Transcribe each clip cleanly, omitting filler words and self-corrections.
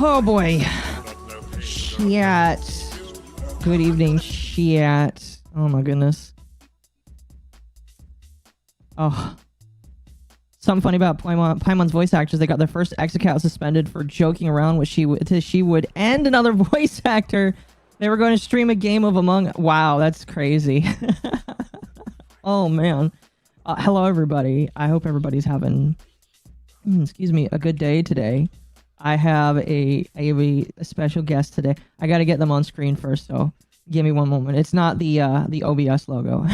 Oh boy. Chat. Good evening, chat. Oh my goodness. Oh. Something funny about Paimon's voice actors, they got their first X account suspended for joking around with she would and another voice actor. They were going to stream a game of Among... Wow, that's crazy. Oh man. Hello everybody. I hope everybody's having excuse me, a good day today. I have a special guest today. I got to get them on screen first, so give me one moment. It's not the OBS logo.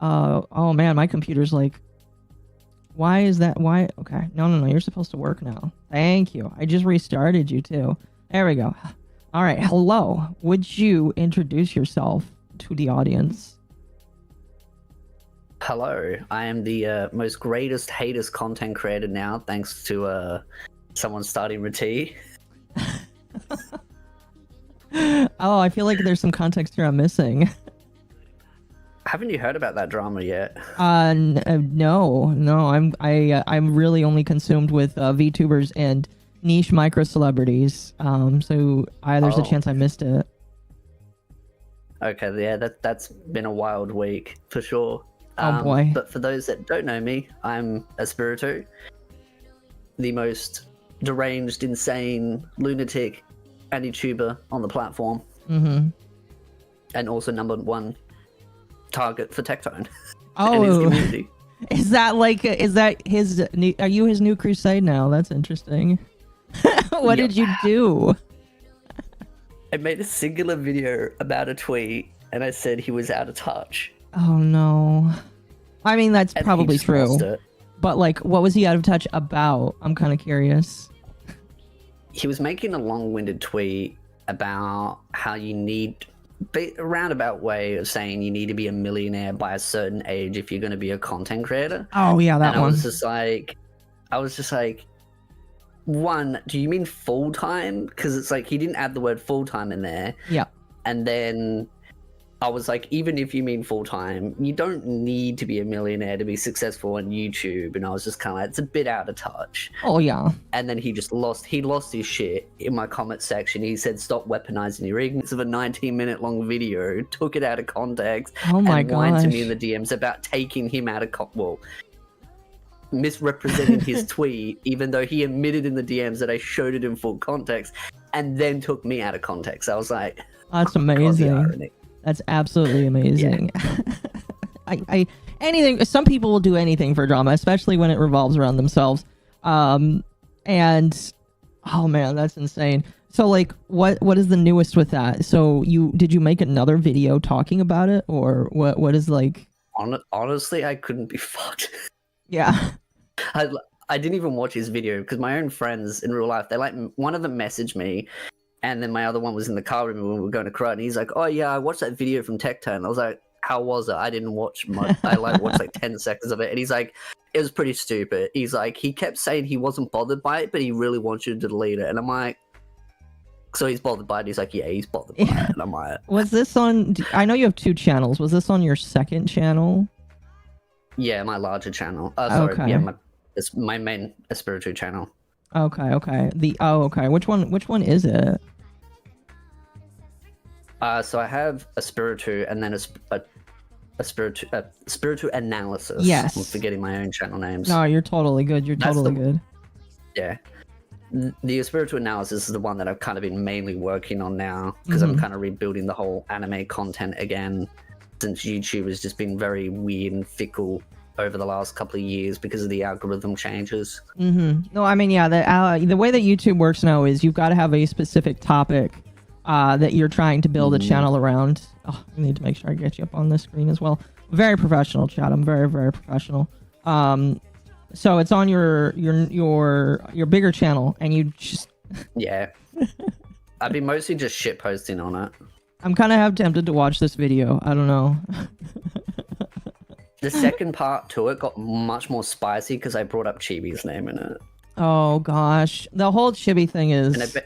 Oh man, my computer's like, why is that? Why? Okay, no, you're supposed to work now. Thank you. I just restarted you too. There we go. All right, hello. Would you introduce yourself to the audience? Hello, I am the most greatest haters content creator now, thanks to someone starting with T. Oh, I feel like there's some context here I'm missing. Haven't you heard about that drama yet? No. I'm really only consumed with VTubers and niche micro celebrities. So there's a chance I missed it. Okay, yeah, that's been a wild week for sure. Oh boy. But for those that don't know me, I'm Espiritu, the most deranged, insane, lunatic anti-tuber on the platform. Mm-hmm. And also #1 target for Tectone. Oh, and his community. Is that his are you his new crusade now? That's interesting. What did you do? I made a singular video about a tweet and I said he was out of touch. Oh no. I mean, that's and probably true. But like, what was he out of touch about? I'm kind of curious. He was making a long-winded tweet about how you need a roundabout way of saying you need to be a millionaire by a certain age if you're going to be a content creator. Oh yeah, that and one. I was just like, one, do you mean full-time? Because it's like he didn't add the word full-time in there. Yeah. And then I was like, even if you mean full-time, you don't need to be a millionaire to be successful on YouTube. And I was just kind of like, it's a bit out of touch. Oh, yeah. And then he lost his shit in my comment section. He said, stop weaponizing your ignorance of a 19-minute long video, took it out of context, oh my and whined to me in the DMs about taking him out of misrepresenting his tweet, even though he admitted in the DMs that I showed it in full context, and then took me out of context. I was like, that's amazing. That's absolutely amazing. Yeah. Anything. Some people will do anything for drama, especially when it revolves around themselves. And oh man, that's insane. So like, what is the newest with that? So did you make another video talking about it, or what is like? Honestly, I couldn't be fucked. Yeah. I didn't even watch his video because my own friends in real life, they like, one of them messaged me, and then my other one was in the car with me when we were going to Croat, and he's like, "Oh yeah, I watched that video from Tectone." I was like, "How was it?" I didn't watch much. I like watched like 10 seconds of it, and he's like, "It was pretty stupid." He's like, he kept saying he wasn't bothered by it, but he really wants you to delete it, and I'm like, so he's bothered by it. He's like, yeah, he's bothered by it, and I'm like, was this on? I know you have 2 channels. Was this on your second channel? yeah, my larger channel. Sorry, Okay. yeah, it's my main Espiritu channel. Okay. Okay. Which one is it? So I have Espiritu and then a Spiritu Analysis. Yes. I'm forgetting my own channel names. No, you're totally good. You're totally good. Yeah. The Spiritu Analysis is the one that I've kind of been mainly working on now because I'm kind of rebuilding the whole anime content again, since YouTube has just been very weird and fickle over the last couple of years because of the algorithm changes. No, I mean, yeah, the way that YouTube works now is you've got to have a specific topic that you're trying to build a channel around. Oh, I need to make sure I get you up on this screen as well. Very professional, chat. I'm very, very professional. So it's on your bigger channel, and you just Yeah. I've been mostly just shit posting on it. I'm kind of tempted to watch this video. I don't know. The second part to it got much more spicy because I brought up Chibi's name in it. Oh gosh, the whole Chibi thing is.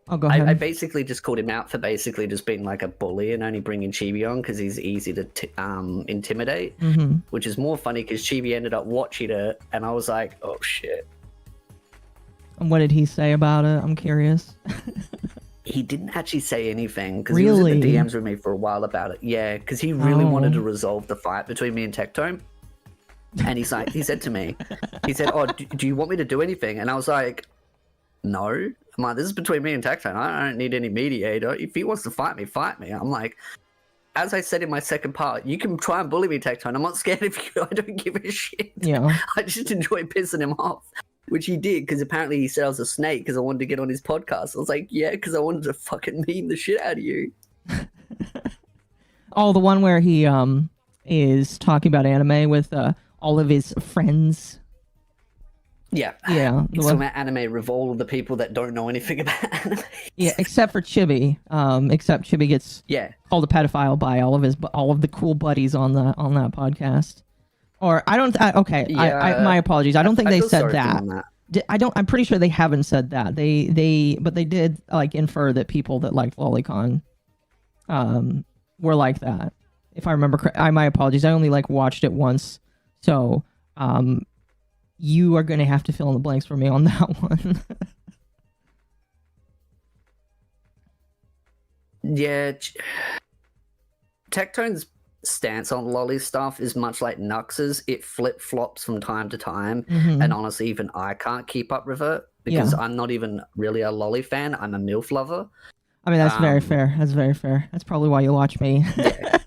Oh, go ahead. I basically just called him out for basically just being like a bully and only bringing Chibi on because he's easy to intimidate, which is more funny because Chibi ended up watching it and I was like, oh shit. And what did he say about it? I'm curious. He didn't actually say anything because really? he was in the DMs with me for a while about it. Yeah, because he really wanted to resolve the fight between me and Tectone. And he's like, he said to me, he said, "Oh, do you want me to do anything?" And I was like, "No." I'm like, "This is between me and Tectone. I don't need any mediator. If he wants to fight me, fight me." I'm like, as I said in my second part, you can try and bully me, Tectone. I'm not scared of you. I don't give a shit. Yeah. I just enjoy pissing him off. Which he did, because apparently he said I was a snake because I wanted to get on his podcast. I was like, yeah, because I wanted to fucking meme the shit out of you. Oh, the one where he is talking about anime with all of his friends. Yeah. Yeah. He's talking about anime with all of the people that don't know anything about anime. Yeah, except for Chibi. Except Chibi gets called a pedophile by all of the cool buddies on that podcast. Or I don't. Okay, yeah, my apologies. I don't think they said that. I'm pretty sure they haven't said that. But they did like infer that people that liked Lolicon, were like that. If I remember, my apologies. I only watched it once, so you are going to have to fill in the blanks for me on that one. Yeah, Tectone's stance on lolly stuff is much like Nux's. It flip-flops from time to time, and honestly even I can't keep up with it because I'm not even really a lolly fan. I'm a MILF lover. I mean, that's very fair. That's very fair. That's probably why you watch me. Yeah.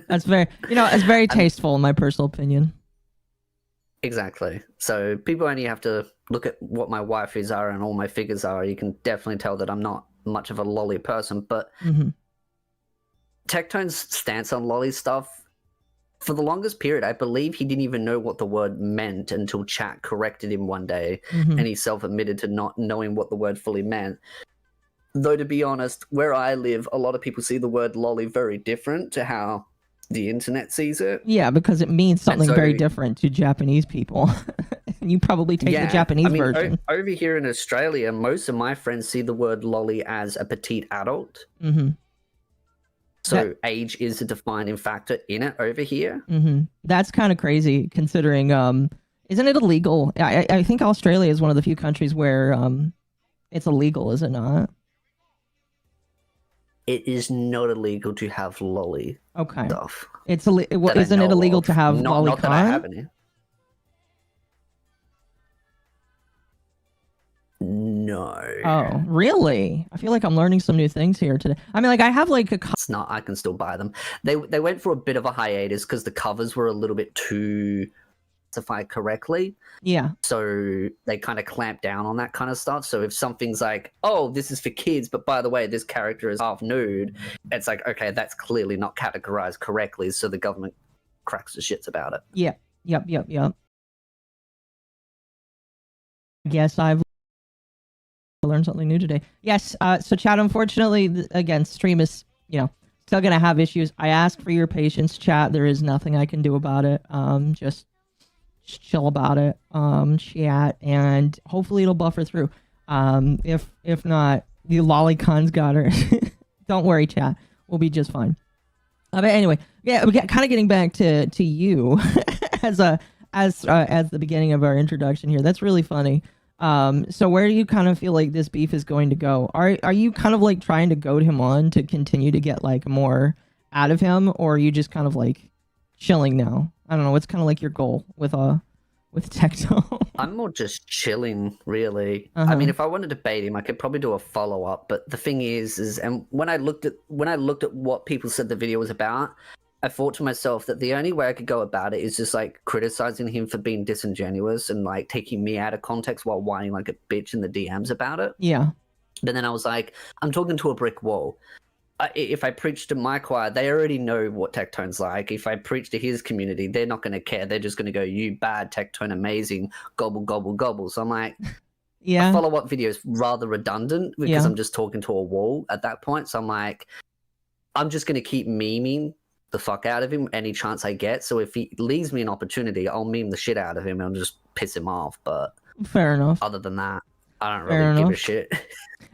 That's it's very tasteful in my personal opinion. Exactly. So people only have to look at what my waifus are and all my figures are. You can definitely tell that I'm not much of a lolly person, but Tectone's stance on lolly stuff, for the longest period, I believe he didn't even know what the word meant until chat corrected him one day, and he self-admitted to not knowing what the word fully meant. Though, to be honest, where I live, a lot of people see the word lolly very different to how the internet sees it. Yeah, because it means something very different to Japanese people. And you probably take the Japanese version. Over here in Australia, most of my friends see the word lolly as a petite adult. So age is a defining factor in it over here. That's kind of crazy considering, isn't it illegal? I think Australia is one of the few countries where it's illegal, is it not? It is not illegal to have lolly stuff. It's isn't it illegal to have lolicon? Not that I have any. No. Oh, really? I feel like I'm learning some new things here today. I mean, I have It's not. I can still buy them. They went for a bit of a hiatus because the covers were a little bit too classified correctly. Yeah. So they kind of clamp down on that kind of stuff. So if something's like, oh, this is for kids, but by the way, this character is half nude, it's like, okay, that's clearly not categorized correctly. So the government cracks the shits about it. Yeah. Yep. I guess I've learned something new today. Yes. So chat, unfortunately, again, stream is, still gonna have issues. I ask for your patience, chat. There is nothing I can do about it. Just chill about it, chat, and hopefully it'll buffer through. If not, the lollycon's got her. Don't worry, chat. We'll be just fine. But anyway, yeah, we got kind of getting back to you as the beginning of our introduction here. That's really funny. So where do you kind of feel like this beef is going to go? Are you kind of like trying to goad him on to continue to get like more out of him, or are you just kind of like chilling now? I don't know. What's kind of like your goal with Tectone? I'm more just chilling, really. I mean, if I wanted to bait him, I could probably do a follow-up. But the thing is, and when I looked at what people said the video was about, I thought to myself that the only way I could go about it is just like criticizing him for being disingenuous and like taking me out of context while whining like a bitch in the DMs about it. Yeah. But then I was like, I'm talking to a brick wall. If I preach to my choir, they already know what Tectone's like. If I preach to his community, they're not going to care. They're just going to go, you bad, Tectone amazing, gobble, gobble, gobble. So I'm like, yeah. A follow-up video is rather redundant because I'm just talking to a wall at that point. So I'm like, I'm just going to keep memeing the fuck out of him any chance I get. So if he leaves me an opportunity, I'll meme the shit out of him and I'll just piss him off. But fair enough. Other than that, I don't really give a shit.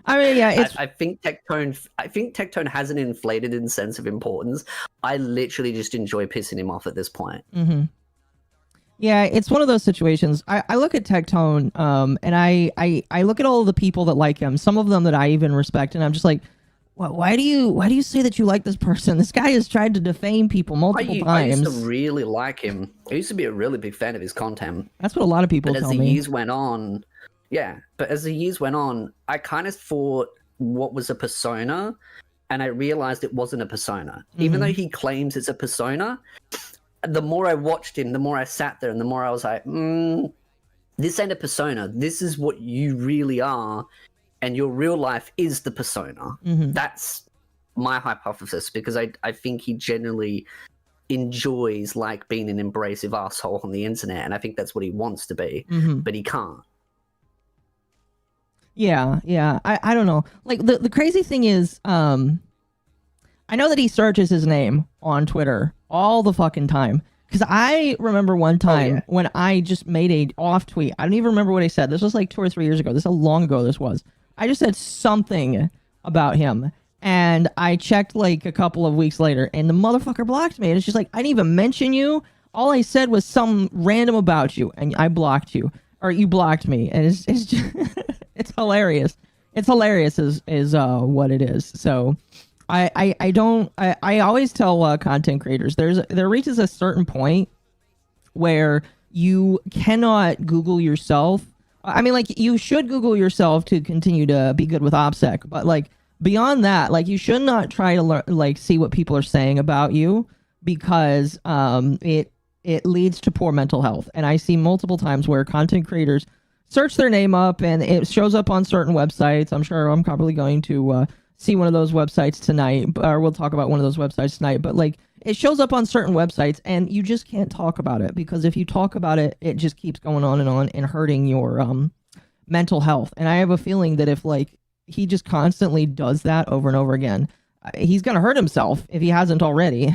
I mean, yeah, I think Tectone has an inflated sense of importance. I literally just enjoy pissing him off at this point. Mm-hmm. Yeah, it's one of those situations. I look at Tectone, and I look at all of the people that like him, some of them that I even respect, and I'm just like, why do you say that you like this person? This guy has tried to defame people multiple times. I used to really like him. I used to be a really big fan of his content. That's what a lot of people tell me. But as the years went on, I kind of thought what was a persona, and I realized it wasn't a persona. Mm-hmm. Even though he claims it's a persona, the more I watched him, the more I sat there, and the more I was like, this ain't a persona. This is what you really are. And your real life is the persona. Mm-hmm. That's my hypothesis, because I think he generally enjoys like being an abrasive asshole on the internet, and I think that's what he wants to be, but he can't. Yeah. I don't know. Like the crazy thing is, I know that he searches his name on Twitter all the fucking time. Because I remember one time when I just made a off tweet. I don't even remember what I said. This was like 2 or 3 years ago. This is how long ago this was. I just said something about him, and I checked like a couple of weeks later, and the motherfucker blocked me. And it's just like, I didn't even mention you. All I said was some random about you, and I blocked you, or you blocked me, and it's just it's hilarious. It's hilarious is what it is. So I always tell content creators there reaches a certain point where you cannot Google yourself. I mean, like, you should Google yourself to continue to be good with OPSEC, but like beyond that, like, you should not try to learn, like, see what people are saying about you, because it leads to poor mental health. And I see multiple times where content creators search their name up and it shows up on certain websites. I'm sure I'm probably going to see one of those websites tonight, or we'll talk about one of those websites tonight. But like, it shows up on certain websites and you just can't talk about it, because if you talk about it, it just keeps going on and hurting your mental health. And I have a feeling that if like he just constantly does that over and over again, he's going to hurt himself if he hasn't already.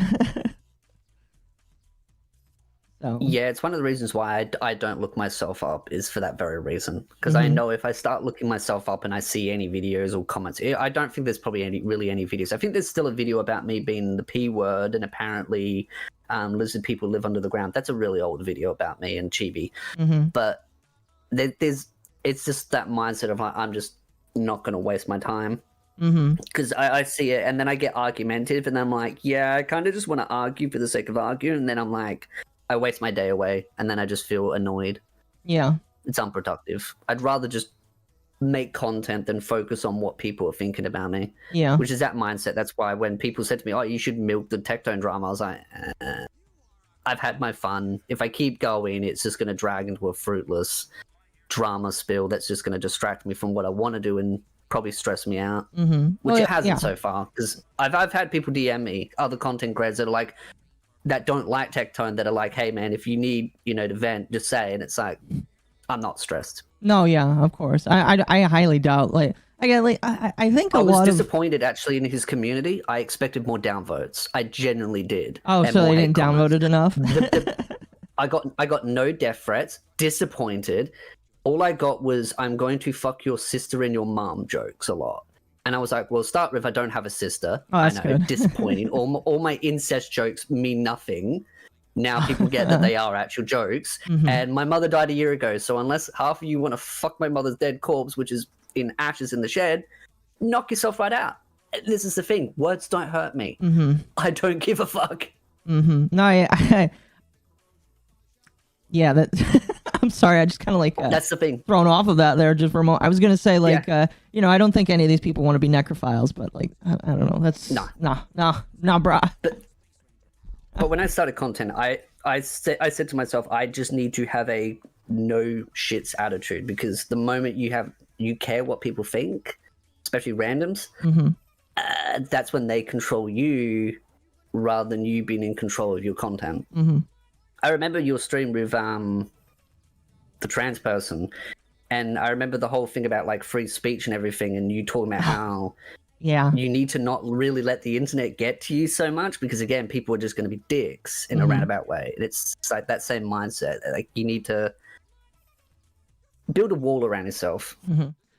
So. Yeah, it's one of the reasons why I don't look myself up, is for that very reason. Because I know if I start looking myself up and I see any videos or comments, I don't think there's probably any videos. I think there's still a video about me being the P word and apparently lizard people live under the ground. That's a really old video about me and Chibi. But it's just that mindset of I'm just not going to waste my time. Because I see it and then I get argumentative and I'm like, yeah, I kind of just want to argue for the sake of arguing, and then I'm like, I waste my day away, and then I just feel annoyed. Yeah. It's unproductive. I'd rather just make content than focus on what people are thinking about me. Yeah. Which is that mindset. That's why when people said to me, oh, you should milk the Tectone drama, I was like, I've had my fun. If I keep going, it's just going to drag into a fruitless drama spill that's just going to distract me from what I want to do and probably stress me out, which it hasn't so far. Because I've had people DM me, other content creators that are like, that don't like Tectone, that are like, hey man, if you need, to vent, just say. And it's like, I'm not stressed. No, yeah, of course. I highly doubt. Like, again, like I think I was disappointed actually in his community. I expected more downvotes. I genuinely did. Oh, so they didn't downvote it enough. I got no death threats. Disappointed. All I got was, I'm going to fuck your sister and your mom jokes a lot. And I was like, well, start with, I don't have a sister. Oh, that's I know, good. disappointing. All my incest jokes mean nothing. Now people get that they are actual jokes. And my mother died a year ago, so unless half of you want to fuck my mother's dead corpse, which is in ashes in the shed, knock yourself right out. This is the thing. Words don't hurt me. I don't give a fuck. No, yeah, that... I'm sorry, I just kind of like that's the thing. Thrown off of that there just for a moment. I was gonna say like I don't think any of these people want to be necrophiles, but like I don't know. That's nah, brah. But when I started content, I said to myself, I just need to have a no shits attitude, because the moment you care what people think, especially randoms, that's when they control you rather than you being in control of your content. I remember your stream with the trans person, and I remember the whole thing about like free speech and everything, and you talking about how you need to not really let the internet get to you so much, because again, people are just going to be dicks in a roundabout way. And it's like that same mindset. Like, you need to build a wall around yourself.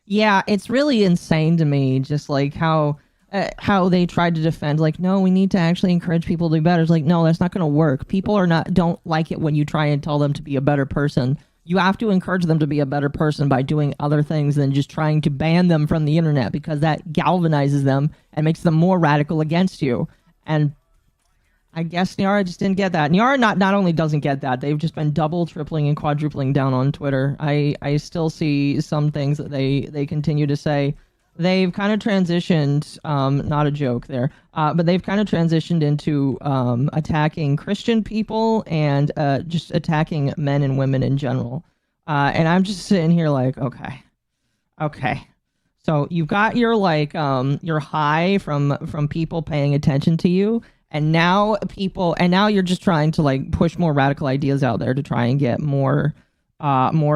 Yeah, it's really insane to me, just like how they tried to defend, like, no, we need to actually encourage people to be better. It's like, no, that's not going to work. People don't like it when you try and tell them to be a better person. You have to encourage them to be a better person by doing other things than just trying to ban them from the internet, because that galvanizes them and makes them more radical against you. And I guess Nyara just didn't get that. Nyara not only doesn't get that, they've just been double, tripling, and quadrupling down on Twitter. I still see some things that they continue to say. They've kind of transitioned, not a joke there, but they've kind of transitioned into attacking Christian people and just attacking men and women in general. And I'm just sitting here like, okay. So you've got your like your high from people paying attention to you, and now you're just trying to like push more radical ideas out there to try and get more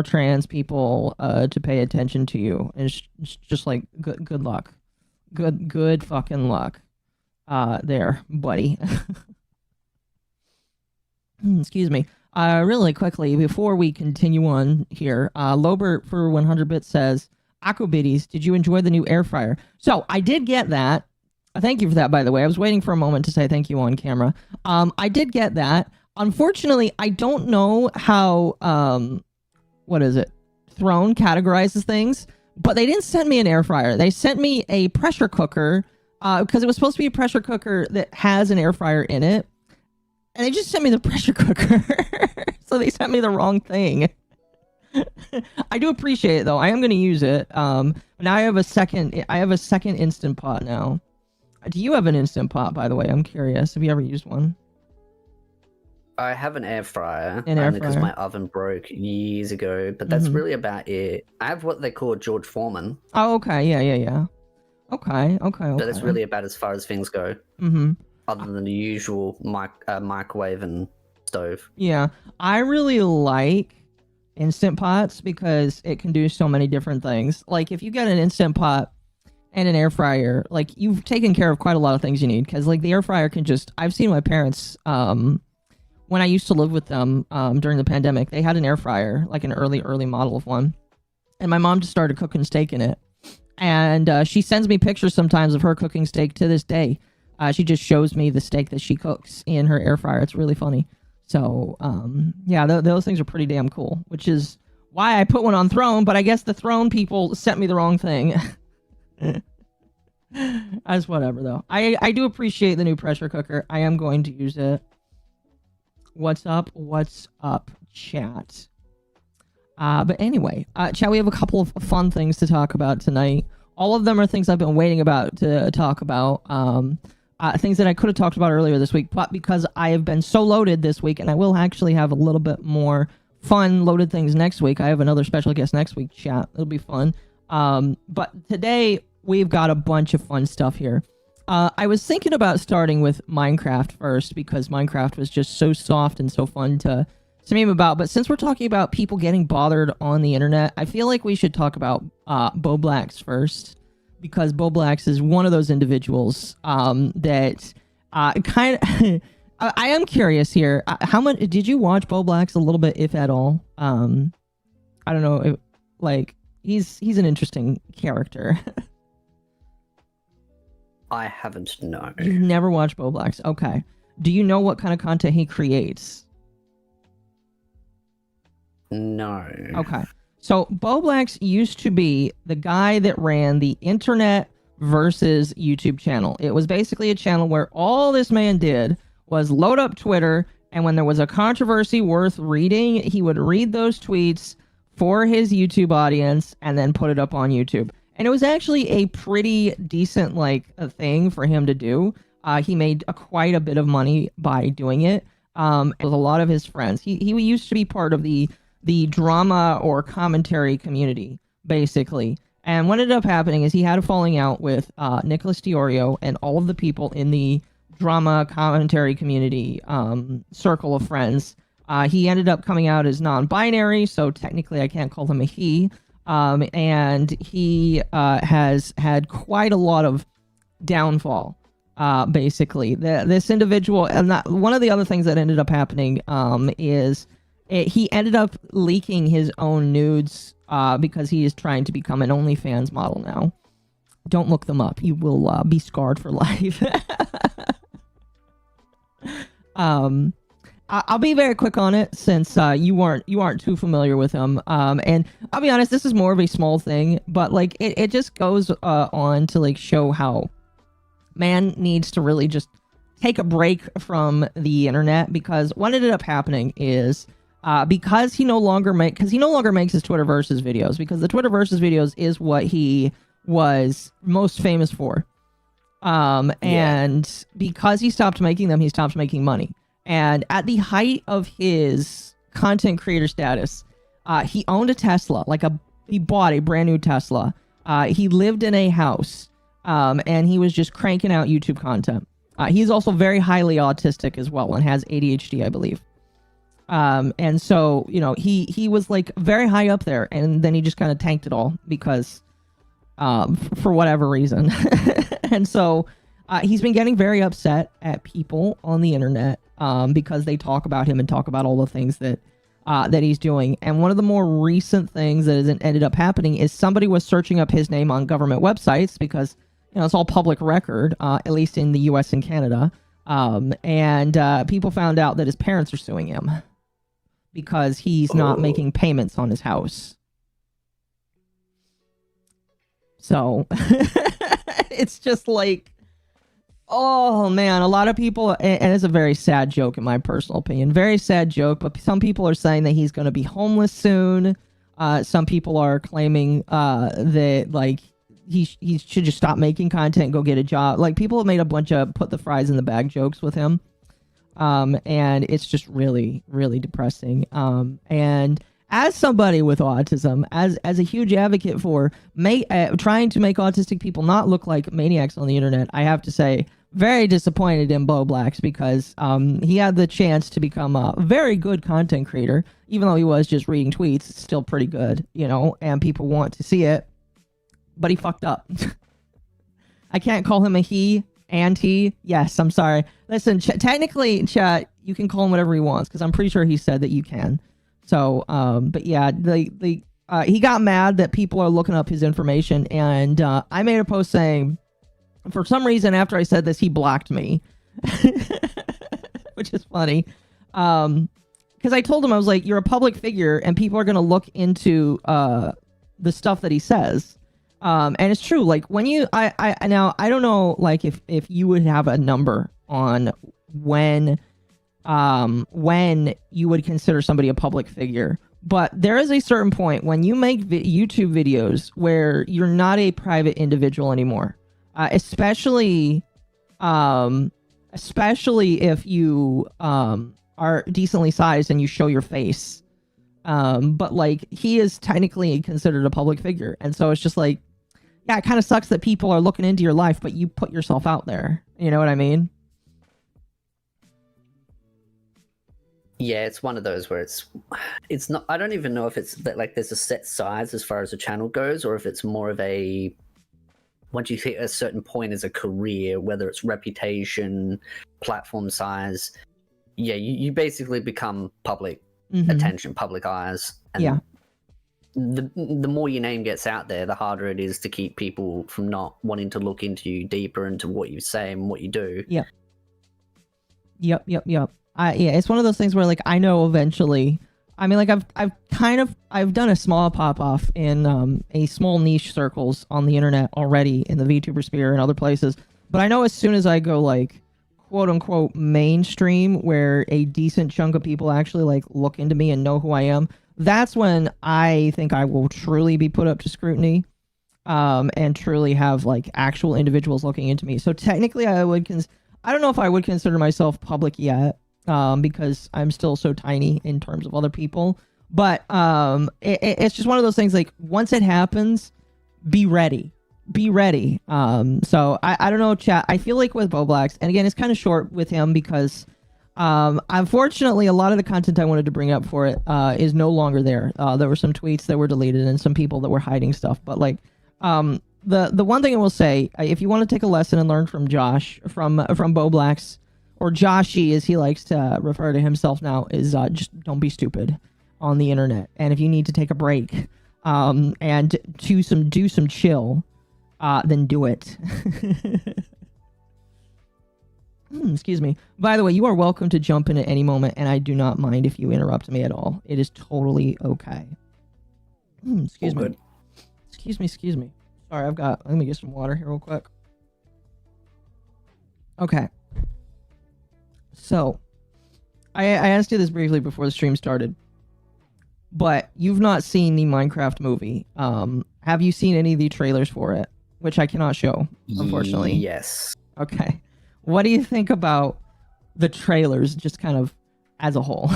trans people to pay attention to you. And it's just like good luck, good fucking luck there, buddy. Excuse me. Really quickly before we continue on here, Lobert for 100 bits says, Aqua Biddies, did you enjoy the new air fryer? So I did get that. Thank you for that, by the way. I was waiting for a moment to say thank you on camera. I did get that. Unfortunately, I don't know how what is it? Tron categorizes things, but they didn't send me an air fryer. They sent me a pressure cooker because it was supposed to be a pressure cooker that has an air fryer in it. And they just sent me the pressure cooker. So they sent me the wrong thing. I do appreciate it though. I am going to use it. Now I have a second Instant Pot now. Do you have an Instant Pot, by the way? I'm curious. Have you ever used one? I have an air fryer, only because my oven broke years ago, but that's really about it. I have what they call George Foreman. Oh, okay. Yeah. Okay. But that's really about as far as things go. Other than the usual microwave and stove. Yeah. I really like Instant Pots because it can do so many different things. Like, if you get an Instant Pot and an air fryer, like, you've taken care of quite a lot of things you need. Because, like, the air fryer can just... I've seen my parents... when I used to live with them during the pandemic, they had an air fryer, like an early model of one. And my mom just started cooking steak in it. And she sends me pictures sometimes of her cooking steak to this day. She just shows me the steak that she cooks in her air fryer. It's really funny. So, yeah, those things are pretty damn cool, which is why I put one on Throne. But I guess the Throne people sent me the wrong thing. That's whatever, though. I do appreciate the new pressure cooker. I am going to use it. What's up, chat? But anyway, chat, we have a couple of fun things to talk about tonight. All of them are things I've been waiting to talk about. things that I could have talked about earlier this week, but because I have been so loaded this week, and I will actually have a little bit more fun loaded things next week. I have another special guest next week, chat. It'll be fun. But today we've got a bunch of fun stuff here. I was thinking about starting with Minecraft first because Minecraft was just so soft and so fun to meme about. But since we're talking about people getting bothered on the internet, I feel like we should talk about Boblax first, because Boblax is one of those individuals that kind of... I am curious here. How much did you watch Boblax a little bit, if at all? I don't know. He's an interesting character. I haven't, no. You've never watched Boblax. Okay. Do you know what kind of content he creates? No. Okay. So Boblax used to be the guy that ran the Internet versus YouTube channel. It was basically a channel where all this man did was load up Twitter, and when there was a controversy worth reading, he would read those tweets for his YouTube audience and then put it up on YouTube. And it was actually a pretty decent a thing for him to do. He made quite a bit of money by doing it. With a lot of his friends. He used to be part of the drama or commentary community, basically. And what ended up happening is he had a falling out with Nicholas Diorio and all of the people in the drama commentary community circle of friends. He ended up coming out as non-binary, so technically I can't call him a he. And he has had quite a lot of downfall, basically. This individual, and one of the other things that ended up happening is he ended up leaking his own nudes because he is trying to become an OnlyFans model now. Don't look them up. You will be scarred for life. I'll be very quick on it since you aren't too familiar with him. And I'll be honest, this is more of a small thing, but it just goes on to show how man needs to really just take a break from the internet, because what ended up happening is because he no longer makes his Twitterverses videos, because the Twitterverses videos is what he was most famous for. And because he stopped making them, he stopped making money. And at the height of his content creator status, he owned a Tesla, he bought a brand new Tesla. He lived in a house, and he was just cranking out YouTube content. He's also very highly autistic as well and has ADHD, I believe. And so, he was very high up there, and then he just kind of tanked it all because, for whatever reason. And so, he's been getting very upset at people on the internet, because they talk about him and talk about all the things that he's doing. And one of the more recent things that has ended up happening is somebody was searching up his name on government websites, because, it's all public record, at least in the US and Canada. And people found out that his parents are suing him because he's not making payments on his house. So it's just oh man, a lot of people, and it's a very sad joke in my personal opinion, very sad joke, but some people are saying that he's going to be homeless soon. Some people are claiming that he should just stop making content and go get a job. People have made a bunch of put the fries in the bag jokes with him. And it's just really, really depressing. And as somebody with autism, as a huge advocate for trying to make autistic people not look like maniacs on the internet, I have to say, very disappointed in Boblax, because he had the chance to become a very good content creator. Even though he was just reading tweets, it's still pretty good, and people want to see it. But he fucked up. I can't call him a he. Yes, I'm sorry. Listen, technically, chat, you can call him whatever he wants, because I'm pretty sure he said that you can. So, but yeah, he got mad that people are looking up his information, and I made a post saying, for some reason, after I said this, he blocked me, which is funny. Because I told him, I was like, you're a public figure, and people are going to look into the stuff that he says. And it's true. When now I don't know, if you would have a number on when you would consider somebody a public figure, but there is a certain point when you make YouTube videos where you're not a private individual anymore, especially Especially if you are decently sized and you show your face. But like he is technically considered a public figure, and so it's just like, yeah, it kind of sucks that people are looking into your life, but you put yourself out there. You know what I mean? Yeah, it's one of those where it's not. I don't even know if it's that like there's a set size as far as the channel goes, or if it's more of a once you hit a certain point as a career, whether it's reputation, platform size. Yeah, you basically become public attention, public eyes. And yeah. The more your name gets out there, the harder it is to keep people from not wanting to look into you deeper into what you say and what you do. Yep. Yeah, it's one of those things where like I know eventually. I mean, like I've done a small pop off in a small niche circles on the internet already in the VTuber sphere and other places. But I know as soon as I go like quote unquote mainstream, where a decent chunk of people actually like look into me and know who I am, that's when I think I will truly be put up to scrutiny, and truly have like actual individuals looking into me. So technically, I don't know if I would consider myself public yet. Because I'm still so tiny in terms of other people. But it's just one of those things, like, once it happens, be ready. Be ready. So I don't know, chat. I feel like with Boblax, and again, it's kind of short with him because unfortunately, a lot of the content I wanted to bring up for it is no longer there. There were some tweets that were deleted and some people that were hiding stuff. But, like, the one thing I will say, if you want to take a lesson and learn from Josh, from Boblax, or Joshy, as he likes to refer to himself now, is just don't be stupid on the internet. And if you need to take a break and do some chill, then do it. Excuse me. By the way, you are welcome to jump in at any moment, and I do not mind if you interrupt me at all. It is totally okay. Excuse me. Excuse me. Sorry, let me get some water here real quick. Okay. So, I asked you this briefly before the stream started, but you've not seen the Minecraft movie. Have you seen any of the trailers for it? Which I cannot show, unfortunately. Yes. Okay. What do you think about the trailers, just kind of as a whole?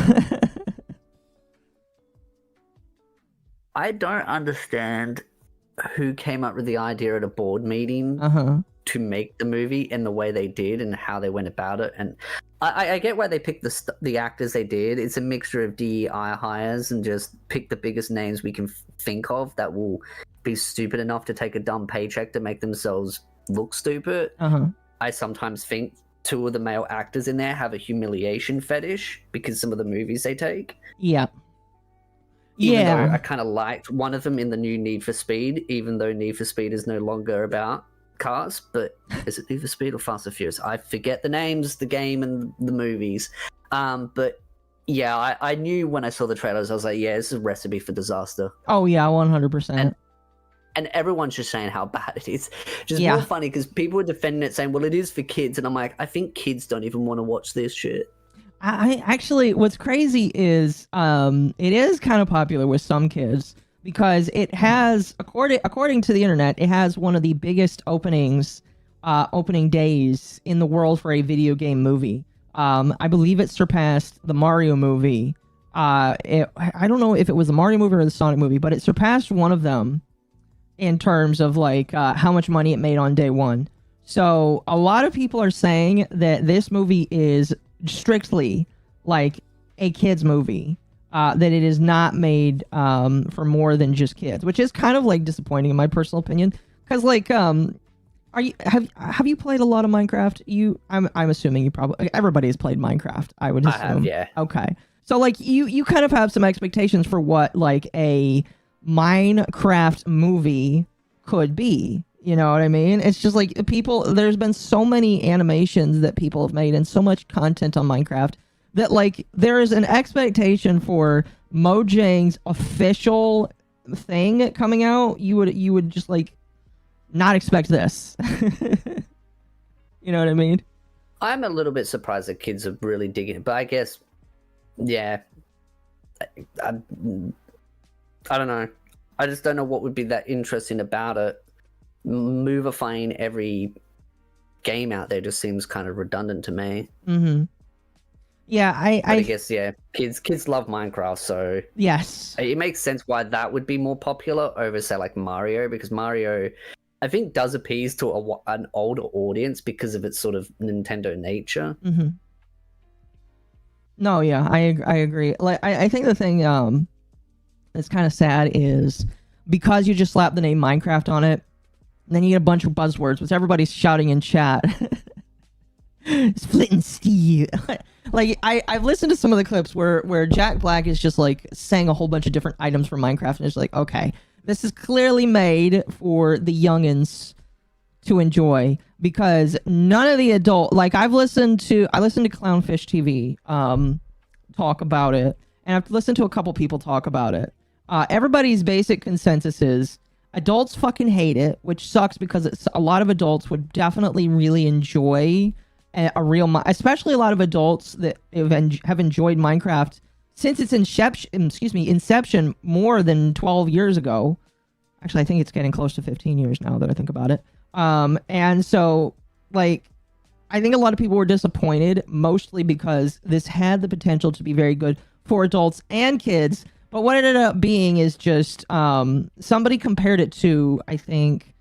I don't understand who came up with the idea at a board meeting to make the movie and the way they did and how they went about it. And I get why they picked the actors they did. It's a mixture of DEI hires and just pick the biggest names we can think of that will be stupid enough to take a dumb paycheck to make themselves look stupid. I sometimes think two of the male actors in there have a humiliation fetish because some of the movies they take. Yeah. Even though I kind of liked one of them in the new Need for Speed, even though Need for Speed is no longer about cars, but is it Need for Speed or Fast and Furious? I forget the names, the game and the movies. But yeah, I knew when I saw the trailers, I was like, yeah, this is a recipe for disaster. Oh yeah, 100%. And everyone's just saying how bad it is. Just more funny because people are defending it saying, well, it is for kids. And I'm like, I think kids don't even want to watch this shit. I actually, what's crazy is it is kind of popular with some kids because it has, according to the internet, it has one of the biggest opening days in the world for a video game movie. I believe it surpassed the Mario movie. I don't know if it was the Mario movie or the Sonic movie, but it surpassed one of them in terms of like how much money it made on day one. So a lot of people are saying that this movie is strictly like a kids movie, that it is not made for more than just kids, which is kind of like disappointing in my personal opinion, because like have you played a lot of Minecraft? I'm assuming you probably, everybody has played Minecraft, I would assume. I have, yeah. Okay, so like you kind of have some expectations for what like a Minecraft movie could be. You know what I mean? It's just like there's been so many animations that people have made and so much content on Minecraft that like there is an expectation for Mojang's official thing coming out. You would just like not expect this. You know what I mean? I'm a little bit surprised that kids are really digging it, but I guess, yeah, I don't know. I just don't know what would be that interesting about it. Movifying every game out there just seems kind of redundant to me. Mm-hmm. Yeah, I guess, yeah, kids love Minecraft, so yes, it makes sense why that would be more popular over, say, like Mario, because Mario, I think, does appease to an older audience because of its sort of Nintendo nature. Mm-hmm. No, yeah, I agree. Like, I think the thing that's kind of sad is because you just slap the name Minecraft on it, and then you get a bunch of buzzwords, which everybody's shouting in chat. Split and steel. Like, I've listened to some of the clips where Jack Black is just like saying a whole bunch of different items from Minecraft, and it's like, okay, this is clearly made for the youngins to enjoy, because none of the adult, like, I listened to Clownfish TV talk about it, and I've listened to a couple people talk about it. Everybody's basic consensus is adults fucking hate it, which sucks, because a lot of adults would definitely really enjoy a real, especially a lot of adults that have enjoyed Minecraft since its inception more than 12 years ago. Actually, I think it's getting close to 15 years now that I think about it. And so, like, I think a lot of people were disappointed, mostly because this had the potential to be very good for adults and kids. But what it ended up being is just, somebody compared it to, I think,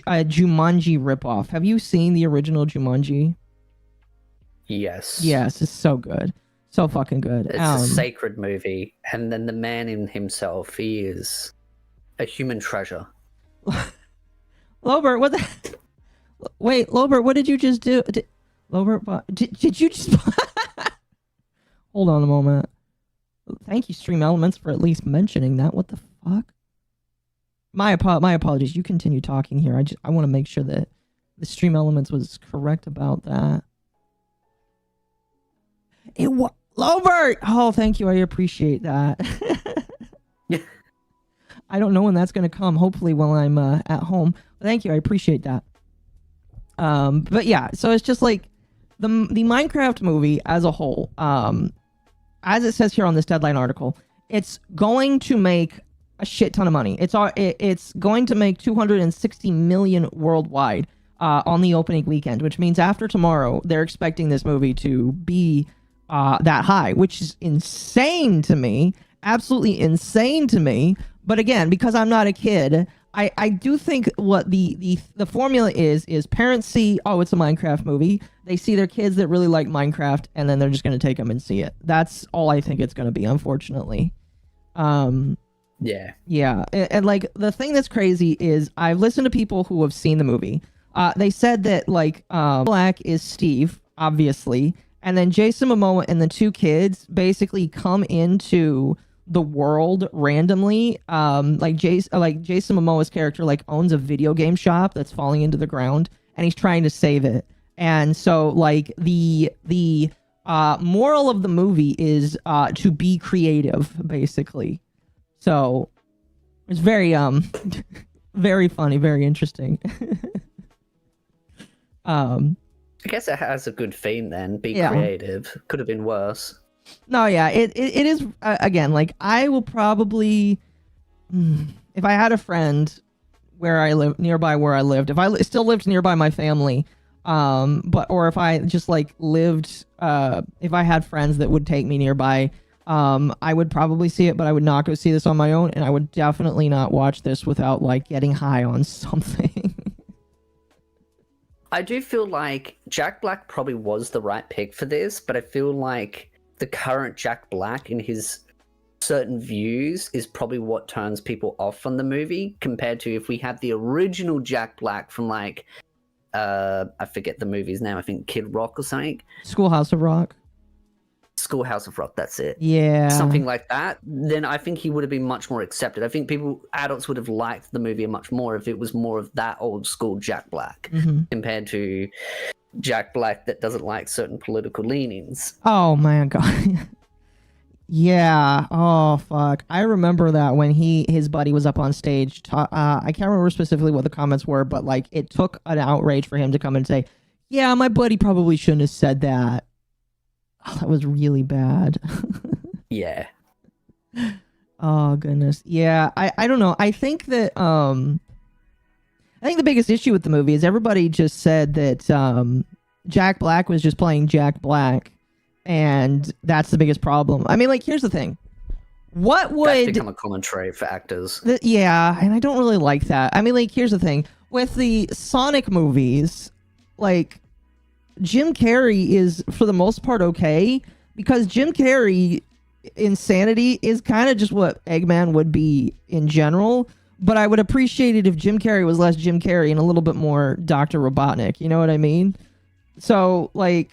a Jumanji ripoff. Have you seen the original Jumanji? Yes. Yes, it's so good. So fucking good. It's a sacred movie. And then the man in himself, he is a human treasure. Lobert, what the... Wait, Lobert, what did you just do? Lobert, did you just... Hold on a moment. Thank you, Stream Elements, for at least mentioning that. What the fuck? My apologies. You continue talking here. I want to make sure that the Stream Elements was correct about that. Lobert! Oh, thank you. I appreciate that. I don't know when that's going to come. Hopefully while I'm at home. But thank you. I appreciate that. But yeah, so it's just like the Minecraft movie as a whole, as it says here on this Deadline article, it's going to make a shit ton of money. It's going to make 260 million worldwide on the opening weekend, which means after tomorrow, they're expecting this movie to be that high, which is insane to me. Absolutely insane to me. But again, because I'm not a kid, I do think what the formula is parents see, oh, it's a Minecraft movie. They see their kids that really like Minecraft, and then they're just going to take them and see it. That's all I think it's going to be, unfortunately. Yeah. And like, the thing that's crazy is I've listened to people who have seen the movie. They said that, like, Black is Steve, obviously, and then Jason Momoa and the two kids basically come into the world randomly. Like Jason Momoa's character, like, owns a video game shop that's falling into the ground, and he's trying to save it. And so, like, the moral of the movie is to be creative, basically. So it's very very funny, very interesting. I guess it has a good theme then. Be creative. Could have been worse. No, yeah, it is, again, like, I will probably, if I had a friend where I live, nearby where I lived, if I still lived nearby my family, or if I just, like, lived, if I had friends that would take me nearby, I would probably see it, but I would not go see this on my own, and I would definitely not watch this without, like, getting high on something. I do feel like Jack Black probably was the right pick for this, but I feel like the current Jack Black in his certain views is probably what turns people off from the movie, compared to if we had the original Jack Black from, like, I forget the movie's name, I think Kid Rock or something. Schoolhouse of Rock, that's it. Yeah. Something like that. Then I think he would have been much more accepted. I think adults would have liked the movie much more if it was more of that old school Jack Black, compared to Jack Black that doesn't like certain political leanings. Oh my god. Yeah. Oh fuck. I remember that when his buddy was up on stage. I can't remember specifically what the comments were, but, like, it took an outrage for him to come and say, "Yeah, my buddy probably shouldn't have said that." Oh, that was really bad. Yeah. Oh goodness. Yeah. I don't know. I think that I think the biggest issue with the movie is everybody just said that Jack Black was just playing Jack Black, and that's the biggest problem. I mean, like, here's the thing. What would... That's become a common trait for actors. Yeah, and I don't really like that. I mean, like, here's the thing. With the Sonic movies, like, Jim Carrey is, for the most part, okay, because Jim Carrey insanity is kind of just what Eggman would be in general, but I would appreciate it if Jim Carrey was less Jim Carrey and a little bit more Dr. Robotnik, you know what I mean? So, like,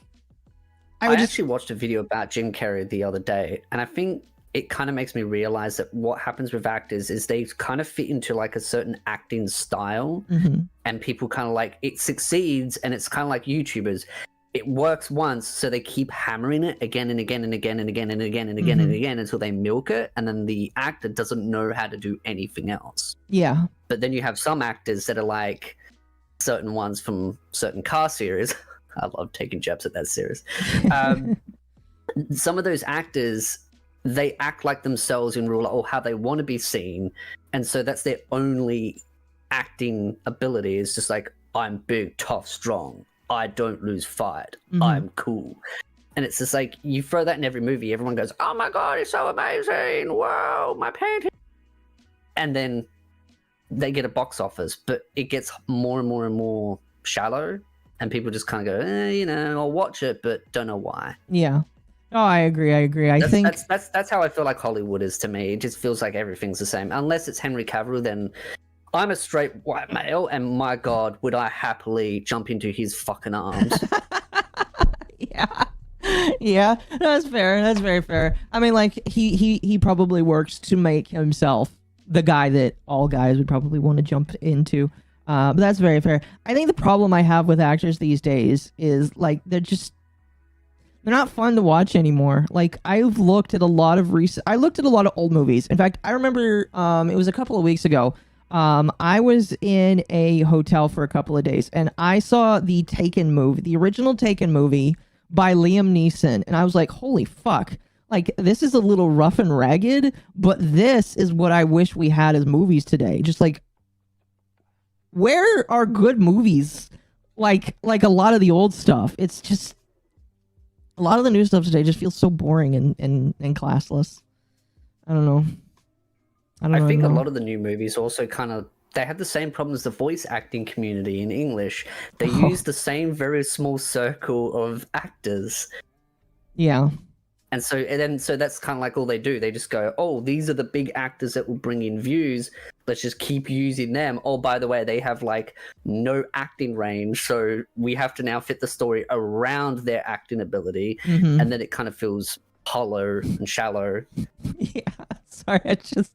I actually watched a video about Jim Carrey the other day, and I think it kind of makes me realize that what happens with actors is they kind of fit into like a certain acting style, and people kind of like, it succeeds, and it's kind of like YouTubers. It works once, so they keep hammering it again and again and again and again and again and again and again until they milk it, and then the actor doesn't know how to do anything else. Yeah. But then you have some actors that are like certain ones from certain car series. I love taking jabs at that series. Some of those actors, they act like themselves in real life, or how they want to be seen, and so that's their only acting ability, is just like, I'm big, tough, strong. I don't lose fight. I'm cool. And it's just like, you throw that in every movie, everyone goes, oh my god, it's so amazing, wow, my painting. And then they get a box office, but it gets more and more and more shallow, and people just kind of go, you know, I'll watch it, but don't know why. Yeah. Oh, I agree. I think that's how I feel like Hollywood is to me. It just feels like everything's the same. Unless it's Henry Cavill, then I'm a straight white male, and my god, would I happily jump into his fucking arms. Yeah, that's fair. That's very fair. I mean, like, he probably works to make himself the guy that all guys would probably want to jump into. But that's very fair. I think the problem I have with actors these days is, like, they're not fun to watch anymore. Like, I've looked at a lot of old movies. In fact, I remember it was a couple of weeks ago. I was in a hotel for a couple of days, and I saw the Taken movie, the original Taken movie by Liam Neeson, and I was like, holy fuck. Like, this is a little rough and ragged, but this is what I wish we had as movies today. Just like, where are good movies? Like a lot of the old stuff. It's just, a lot of the new stuff today just feels so boring and classless. I don't know. I think a lot of the new movies also kind of, they have the same problem as the voice acting community in English. They use the same very small circle of actors. Yeah. And so that's kind of like all they do. They just go, oh, these are the big actors that will bring in views. Let's just keep using them. Oh, by the way, they have like no acting range, so we have to now fit the story around their acting ability. And then it kind of feels hollow and shallow. Yeah. Sorry, I just...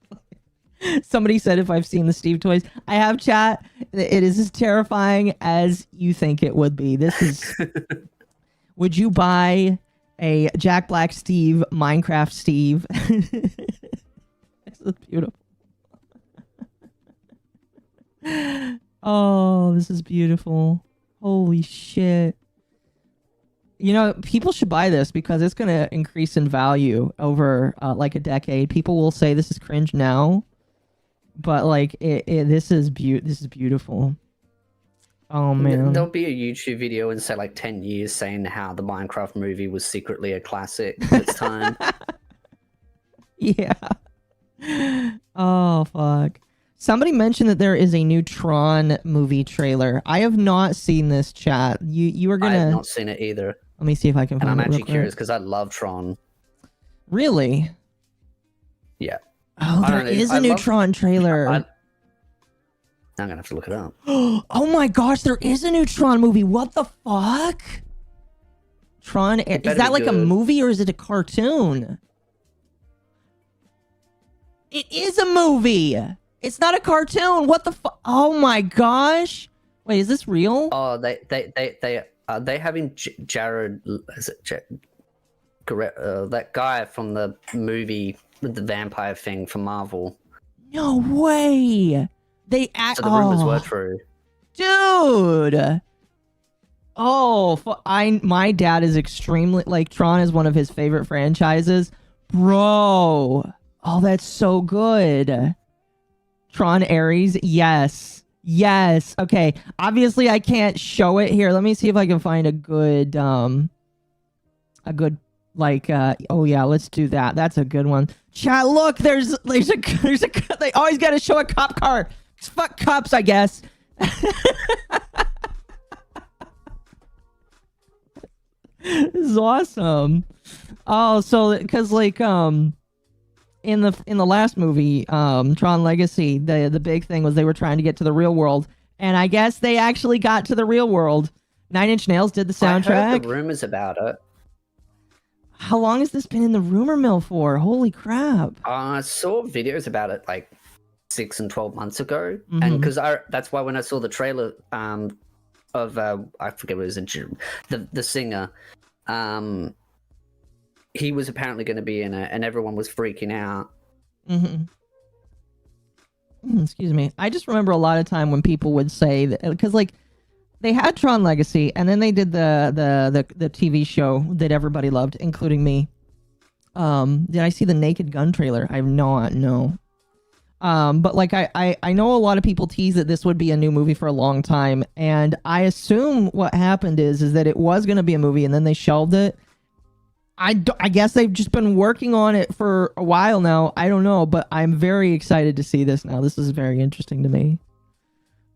Somebody said if I've seen the Steve toys. I have, chat. It is as terrifying as you think it would be. This is... Would you buy a Jack Black Steve, Minecraft Steve? This is beautiful. Oh, this is beautiful. Holy shit. You know, people should buy this because it's going to increase in value over like a decade. People will say this is cringe now, but like this is beautiful. Oh man, there'll be a YouTube video in say like 10 years saying how the Minecraft movie was secretly a classic at its time. Yeah. Oh fuck. Somebody mentioned that there is a new Tron movie trailer. I have not seen this, chat. You are gonna... I have not seen it either. Let me see if I can find it. And I'm actually curious because I love Tron. Really? Yeah. Oh, there is a new Tron trailer. I'm gonna have to look it up. Oh my gosh, there is a new Tron movie. What the fuck? Tron, is that like a movie or is it a cartoon? It is a movie. It's not a cartoon. What the fuck? Oh my gosh. Wait, is this real? Oh, they having Jared, is it that guy from the movie with the vampire thing from Marvel. No way. They act. So the rumors were true, dude. Oh, my dad is extremely, like, Tron is one of his favorite franchises, bro. Oh, that's so good. Tron Ares, yes, Yes. Okay. Obviously, I can't show it here. Let me see if I can find a good like oh yeah, let's do that. That's a good one. Chat, look, there's a they always got to show a cop car. Fuck cops, I guess. This is awesome. Oh, so because like in the last movie, Tron Legacy, the big thing was they were trying to get to the real world, and I guess they actually got to the real world. Nine Inch Nails did the soundtrack. I heard the rumors about it. How long has this been in the rumor mill for? Holy crap! I saw videos about it like 6 and 12 months ago, and because that's why when I saw the trailer of I forget what it was, the singer, he was apparently going to be in it, and everyone was freaking out. Excuse me. I just remember a lot of time when people would say that, because like they had Tron Legacy, and then they did the TV show that everybody loved, including me. Did I see the Naked Gun trailer? I have not. No. But like I know a lot of people tease that this would be a new movie for a long time, and I assume what happened is that it was going to be a movie, and then they shelved it. I guess they've just been working on it for a while now. I don't know, but I'm very excited to see this now. This is very interesting to me.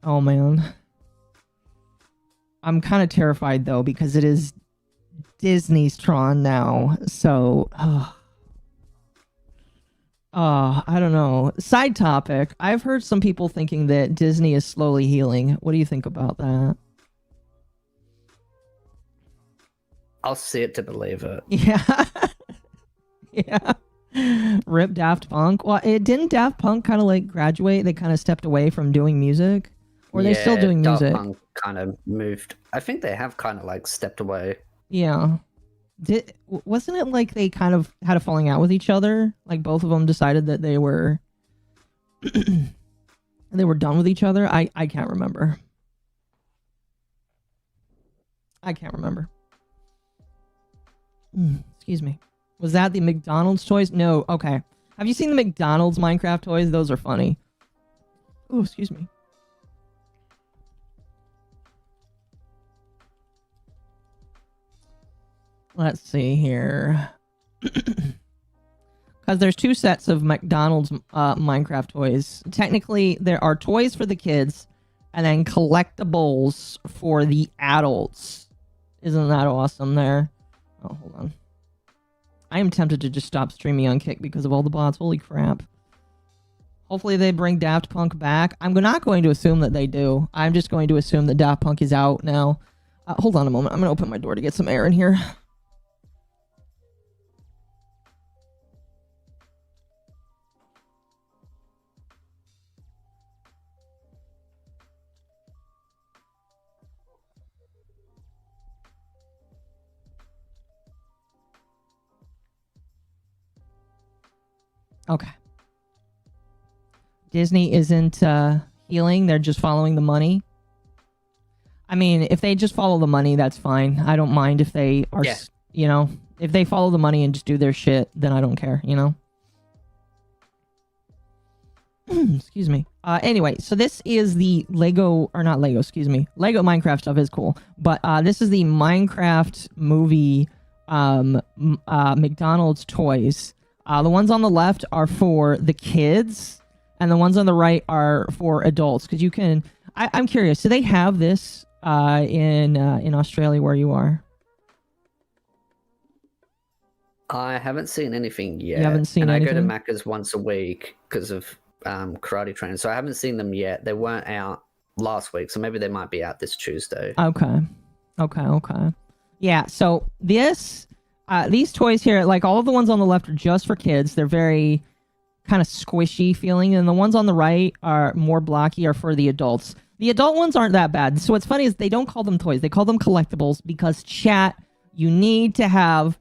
Oh man. I'm kind of terrified though, because it is Disney's Tron now. So, I don't know. Side topic. I've heard some people thinking that Disney is slowly healing. What do you think about that? I'll see it to believe it. Yeah. Yeah. Rip Daft Punk. Well, it didn't Daft Punk kind of like graduate? They kind of stepped away from doing music? Or are they still doing music? Daft Punk kind of moved. I think they have kind of like stepped away. Yeah. Wasn't it like they kind of had a falling out with each other? Like both of them decided that they were they were done with each other? I can't remember. I can't remember. Excuse me. Was that the McDonald's toys? No. Okay. Have you seen the McDonald's Minecraft toys? Those are funny. Oh, excuse me. Let's see here. Because there's two sets of McDonald's Minecraft toys. Technically, there are toys for the kids and then collectibles for the adults. Isn't that awesome there? Oh, hold on. I am tempted to just stop streaming on Kick because of all the bots. Holy crap. Hopefully they bring Daft Punk back. I'm not going to assume that they do. I'm just going to assume that Daft Punk is out now. Hold on a moment. I'm going to open my door to get some air in here. Okay. Disney isn't healing. They're just following the money. I mean, if they just follow the money, that's fine. I don't mind if they are, you know, if they follow the money and just do their shit, then I don't care, you know? Excuse me. Anyway, so this is the Lego, or not Lego, excuse me. Lego Minecraft stuff is cool. But this is the Minecraft movie McDonald's toys. The ones on the left are for the kids, and the ones on the right are for adults. Because you can, I'm curious, do they have this in Australia where you are? I haven't seen anything yet. You haven't seen anything? I go to Macca's once a week because of karate training, so I haven't seen them yet. They weren't out last week, so maybe they might be out this Tuesday. Okay. Yeah, so this... these toys here, like all of the ones on the left are just for kids. They're very kind of squishy feeling, and the ones on the right are more blocky, are for the adults. The adult ones aren't that bad. So what's funny is they don't call them toys. They call them collectibles because, chat, you need to have...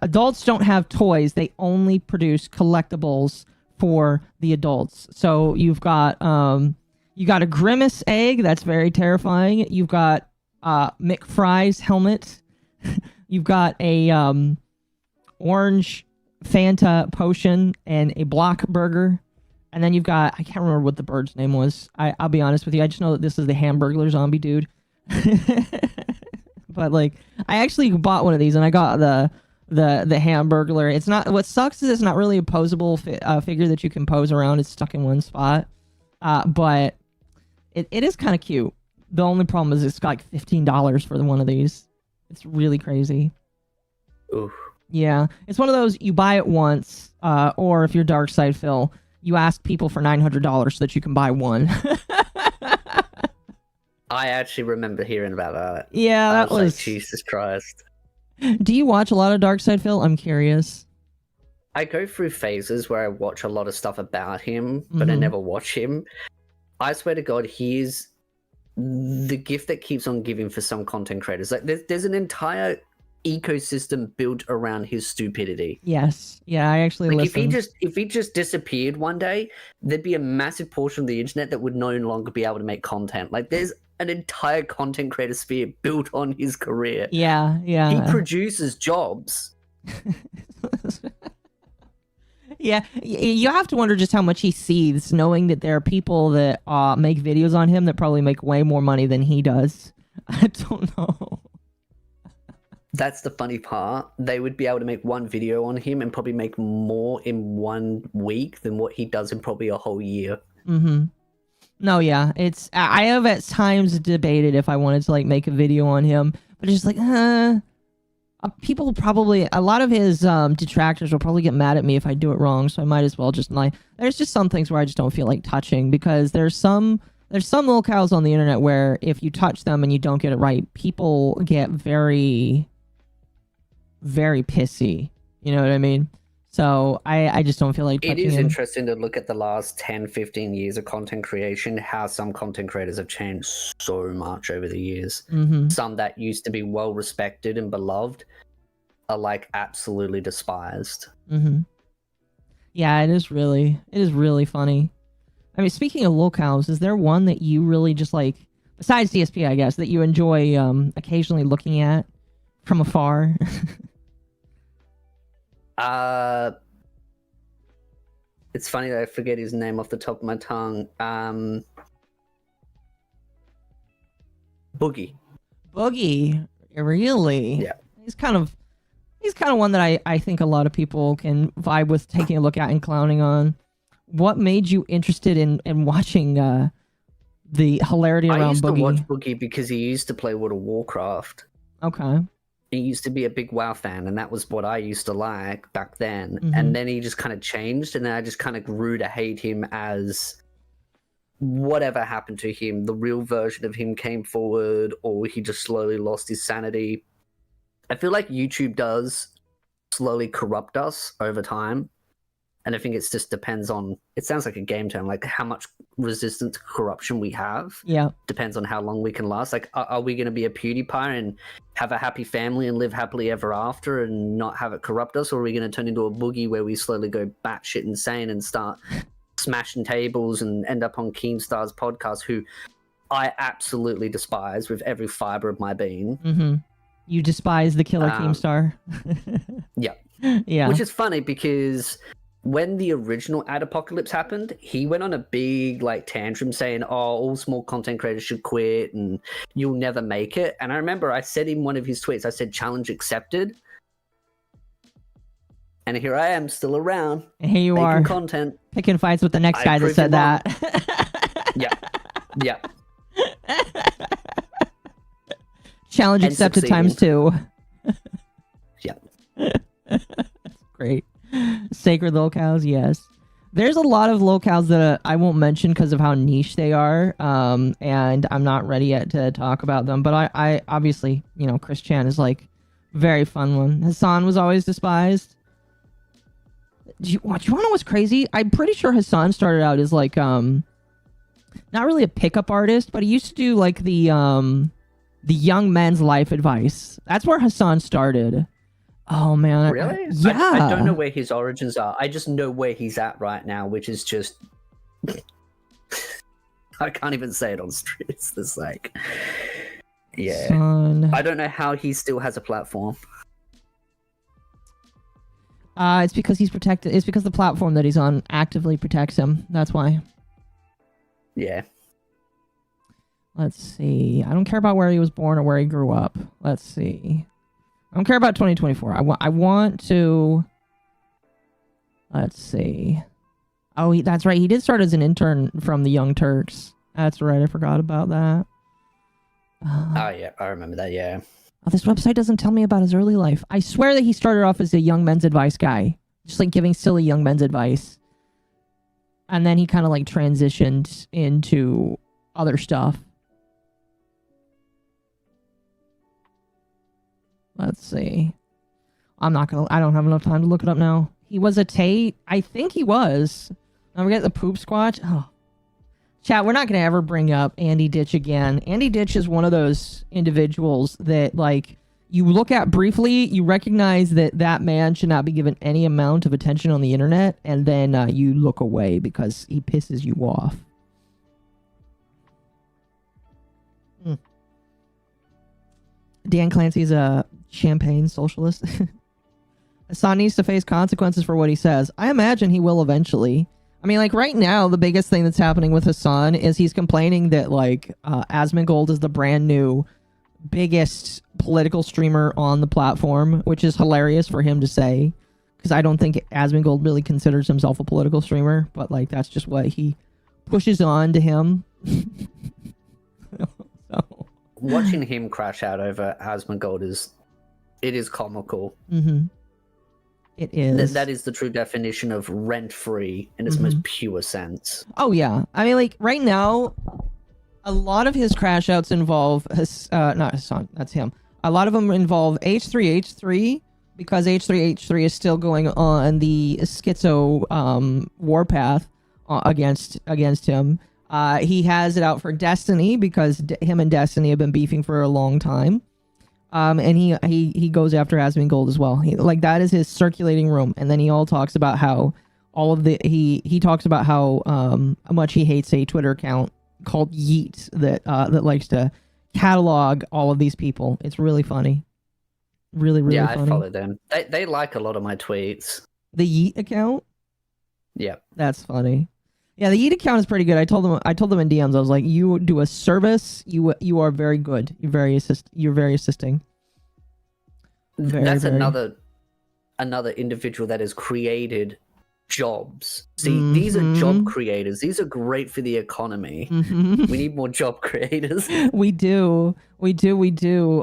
adults don't have toys. They only produce collectibles for the adults. So you've got you got a Grimace egg. That's very terrifying. You've got McFry's helmet. You've got a orange Fanta potion and a block burger. And then you've got, I can't remember what the bird's name was. I'll be honest with you. I just know that this is the Hamburglar zombie dude. But like, I actually bought one of these and I got the Hamburglar. It's not, what sucks is it's not really a posable figure that you can pose around. It's stuck in one spot. But it is kind of cute. The only problem is it's got like $15 for one of these. It's really crazy. Oof. Yeah. It's one of those, you buy it once, or if you're Dark Side Phil, you ask people for $900 so that you can buy one. I actually remember hearing about that. Yeah, that was like, Jesus Christ. Do you watch a lot of Dark Side Phil? I'm curious. I go through phases where I watch a lot of stuff about him, but I never watch him. I swear to God, he is the gift that keeps on giving for some content creators. Like, there's an entire ecosystem built around his stupidity. Yes. Yeah, I actually like listen. if he just disappeared one day, there'd be a massive portion of the internet that would no longer be able to make content. Like, there's an entire content creator sphere built on his career. Yeah. He produces jobs. Yeah, you have to wonder just how much he sees, knowing that there are people that make videos on him that probably make way more money than he does. I don't know. That's the funny part. They would be able to make one video on him and probably make more in 1 week than what he does in probably a whole year. Mm-hmm. No, yeah. I have at times debated if I wanted to like make a video on him, but it's just like, people probably, a lot of his detractors will probably get mad at me if I do it wrong, so I might as well just like, there's just some things where I just don't feel like touching, because there's some locales on the internet where if you touch them and you don't get it right, people get very, very pissy. You know what I mean? So I just don't feel like touching it is him. interesting to look at the last 10-15 years of content creation, how some content creators have changed so much over the years. Some that used to be well respected and beloved are like absolutely despised. Yeah, it is really funny. I mean, speaking of locales, is there one that you really just like, besides DSP, I guess, that you enjoy occasionally looking at from afar? It's funny that I forget his name off the top of my tongue. Boogie, really? Yeah. He's kind of one that I think a lot of people can vibe with taking a look at and clowning on. What made you interested in watching the hilarity around Boogie? I used to watch Boogie because he used to play World of Warcraft. Okay. He used to be a big WoW fan, and that was what I used to like back then. And then he just kind of changed, and then I just kind of grew to hate him as whatever happened to him. The real version of him came forward, or he just slowly lost his sanity. I feel like YouTube does slowly corrupt us over time. And I think it just depends on, it sounds like a game term, like how much resistance to corruption we have. Yeah. Depends on how long we can last. Like, are we going to be a PewDiePie and have a happy family and live happily ever after and not have it corrupt us? Or are we going to turn into a Boogie where we slowly go batshit insane and start smashing tables and end up on Keemstar's podcast, who I absolutely despise with every fiber of my being. You despise the killer Keemstar. Yeah. Yeah. Which is funny because when the original ad apocalypse happened, he went on a big like tantrum saying, all small content creators should quit and you'll never make it. And I remember I said in one of his tweets, I said, challenge accepted. And here I am, still around. And here you are, content, picking fights with the next guy that said that. Yeah. Challenge and accepted succeeding. ×2. Yeah. Great. Sacred locales, yes. There's a lot of locales that I won't mention because of how niche they are, and I'm not ready yet to talk about them. But I obviously, Chris Chan is like very fun one. Hassan was always despised. Do you want to know what's crazy? I'm pretty sure Hassan started out as like not really a pickup artist, but he used to do like the young men's life advice. That's where Hassan started. Oh man. Really? Yeah. I don't know where his origins are. I just know where he's at right now, which is just I can't even say it on street. It's just like, yeah. Son. I don't know how he still has a platform. It's because he's protected. It's because the platform that he's on actively protects him. That's why. Yeah. Let's see. I don't care about where he was born or where he grew up. Let's see. I don't care about 2024. I want to... Let's see. Oh, that's right. He did start as an intern from the Young Turks. That's right. I forgot about that. Oh, yeah. I remember that, yeah. Oh, this website doesn't tell me about his early life. I swear that he started off as a young men's advice guy. Just like giving silly young men's advice. And then he kind of like transitioned into other stuff. Let's see. I don't have enough time to look it up now. He was a Tate. I think he was. Don't forget the poop squatch. Oh. Chat, we're not going to ever bring up Andy Ditch again. Andy Ditch is one of those individuals that, like, you look at briefly, you recognize that that man should not be given any amount of attention on the internet, and then you look away because he pisses you off. Dan Clancy's a champagne socialist. Hassan needs to face consequences for what he says. I imagine he will eventually. I mean, like, right now, the biggest thing that's happening with Hassan is he's complaining that, like, Asmongold is the brand new biggest political streamer on the platform, which is hilarious for him to say, because I don't think Asmongold really considers himself a political streamer, but, like, that's just what he pushes on to him. So. Watching him crash out over Asmongold is comical. Mm-hmm. It is. That is the true definition of rent-free in its most pure sense. Oh, yeah. I mean, like, right now, a lot of his crash outs involve... not Hassan, that's him. A lot of them involve H3H3, because H3H3 is still going on the schizo warpath against him. He has it out for Destiny, because him and Destiny have been beefing for a long time. And he goes after Asmongold as well. Like, that is his circulating room. And then he talks about how he talks about how much he hates a Twitter account called Yeet that likes to catalog all of these people. It's really funny. Really, really funny. Yeah, I follow them. They like a lot of my tweets. The Yeet account? Yeah. That's funny. Yeah, the Yeet account is pretty good. I told them in DMs. I was like, "You do a service. You are very good. You're very assisting." That's another individual that has created jobs. See, these are job creators. These are great for the economy. We need more job creators. We do.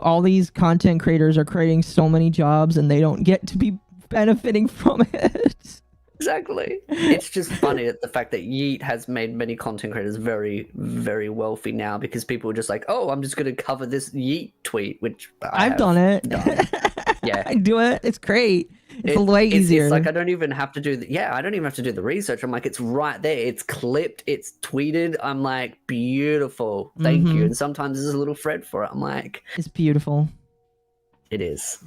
All these content creators are creating so many jobs, and they don't get to be benefiting from it. Exactly. It's just funny that the fact that Yeet has made many content creators very, very wealthy now, because people are just like, oh, I'm just going to cover this Yeet tweet, which I've done it. Yeah, I do it. It's great. It's way easier. It's like I don't even have to do I don't even have to do the research. I'm like, it's right there. It's clipped. It's tweeted. I'm like, beautiful. Thank you. And sometimes there's a little thread for it. I'm like, it's beautiful. It is.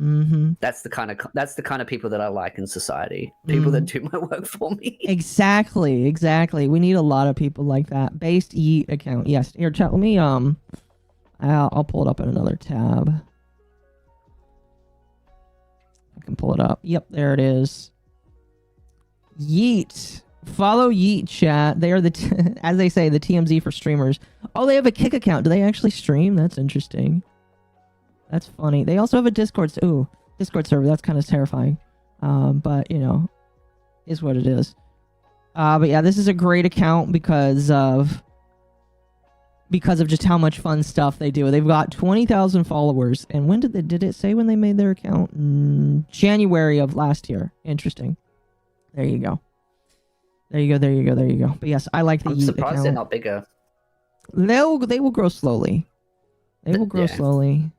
That's the kind of people that I like in society. People that do my work for me. Exactly. We need a lot of people like that. Based Yeet account. Yes. Here, chat. Let me I'll pull it up in another tab. I can pull it up. Yep, there it is. Yeet. Follow Yeet, chat. They are as they say, the TMZ for streamers. Oh, they have a Kick account. Do they actually stream? That's interesting. That's funny. They also have a Discord server. That's kind of terrifying. But, you know, is what it is. But yeah, this is a great account because of just how much fun stuff they do. They've got 20,000 followers. And when did it say when they made their account? January of last year. Interesting. There you go. There you go. But yes, I like the I'm surprised account. They're not bigger. They will grow slowly. Slowly.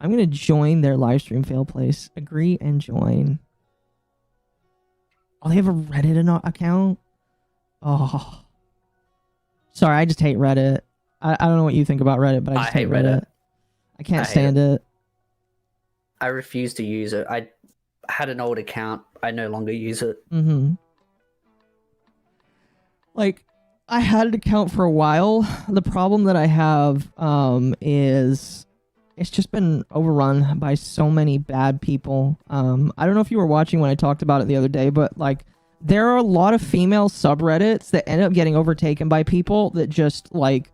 I'm going to join their live stream fail place. Agree and join. Oh, they have a Reddit account? Oh. Sorry, I just hate Reddit. I don't know what you think about Reddit, but I just hate Reddit. I can't stand it. I refuse to use it. I had an old account. I no longer use it. Like, I had an account for a while. The problem that I have is it's just been overrun by so many bad people. I don't know if you were watching when I talked about it the other day, but like there are a lot of female subreddits that end up getting overtaken by people that just like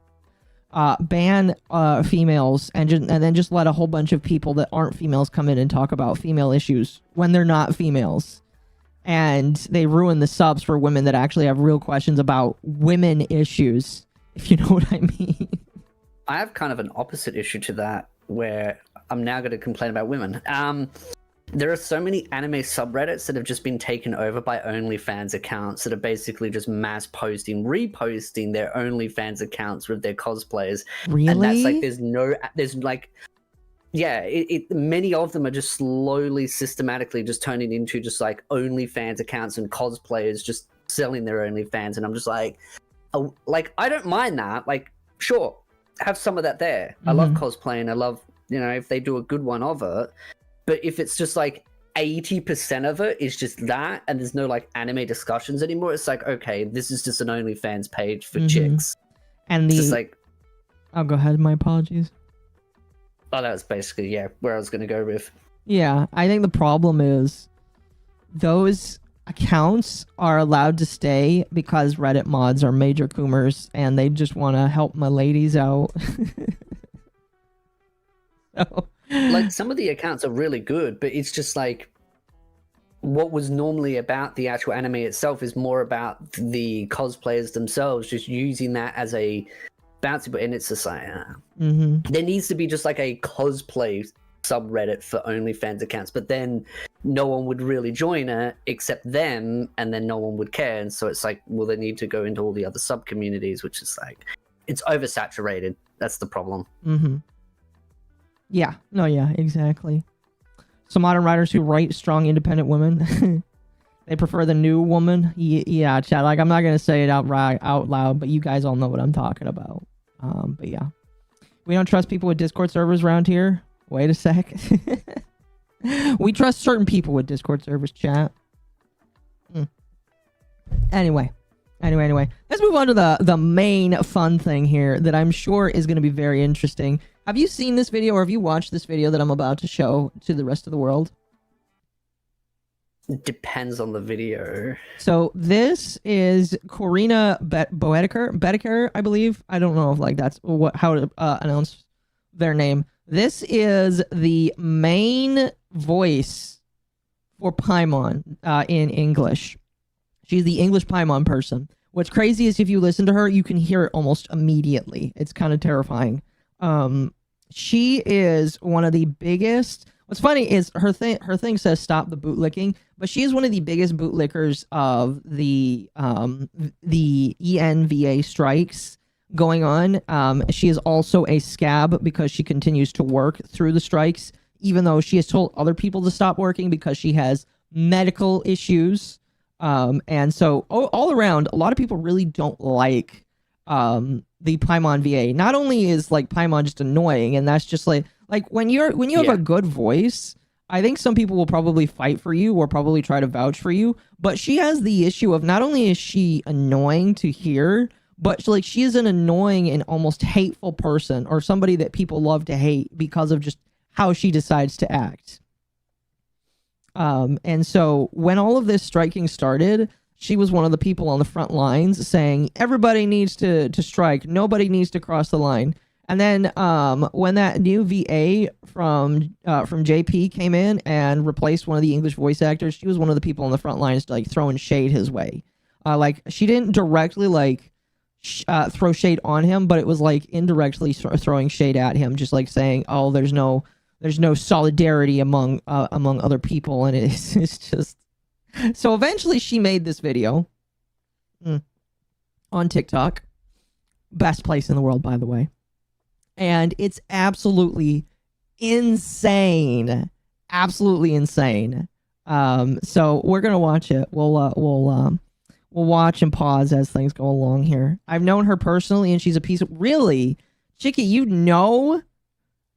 ban females and then just let a whole bunch of people that aren't females come in and talk about female issues when they're not females. And they ruin the subs for women that actually have real questions about women issues, if you know what I mean. I have kind of an opposite issue to that, where I'm now going to complain about women. There are so many anime subreddits that have just been taken over by OnlyFans accounts that are basically just mass posting, reposting their OnlyFans accounts with their cosplayers. Really? And that's like, many of them are just slowly, systematically just turning into just like OnlyFans accounts and cosplayers just selling their OnlyFans. And I'm just like, I don't mind that. Like, sure, have some of that there. I love cosplaying. I love, if they do a good one of it. But if it's just like 80% of it is just that, and there's no like anime discussions anymore, it's like, okay, this is just an OnlyFans page for chicks. And it's just like, oh, go ahead. My apologies. Oh, that was basically where I was going to go with. Yeah, I think the problem is those accounts are allowed to stay because Reddit mods are major coomers and they just want to help my ladies out. So. Like, some of the accounts are really good, but it's just like what was normally about the actual anime itself is more about the cosplayers themselves, just using that as a bouncy. But in its society, there needs to be just like a cosplay subreddit for OnlyFans accounts, but then no one would really join it except them, and then no one would care. And so it's like, well, they need to go into all the other sub communities, which is like, it's oversaturated. That's the problem. Yeah, no, yeah, exactly. Some modern writers who write strong, independent women, they prefer the new woman. Yeah, chat. Like, I'm not gonna say it out loud, but you guys all know what I'm talking about. But yeah, we don't trust people with Discord servers around here. Wait a sec. We trust certain people with Discord servers, chat. Anyway, let's move on to the main fun thing here that I'm sure is going to be very interesting. Have you seen this video, or have you watched this video that I'm about to show to the rest of the world? It depends on the video. So this is Corina Bedeker, I believe. I don't know if like that's how to announce their name. This is the main voice for Paimon in English. She's the English Paimon person. What's crazy is if you listen to her, you can hear it almost immediately. It's kind of terrifying. She is one of the biggest. What's funny is her thing says stop the bootlicking, but she is one of the biggest bootlickers of the ENVA strikes going on. She is also a scab because she continues to work through the strikes, even though she has told other people to stop working because she has medical issues. And so all around, a lot of people really don't like the Paimon VA. Not only is like Paimon just annoying, and that's just like when you have a good voice, I think some people will probably fight for you or probably try to vouch for you. But she has the issue of not only is she annoying to hear, but like she is an annoying and almost hateful person, or somebody that people love to hate because of just how she decides to act. And so when all of this striking started, she was one of the people on the front lines saying everybody needs to strike, nobody needs to cross the line. And then when that new VA from JP came in and replaced one of the English voice actors, she was one of the people on the front lines like throwing shade his way. Like she didn't directly like throw shade on him, but it was like indirectly throwing shade at him, just like saying, "Oh, there's no solidarity among other people," and it's just. So eventually she made this video on TikTok. Best place in the world, by the way. And it's absolutely insane. Absolutely insane. So we're going to watch it. We'll watch and pause as things go along here. I've known her personally, and she's a piece of... Really? Chicky, you know?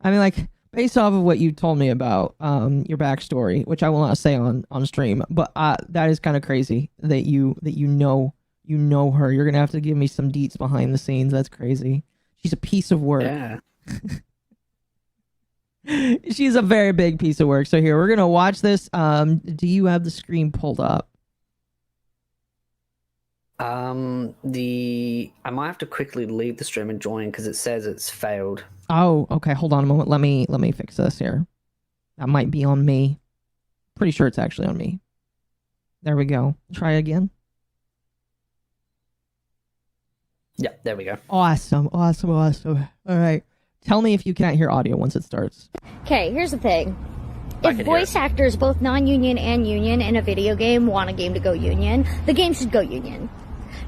I mean, like... Based off of what you told me about your backstory, which I will not say on stream, but that is kind of crazy that you know her. You're gonna have to give me some deets behind the scenes. That's crazy. She's a piece of work. Yeah. She's a very big piece of work. So here, we're gonna watch this. Do you have the screen pulled up? I might have to quickly leave the stream and join because it says it's failed. Oh, okay. Hold on a moment. Let me fix this here. That might be on me. Pretty sure it's actually on me. There we go. Try again. Yeah, there we go. Awesome. All right. Tell me if you can't hear audio once it starts. Okay, here's the thing. If voice actors, both non-union and union, in a video game want a game to go union, the game should go union.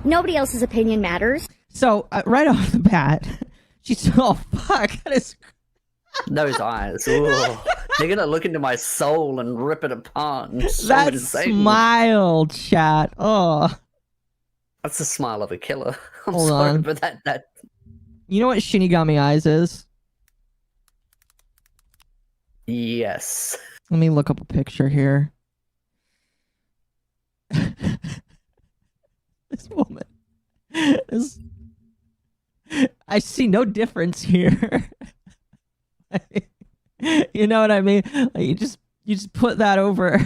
Nobody else's opinion matters. So, right off the bat, she's... Oh, fuck. That is... Those eyes. Ooh. They're going to look into my soul and rip it apart. And that smile, chat. Oh. That's the smile of a killer. I'm Hold sorry, on. but that... You know what Shinigami Eyes is? Yes. Let me look up a picture here. This woman. I see no difference here. You know what I mean? Like you just put that over.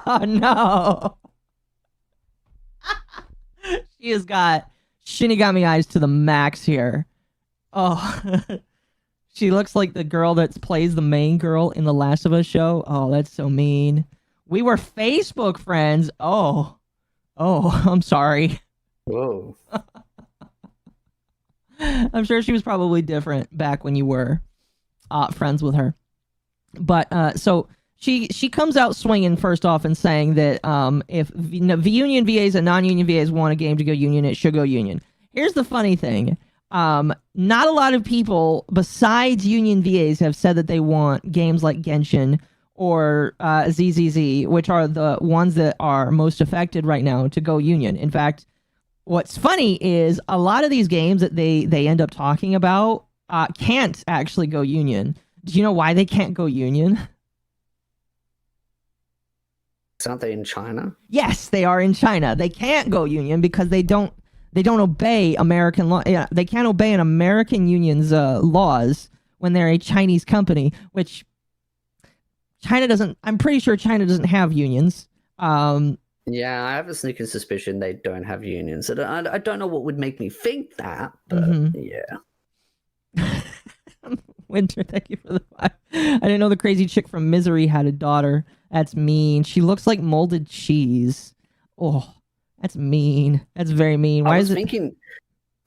Oh no. She has got Shinigami eyes to the max here. Oh. She looks like the girl that plays the main girl in the Last of Us show. Oh, that's so mean. We were Facebook friends. Oh, I'm sorry. Whoa. I'm sure she was probably different back when you were friends with her. But so she comes out swinging first off and saying that if union VAs and non-union VAs want a game to go union, it should go union. Here's the funny thing. Not a lot of people besides union VAs have said that they want games like Genshin or ZZZ, which are the ones that are most affected right now, to go union. In fact, what's funny is a lot of these games that they end up talking about can't actually go union. Do you know why they can't go union? Aren't they in China? Yes, they are in China. They can't go union because they don't obey American law. Yeah, they can't obey an American union's laws when they're a Chinese company, which China doesn't. I'm pretty sure China doesn't have unions. Yeah, I have a sneaking suspicion they don't have unions. I don't know what would make me think that, but yeah. Winter, thank you for the 5. I didn't know the crazy chick from Misery had a daughter. That's mean. She looks like molded cheese. Oh, that's mean. That's very mean. Why is it?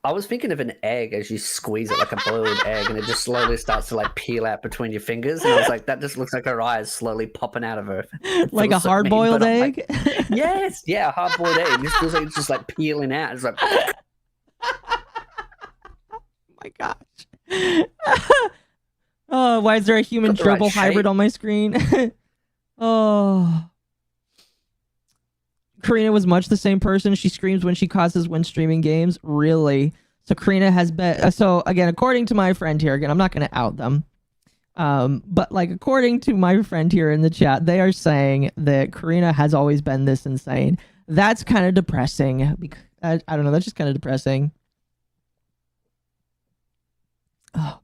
I was thinking of an egg as you squeeze it, like a boiled egg, and it just slowly starts to like peel out between your fingers. And I was like, that just looks like her eyes slowly popping out of her. Like a hard-boiled egg? Like, yes, yeah, a hard-boiled egg. It just feels like it's just like peeling out. It's like, oh my gosh. Oh, why is there a human gerbil hybrid on my screen? Oh. Karina was much the same person. She screams when she causes when streaming games. Really? So Karina has been... So again, according to my friend here, again, I'm not going to out them. But like, according to my friend here in the chat, they are saying that Karina has always been this insane. That's kind of depressing. I don't know. That's just kind of depressing. Oh.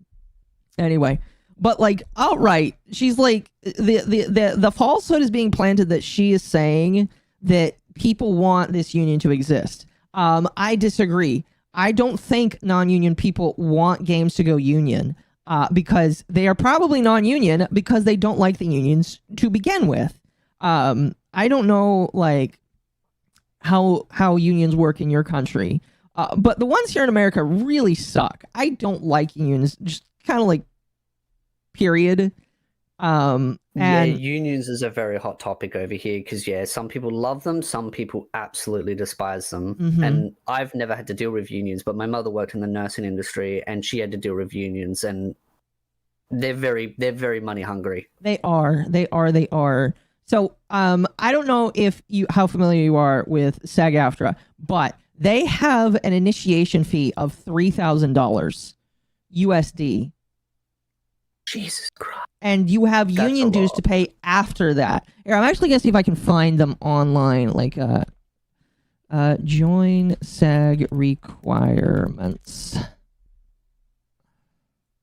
Anyway. But like, outright, she's like, the falsehood is being planted that she is saying that people want this union to exist. I disagree. I don't think non-union people want games to go union because they are probably non-union because they don't like the unions to begin with. I don't know like how unions work in your country, but the ones here in America really suck. I don't like unions, just kind of like period. And unions is a very hot topic over here because some people love them, some people absolutely despise them. And I've never had to deal with unions, but my mother worked in the nursing industry and she had to deal with unions, and they're very money hungry. They are. So I don't know how familiar you are with SAG Aftra, but they have an initiation fee of $3,000 USD. Jesus Christ. And you have union dues to pay after that. Here, I'm actually going to see if I can find them online. Like, join SAG requirements.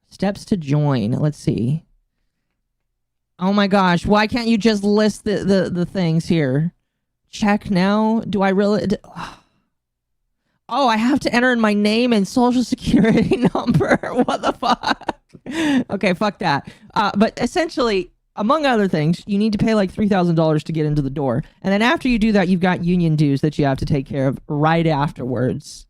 Steps to join. Let's see. Oh my gosh, why can't you just list the things here? Check now. Do I really? Oh, I have to enter in my name and social security number. What the fuck? Okay, fuck that. But essentially, among other things, you need to pay like $3,000 to get into the door. And then after you do that, you've got union dues that you have to take care of right afterwards.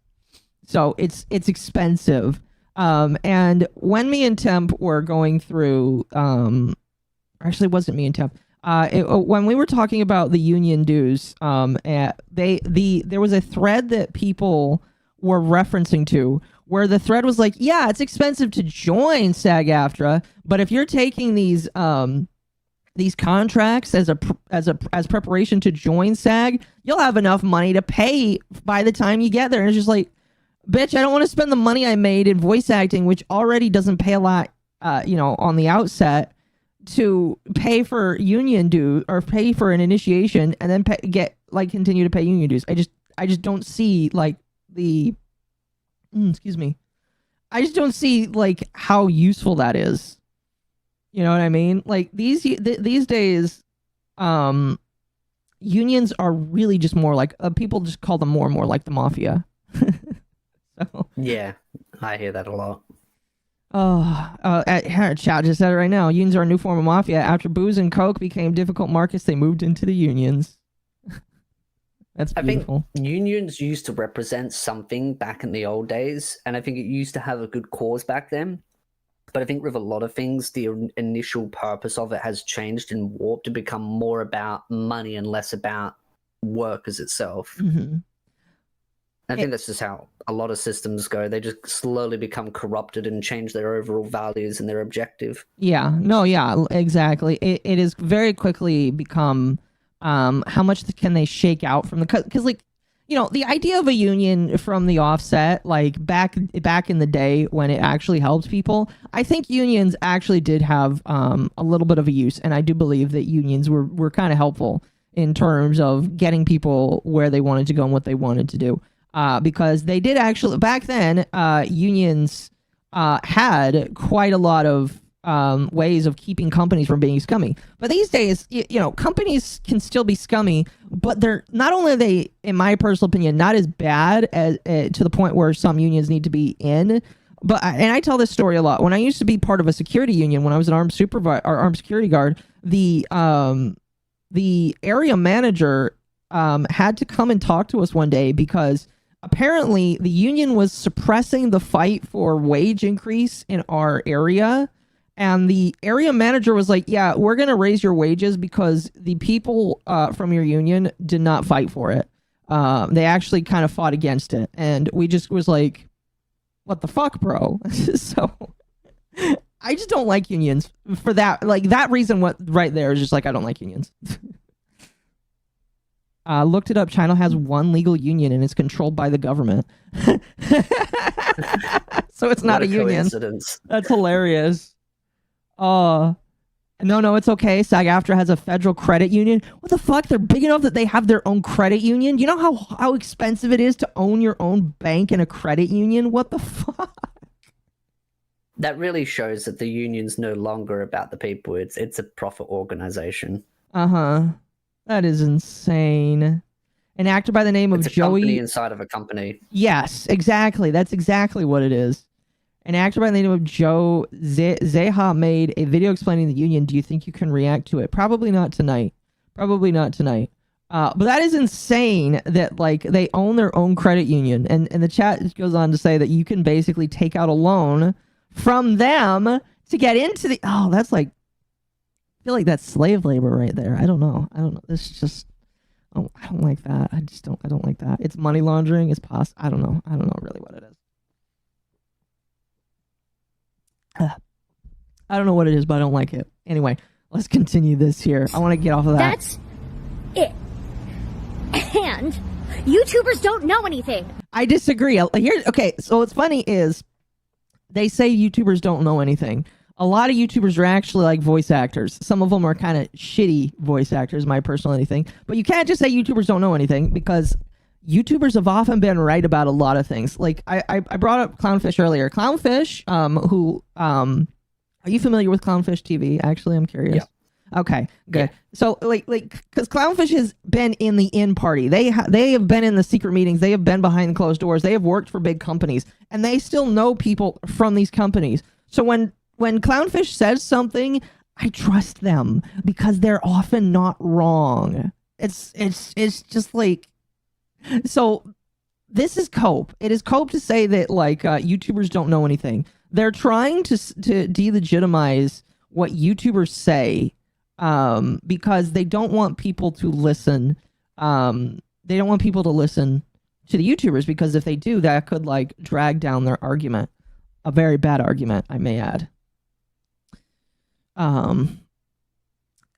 So it's expensive. And when me and Temp were going through, actually it wasn't me and Temp. When we were talking about the union dues, there was a thread that people were referencing to where the thread was like, yeah, it's expensive to join SAG-AFTRA, but if you're taking these contracts as preparation to join SAG, you'll have enough money to pay by the time you get there. And it's just like, bitch, I don't want to spend the money I made in voice acting, which already doesn't pay a lot, on the outset, to pay for union dues or pay for an initiation and then continue to pay union dues. I just don't see like the I just don't see like how useful that is. You know what I mean? Like these days, unions are really just more like people just call them more and more like the mafia. So. Yeah, I hear that a lot. Chat just said it right now. Unions are a new form of mafia. After booze and coke became difficult markets, they moved into the unions. That's beautiful. I think unions used to represent something back in the old days, and I think it used to have a good cause back then. But I think with a lot of things, the initial purpose of it has changed and warped to become more about money and less about workers itself. Mm-hmm. I think that's just how a lot of systems go. They just slowly become corrupted and change their overall values and their objective. Yeah, no, yeah, exactly. It has very quickly become how much can they shake out from the... Because, like, the idea of a union from the offset, like back in the day when it actually helped people, I think unions actually did have a little bit of a use. And I do believe that unions were kind of helpful in terms of getting people where they wanted to go and what they wanted to do. Because they did actually, back then, unions had quite a lot of ways of keeping companies from being scummy. But these days, companies can still be scummy, but they're not only are they, in my personal opinion, not as bad as to the point where some unions need to be in. But and I tell this story a lot. When I used to be part of a security union, when I was an armed security guard, the area manager had to come and talk to us one day because apparently the union was suppressing the fight for wage increase in our area. And the area manager was like, yeah, we're going to raise your wages because the people from your union did not fight for it. They actually kind of fought against it. And we just was like, what the fuck, bro? So I just don't like unions for that. Like that reason, what right there is just like, I don't like unions. Looked it up. China has one legal union and it's controlled by the government. So it's not a union. That's hilarious. No, it's okay. SAG-AFTRA has a federal credit union. What the fuck? They're big enough that they have their own credit union? You know how expensive it is to own your own bank and a credit union? What the fuck? That really shows that the union's no longer about the people. It's a profit organization. Uh-huh. That is insane. An actor by the name of Joey... It's a company inside of a company. Yes, exactly. That's exactly what it is. An actor by the name of Joe Zeha made a video explaining the union. Do you think you can react to it? Probably not tonight. Probably not tonight. But that is insane that like they own their own credit union. And the chat goes on to say that you can basically take out a loan from them to get into the... Oh, that's like... I feel like that's slave labor right there. I don't know. This is just... Oh, I don't like that. I don't like that. It's money laundering. It's I don't know really what it is. I don't know what it is, but I don't like it. Anyway, let's continue this here. I want to get off of that. That's it. And YouTubers don't know anything. I disagree. Okay, so what's funny is they say YouTubers don't know anything. A lot of YouTubers are actually like voice actors. Some of them are kind of shitty voice actors, my personal thing. But you can't just say YouTubers don't know anything because YouTubers have often been right about a lot of things. Like I brought up Clownfish earlier. Clownfish, who are you familiar with Clownfish TV? Actually, I'm curious. Yeah. Okay, good. Yeah. So because Clownfish has been in the in party, they have been in the secret meetings, they have been behind closed doors, they have worked for big companies, and they still know people from these companies. So when Clownfish says something, I trust them because they're often not wrong. It's just like, so this is cope. It is cope to say that like YouTubers don't know anything. They're trying to delegitimize what YouTubers say because they don't want people to listen. They don't want people to listen to the YouTubers because if they do, that could like drag down their argument. A very bad argument, I may add.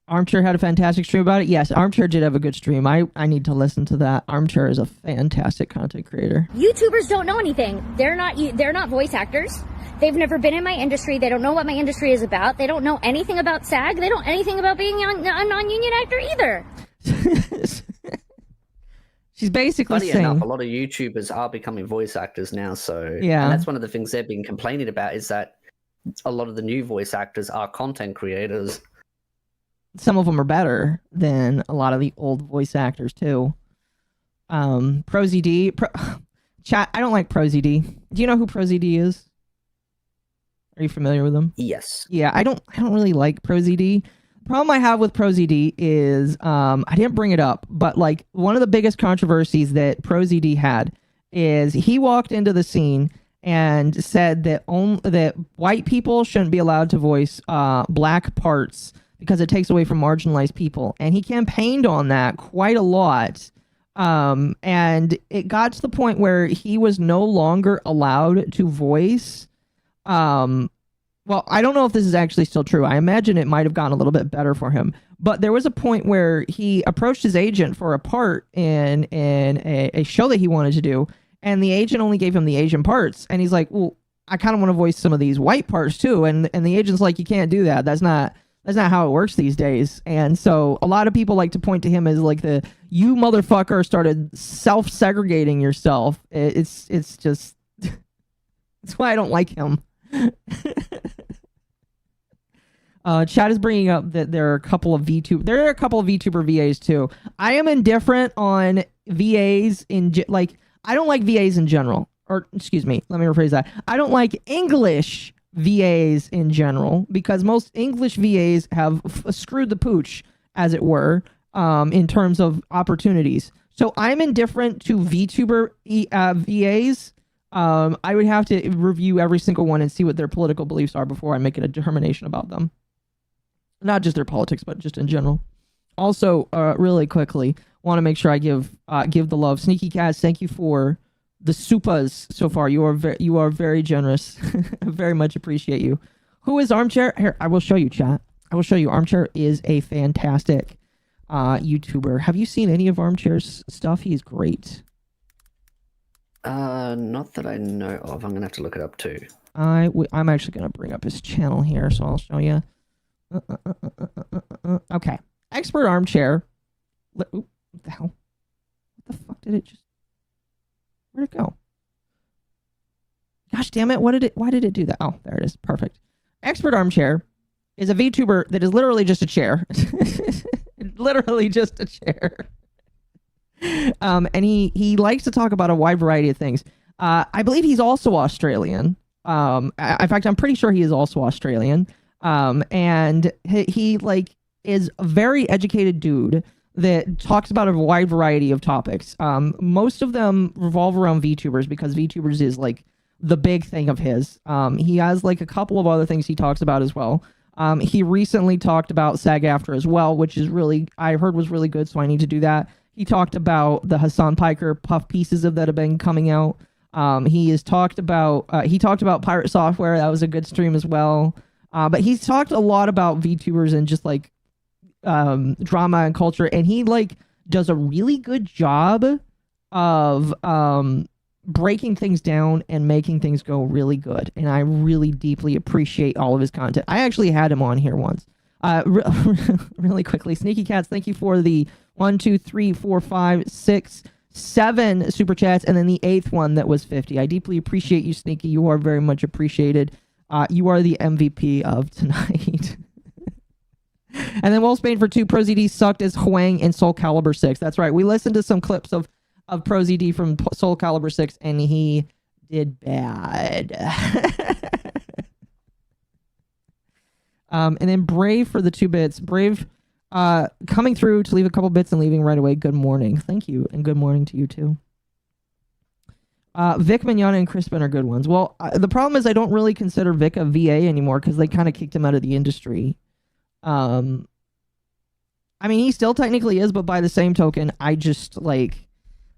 Armchair had a fantastic stream about it. Yes, Armchair did have a good stream. I need to listen to that. Armchair is a fantastic content creator. YouTubers don't know anything. They're not voice actors. They've never been in my industry. They don't know what my industry is about. They don't know anything about SAG. They don't know anything about being a non-union actor either. She's basically saying... Funny enough, a lot of YouTubers are becoming voice actors now, so... Yeah. And that's one of the things they've been complaining about is that a lot of the new voice actors are content creators. Some of them are better than a lot of the old voice actors, too. ProZD... Chat, I don't like ProZD. Do you know who ProZD is? Are you familiar with them? Yes. Yeah, I don't really like ProZD. The problem I have with ProZD is I didn't bring it up, but like one of the biggest controversies that ProZD had is he walked into the scene and said that that white people shouldn't be allowed to voice black parts because it takes away from marginalized people, and he campaigned on that quite a lot. And it got to the point where he was no longer allowed to voice well, I don't know if this is actually still true. I imagine it might have gotten a little bit better for him. But there was a point where he approached his agent for a part in a show that he wanted to do, and the agent only gave him the Asian parts. And he's like, well, I kind of want to voice some of these white parts too. And the agent's like, you can't do that. That's not how it works these days. And so a lot of people like to point to him as like you motherfucker started self-segregating yourself. It's just, that's why I don't like him. Chat is bringing up that there are a couple of VTuber VAs too. I am indifferent on VAs I don't like VAs in general. Or excuse me, let me rephrase that. I don't like English VAs in general because most English VAs have screwed the pooch, as it were, in terms of opportunities. So I'm indifferent to VTuber VAs. I would have to review every single one and see what their political beliefs are before I make a determination about them. Not just their politics, but just in general. Also, really quickly, want to make sure I give the love. Sneaky Cats, thank you for the supas so far. You are very generous. I very much appreciate you. Who is Armchair? Here, I will show you, chat. I will show you. Armchair is a fantastic YouTuber. Have you seen any of Armchair's stuff? He's great. Not that I know of. I'm gonna have to look it up too. I'm actually gonna bring up his channel here, so I'll show you. Okay, Expert Armchair. What the hell? What the fuck did it just? Where'd it go? Gosh damn it! Why did it do that? Oh, there it is. Perfect. Expert Armchair is a VTuber that is literally just a chair. Literally just a chair. And he likes to talk about a wide variety of things. I believe he's also Australian. In fact, I'm pretty sure he is also Australian. And he like is a very educated dude that talks about a wide variety of topics. Most of them revolve around VTubers because VTubers is like the big thing of his. He has like a couple of other things he talks about as well. He recently talked about SAG Aftra as well, which is I heard was really good, so I need to do that. He talked about the Hassan Piker puff pieces that have been coming out. He talked about Pirate Software. That was a good stream as well. But he's talked a lot about VTubers and just like drama and culture, and he like does a really good job of breaking things down and making things go really good. And I really deeply appreciate all of his content. I actually had him on here once. Really quickly, Sneaky Cats, thank you for the 1, 2, 3, 4, 5, 6, 7 super chats, and then the 8th one that was 50. I deeply appreciate you, Sneaky. You are very much appreciated. You are the MVP of tonight. And then Wolfsbane for 2, ProZD sucked as Huang in Soul Calibur 6. That's right. We listened to some clips of ProZD from Soul Calibur 6, and he did bad. And then Brave for the 2 bits. Brave coming through to leave a couple bits and leaving right away. Good morning. Thank you, and good morning to you too. Vic Mignogna and Crispin are good ones. Well, the problem is I don't really consider Vic a VA anymore because they kind of kicked him out of the industry. I mean, he still technically is, but by the same token, I just, like,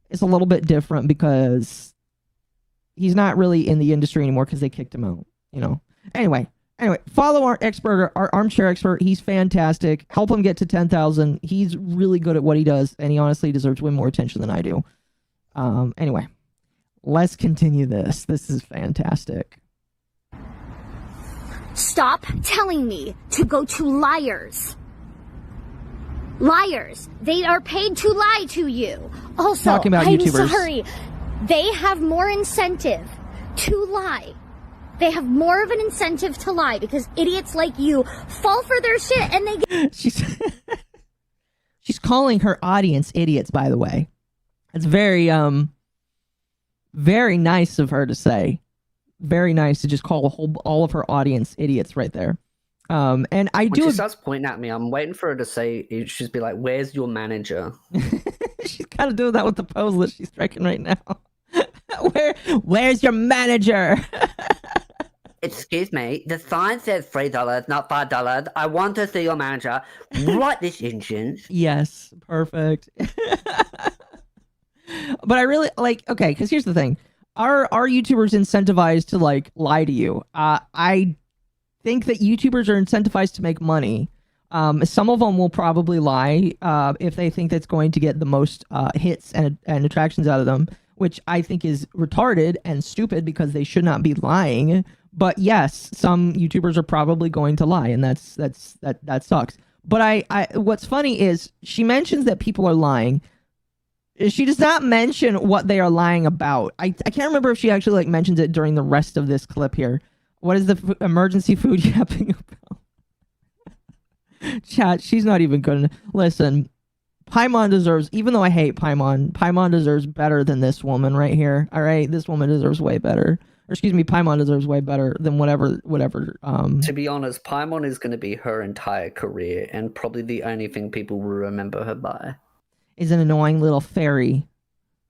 it's a little bit different because he's not really in the industry anymore because they kicked him out, you know? Anyway, follow our expert, our armchair expert. He's fantastic. Help him get to 10,000. He's really good at what he does, and he honestly deserves way more attention than I do. Anyway, let's continue this. This is fantastic. Stop telling me to go to liars. Liars. They are paid to lie to you. Also, Talking about I'm YouTubers. sorry. They have more incentive to lie. They have more of an incentive to lie because idiots like you fall for their shit and they get... She's calling her audience idiots, by the way. It's very nice of her to say. Very nice to just call all of her audience idiots right there. And I when do. she starts pointing at me, I'm waiting for her to say, she'll be like, "Where's your manager?" She's kind of doing that with the pose that she's striking right now. Where's your manager? Excuse me, the sign says $3, not $5. I want to see your manager right this instant. Yes, perfect. But I really like, okay, because here's the thing. Are YouTubers incentivized to, like, lie to you? I think that YouTubers are incentivized to make money. Some of them will probably lie if they think that's going to get the most hits and attractions out of them, which I think is retarded and stupid because they should not be lying. But yes, some YouTubers are probably going to lie, and that sucks. But I what's funny is she mentions that people are lying. She does not mention what they are lying about. I can't remember if she actually, like, mentions it during the rest of this clip here. What is the emergency food yapping about? Chat, she's not even good. Listen, Paimon deserves, even though I hate Paimon deserves better than this woman right here. All right, this woman deserves way better. Or excuse me, Paimon deserves way better than whatever. To be honest, Paimon is going to be her entire career, and probably the only thing people will remember her by is an annoying little fairy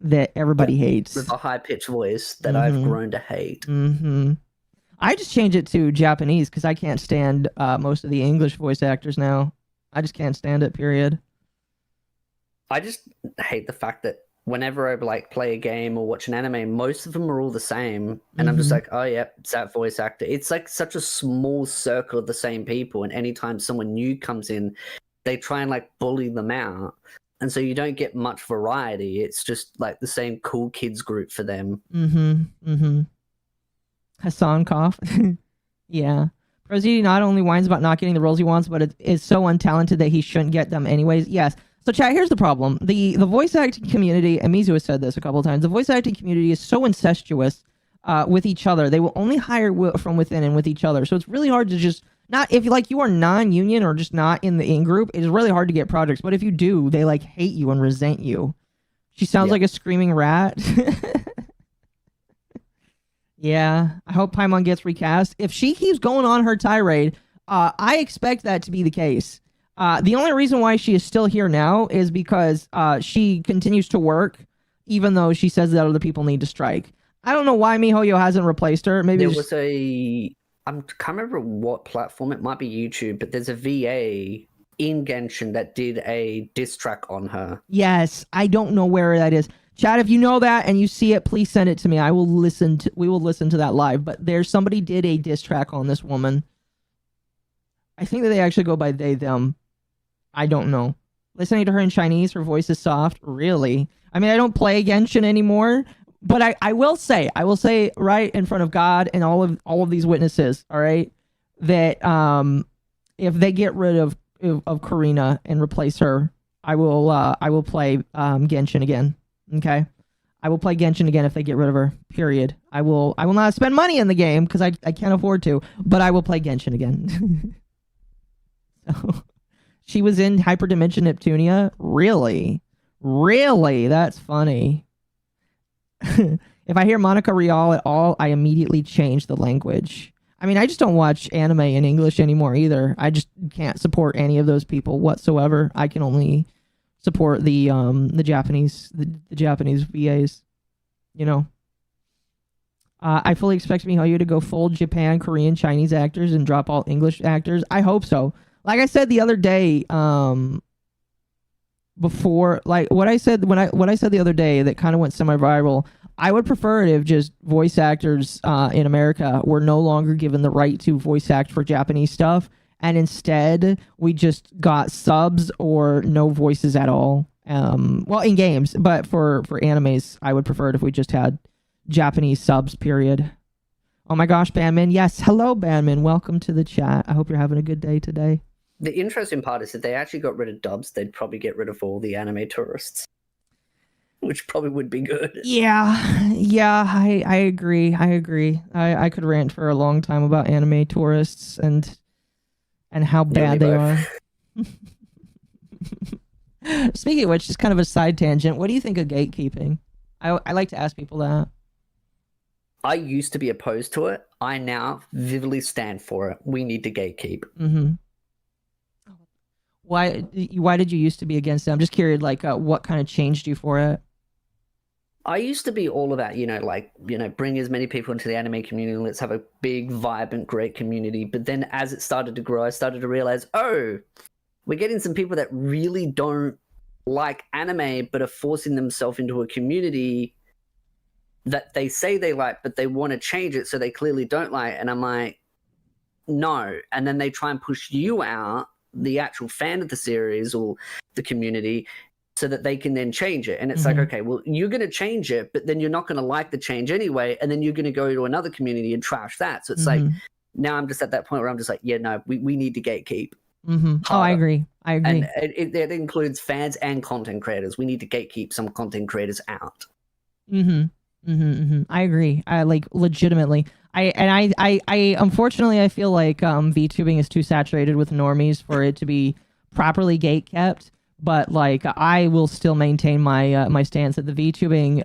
that everybody hates with a high-pitched voice that I've grown to hate. I just changed it to Japanese because I can't stand most of the English voice actors now. I just can't stand it, period. I just hate the fact that whenever I, like, play a game or watch an anime, most of them are all the same. And I'm just like, oh, yeah, it's that voice actor. It's like such a small circle of the same people. And anytime someone new comes in, they try and, like, bully them out. And so you don't get much variety. It's just, like, the same cool kids group for them. Hassan cough. Yeah. ProZD not only whines about not getting the roles he wants, but it is so untalented that he shouldn't get them anyways. Yes. So, chat, here's the problem. The voice acting community, and Mizu has said this a couple of times, the voice acting community is so incestuous with each other. They will only hire from within and with each other. So it's really hard to just, not, if like you are non-union or just not in the in-group, it's really hard to get projects. But if you do, they, like, hate you and resent you. She sounds like a screaming rat. Yeah, I hope Paimon gets recast. If she keeps going on her tirade, I expect that to be the case. The only reason why she is still here now is because she continues to work, even though she says that other people need to strike. I don't know why MiHoYo hasn't replaced her. Maybe there was I can't remember what platform. It might be YouTube, but there's a VA in Genshin that did a diss track on her. Yes, I don't know where that is. Chat, if you know that and you see it, please send it to me. We will listen to that live. But there's somebody did a diss track on this woman. I think that they actually go by they, them. I don't know. Listening to her in Chinese, her voice is soft. Really? I mean, I don't play Genshin anymore, but I will say right in front of God and all of these witnesses, all right, that if they get rid of Karina and replace her, I will play Genshin again. Okay, I will play Genshin again if they get rid of her. Period. I will not spend money in the game because I can't afford to, but I will play Genshin again. So, She was in Hyperdimension Neptunia? Really? Really? That's funny. If I hear Monica Rial at all, I immediately change the language. I mean, I just don't watch anime in English anymore either. I just can't support any of those people whatsoever. I can only support the Japanese VAs, you know. I fully expect MiHoYo to go full Japan, Korean, Chinese actors and drop all English actors. I hope so. Like I said the other day, before, like what I said the other day that kind of went semi-viral, I would prefer it if just voice actors in America were no longer given the right to voice act for Japanese stuff, and instead we just got subs or no voices at all. Well, in games, but for animes, I would prefer it if we just had Japanese subs, period. Oh my gosh, Banman. Yes, hello, Banman. Welcome to the chat. I hope you're having a good day today. The interesting part is if they actually got rid of dubs, they'd probably get rid of all the anime tourists, which probably would be good. Yeah, I agree. I could rant for a long time about anime tourists and how bad they are. Speaking of which, just kind of a side tangent, what do you think of gatekeeping? I like to ask people that. I used to be opposed to it. I now vividly stand for it. We need to gatekeep. Mm-hmm. Why did you used to be against it? I'm just curious, like, what kind of changed you for it? I used to be all about, bring as many people into the anime community. Let's have a big, vibrant, great community. But then as it started to grow, I started to realize, we're getting some people that really don't like anime, but are forcing themselves into a community that they say they like, but they want to change it, so they clearly don't like. And I'm like, no. And then they try and push you out, the actual fan of the series or the community, so that they can then change it. And it's like, okay, well, you're going to change it, but then you're not going to like the change anyway. And then you're going to go to another community and trash that. So it's like, now I'm just at that point where I'm just like, yeah, no, we need to gatekeep. Oh, I agree. And it includes fans and content creators. We need to gatekeep some content creators out. I agree. I like legitimately. I unfortunately I feel like VTubing is too saturated with normies for it to be properly gate kept. But like I will still maintain my my stance that the VTubing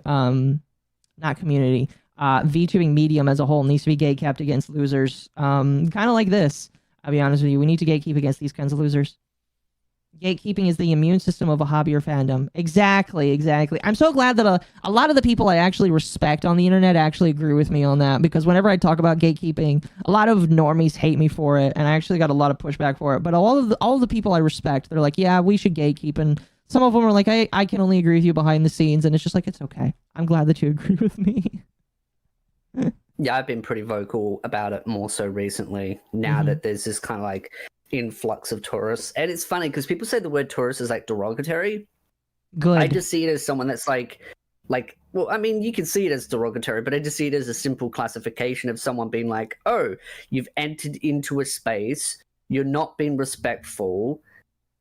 not community VTubing medium as a whole needs to be gate kept against losers. Kind of like this. I'll be honest with you. We need to gatekeep against these kinds of losers. Gatekeeping is the immune system of a hobby or fandom. Exactly. I'm so glad that a lot of the people I actually respect on the internet actually agree with me on that, because whenever I talk about gatekeeping, a lot of normies hate me for it, and I actually got a lot of pushback for it. But all of the people I respect, they're like, yeah, we should gatekeep, and some of them are like, I can only agree with you behind the scenes, and it's just like, it's okay. I'm glad that you agree with me. Yeah, I've been pretty vocal about it more so recently, now that there's this kind of like influx of tourists. And it's funny because people say the word tourist is like derogatory. Good. I just see it as someone that's like, well, I mean, you can see it as derogatory, but I just see it as a simple classification of someone being like, oh, you've entered into a space, you're not being respectful,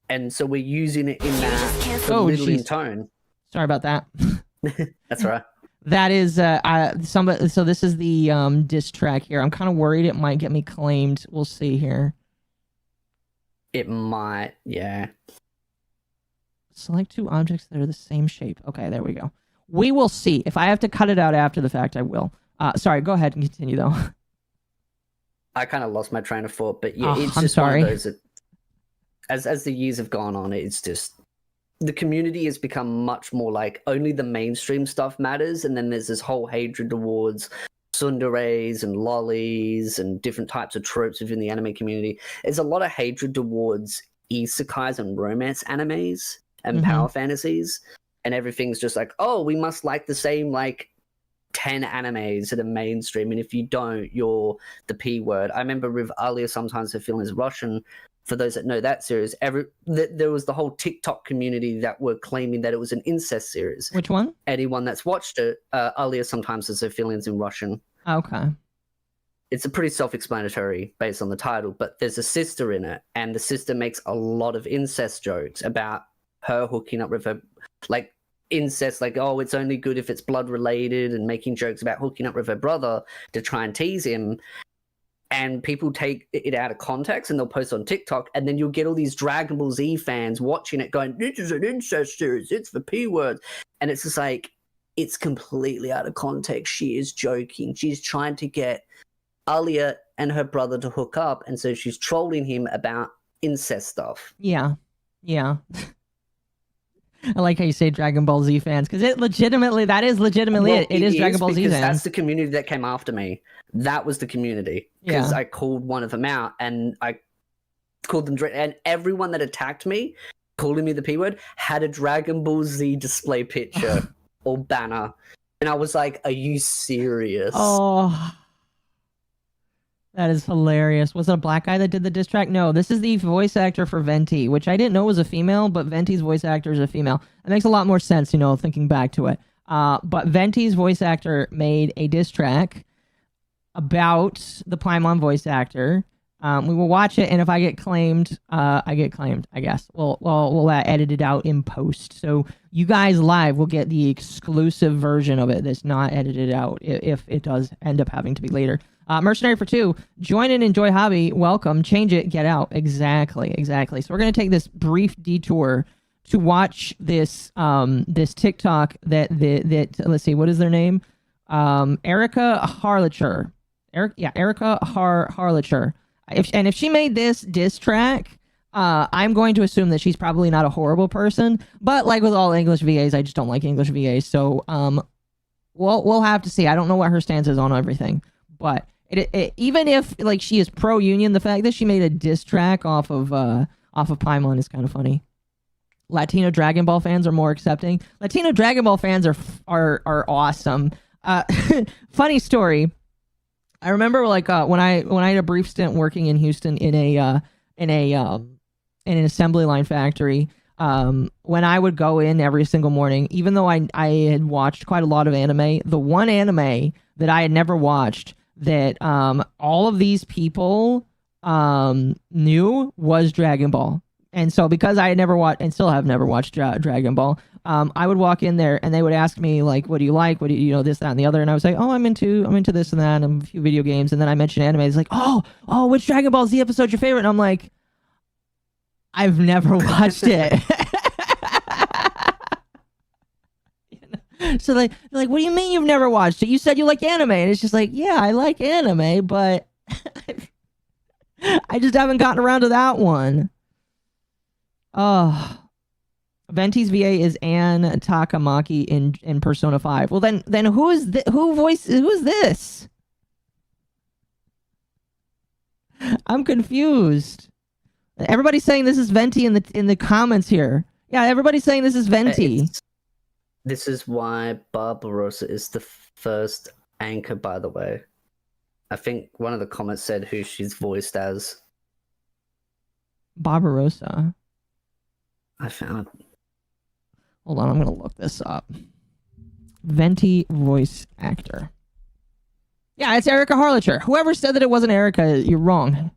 and so we're using it in that belittling tone. Sorry about that. That's all right. That is somebody. So this is the diss track here. I'm kind of worried it might get me claimed. We'll see here. It might, yeah. Select two objects that are the same shape. Okay, there we go. We will see. If I have to cut it out after the fact, I will. Sorry, go ahead and continue though. I kind of lost my train of thought, but yeah, it's I'm just sorry. one of those that, as the years have gone on, it's just the community has become much more like only the mainstream stuff matters, and then there's this whole hatred towards tsunderes and lollies and different types of tropes within the anime community. There's a lot of hatred towards isekais and romance animes and power fantasies, and everything's just like, oh, we must like the same like 10 animes that are mainstream, and if you don't, you're the P word. I remember with Alia Sometimes Her Feeling is Russian. For those that know that series, there was the whole TikTok community that were claiming that it was an incest series. Which one? Anyone that's watched it, Alia Sometimes Has Her Feelings in Russian. Okay. It's a pretty self-explanatory based on the title, but there's a sister in it, and the sister makes a lot of incest jokes about her hooking up with her, like incest, like, oh, it's only good if it's blood related, and making jokes about hooking up with her brother to try and tease him. and people take it out of context and they'll post on TikTok, and then you'll get all these Dragon Ball Z fans watching it going, this is an incest series, it's the P word. And it's just like, it's completely out of context. She is joking. She's trying to get Alia and her brother to hook up, and so she's trolling him about incest stuff. Yeah. I like how you say Dragon Ball Z fans, because that is legitimately it. It is Dragon Ball Z fans. That's the community that came after me. That was the community. Because I called one of them out, and I called them, and everyone that attacked me, calling me the P word, had a Dragon Ball Z display picture or banner. And I was like, are you serious? Oh, that is hilarious. Was it a black guy that did the diss track? No, this is the voice actor for Venti, which I didn't know was a female, but Venti's voice actor is a female. It makes a lot more sense, thinking back to it. But Venti's voice actor made a diss track about the Paimon voice actor. We will watch it, and if I get claimed, I get claimed, I guess. We'll edit it out in post. So you guys live will get the exclusive version of it that's not edited out if it does end up having to be later. Mercenary for 2, join and enjoy hobby. Welcome, change it, get out. Exactly. So we're going to take this brief detour to watch this this TikTok that let's see, what is their name? Erica Harlacher. Erica Harlacher. If she made this diss track, I'm going to assume that she's probably not a horrible person. But like with all English VAs, I just don't like English VAs. So we'll have to see. I don't know what her stance is on everything. But even if like she is pro union, the fact that she made a diss track off of Paimon is kind of funny. Latino Dragon Ball fans are more accepting. Latino Dragon Ball fans are awesome. Funny story. I remember like when I had a brief stint working in Houston in an assembly line factory. When I would go in every single morning, even though I had watched quite a lot of anime, the one anime that I had never watched that all of these people knew was Dragon Ball. And so because I had never watched and still have never watched Dragon Ball, I would walk in there and they would ask me like, what do you like? What do you this, that, and the other? And I was like, oh, I'm into this and that and a few video games. And then I mentioned anime. It's like, oh, which Dragon Ball Z episode's your favorite? And I'm like, I've never watched it. So they're like, what do you mean you've never watched it? You said you like anime. And it's just like, yeah, I like anime, but I just haven't gotten around to that one. Oh, Venti's VA is Anne Takamaki in Persona 5. Well, then who is this? I'm confused. Everybody's saying this is Venti in the comments here. Yeah, everybody's saying this is Venti. This is why Barbarossa is the first anchor, by the way. I think one of the comments said who she's voiced as. Barbarossa. I found. Hold on, I'm going to look this up. Venti voice actor. Yeah, it's Erica Harlacher. Whoever said that it wasn't Erica, you're wrong.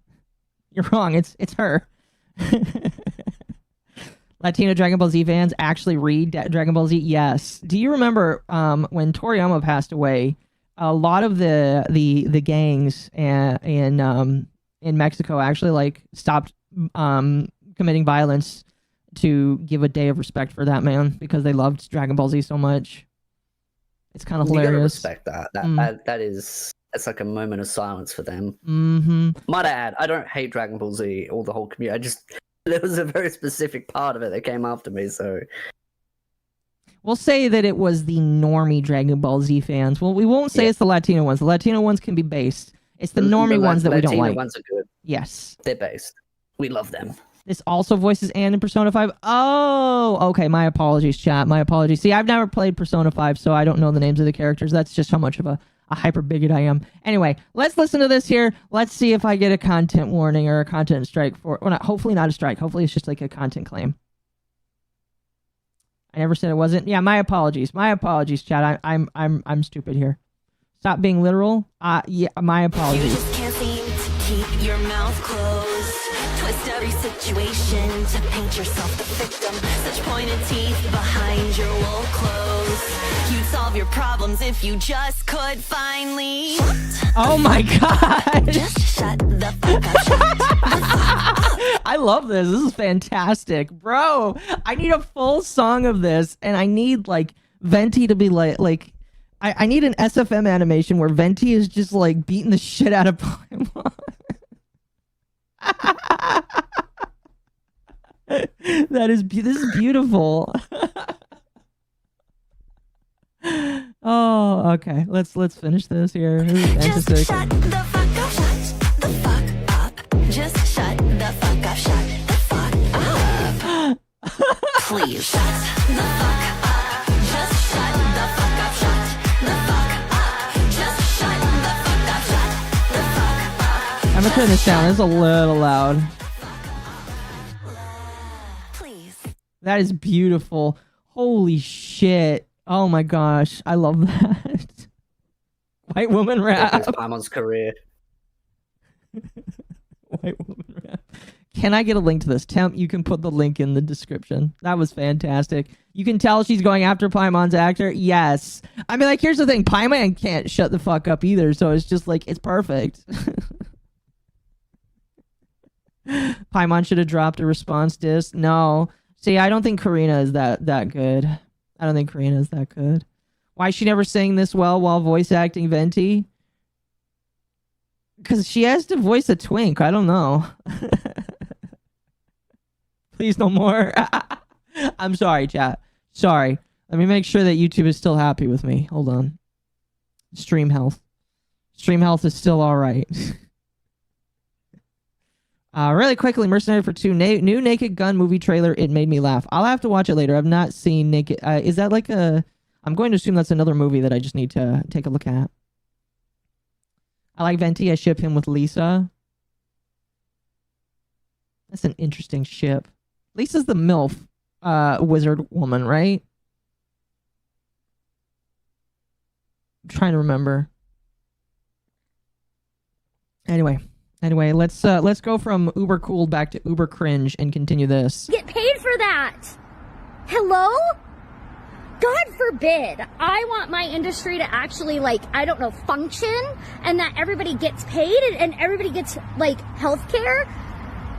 You're wrong. It's her. Latino Dragon Ball Z fans actually read Dragon Ball Z? Yes. Do you remember when Toriyama passed away, a lot of the gangs in Mexico actually like stopped committing violence to give a day of respect for that man because they loved Dragon Ball Z so much. It's kind of hilarious. You gotta respect that. That's like a moment of silence for them. Mm-hmm. Might I add, I don't hate Dragon Ball Z or the whole community. There was a very specific part of it that came after me, so... We'll say that it was the normie Dragon Ball Z fans. Well, we won't say it's the Latino ones. The Latino ones can be based. It's the normie ones that we don't like. Latino ones are good. Yes. They're based. We love them. This also voices Anne in Persona 5. Oh, okay. My apologies, chat. My apologies. See, I've never played Persona 5, so I don't know the names of the characters. That's just how much of a hyper bigot I am. Anyway, let's listen to this here. Let's see if I get a content warning or a content strike for. Well, hopefully not a strike. Hopefully it's just like a content claim. I never said it wasn't. Yeah, my apologies. My apologies, chat. I'm stupid here. Stop being literal. Yeah, my apologies. You just can't seem to keep your mouth closed. twist every situation to paint yourself the victim. Such pointed teeth behind your wool clothes. You'd solve your problems if you just could finally. Oh my god! Just shut the fuck up. Shut the fuck up. I love this. This is fantastic, bro. I need a full song of this, and I need like Venti to be like. I need an SFM animation where Venti is just like beating the shit out of Paimon. This is beautiful. Oh, okay. Let's finish this here. Just shut the fuck up. Shut the fuck up. Just shut the fuck up. Shut the fuck up. Please shut the fuck up. Just shut the fuck up. Shut the fuck up. Just shut the fuck up. Shut the fuck up. I'm gonna turn this down. It's a little loud. Please. That is beautiful. Holy shit. Oh my gosh. I love that. White woman rap. It's Paimon's career. White woman rap. Can I get a link to this? Temp, you can put the link in the description. That was fantastic. You can tell she's going after Paimon's actor. Yes. I mean, like, here's the thing. Paimon can't shut the fuck up either, so it's just like, it's perfect. Paimon should have dropped a response disc. No. See, I don't think Karina is that good. I don't think Karina is that good. Why is she never saying this well while voice acting Venti? Because she has to voice a twink. I don't know. Please no more. I'm sorry, chat. Sorry. Let me make sure that YouTube is still happy with me. Hold on. Stream health. Stream health is still all right. Really quickly, Mercenary for 2. New Naked Gun movie trailer. It made me laugh. I'll have to watch it later. I've not seen Naked... is that like a... I'm going to assume that's another movie that I just need to take a look at. I like Venti. I ship him with Lisa. That's an interesting ship. Lisa's the MILF wizard woman, right? I'm trying to remember. Anyway, let's go from uber cool back to uber cringe and continue this. Get paid for that. Hello? God forbid. I want my industry to actually, like, I don't know, function, and that everybody gets paid and everybody gets, like, health care.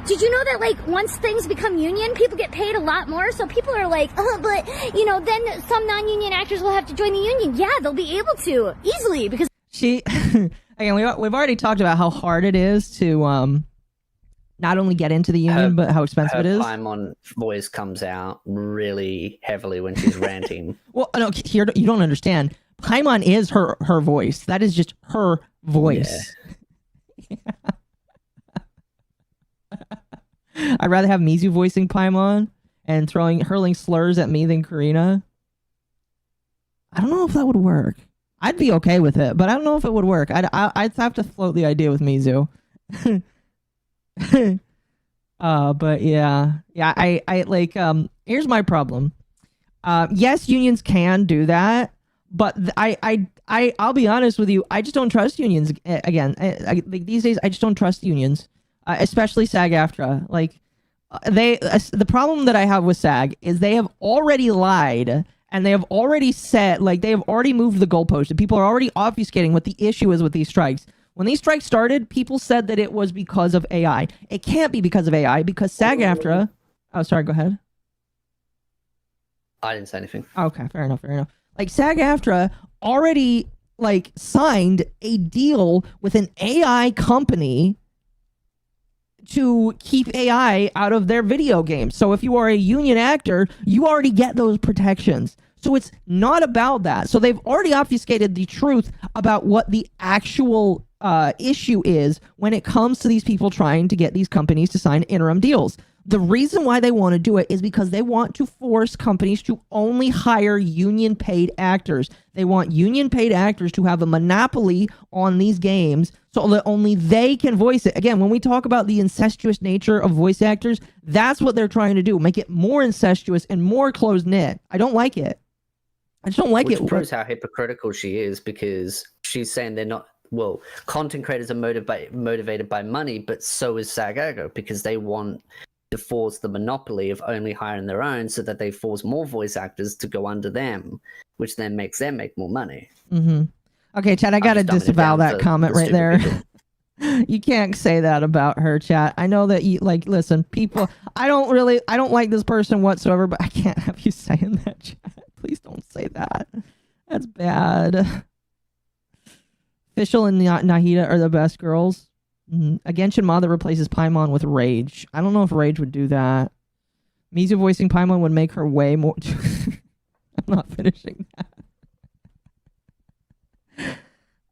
Did you know that, like, once things become union, people get paid a lot more? So people are like, oh, but, you know, then some non-union actors will have to join the union. Yeah, they'll be able to easily because... Again, we've already talked about how hard it is to not only get into the union, but how expensive it is. Paimon voice comes out really heavily when she's ranting. Well, no, here you don't understand. Paimon is her voice. That is just her voice. Yeah. I'd rather have Mizu voicing Paimon and hurling slurs at me than Karina. I don't know if that would work. I'd be okay with it, but I don't know if it would work. I'd have to float the idea with Mizu. But yeah, I like, here's my problem. Yes, unions can do that, but I'll be honest with you. I just don't trust unions. Again, like these days, I just don't trust unions, especially SAG-AFTRA. Like the problem that I have with SAG is they have already lied. And they have already said, like, they have already moved the goalpost. And people are already obfuscating what the issue is with these strikes. When these strikes started, people said that it was because of AI. It can't be because of AI because SAG-AFTRA... Oh, sorry, go ahead. I didn't say anything. Okay, fair enough. Like, SAG-AFTRA already, like, signed a deal with an AI company to keep AI out of their video games. So if you are a union actor, you already get those protections. So it's not about that. So they've already obfuscated the truth about what the actual issue is when it comes to these people trying to get these companies to sign interim deals. The reason why they want to do it is because they want to force companies to only hire union-paid actors. They want union-paid actors to have a monopoly on these games so that only they can voice it. Again, when we talk about the incestuous nature of voice actors, that's what they're trying to do. Make it more incestuous and more closed-knit. I don't like it. I just don't like it. Which proves how hypocritical she is because she's saying they're not... well, content creators are motivated by money, but so is SAG because they want to force the monopoly of only hiring their own, so that they force more voice actors to go under them, which then makes them make more money. Okay, Chad, I gotta disavow that comment right there. You can't say that about her, chat. I know that you like. Listen, people. I don't like this person whatsoever, but I can't have you saying that, chat. Please don't say that. That's bad. Fischl and Nahida are the best girls. A Genshin mod that replaces Paimon with Rage. I don't know if Rage would do that. Mizu voicing Paimon would make her way more... I'm not finishing that.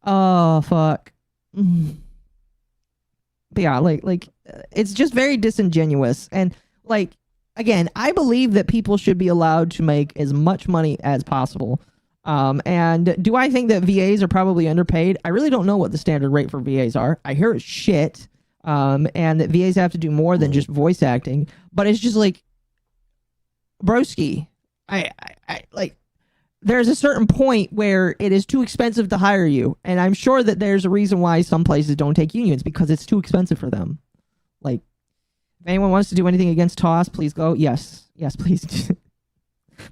Oh, fuck. But yeah, like, it's just very disingenuous. And, like, again, I believe that people should be allowed to make as much money as possible. And do I think that VAs are probably underpaid? I really don't know what the standard rate for VAs are. I hear it's shit. And that VAs have to do more than just voice acting. But it's just like, broski, I like, there's a certain point where it is too expensive to hire you. And I'm sure that there's a reason why some places don't take unions, because it's too expensive for them. Like, if anyone wants to do anything against TOS, please go. Yes, please.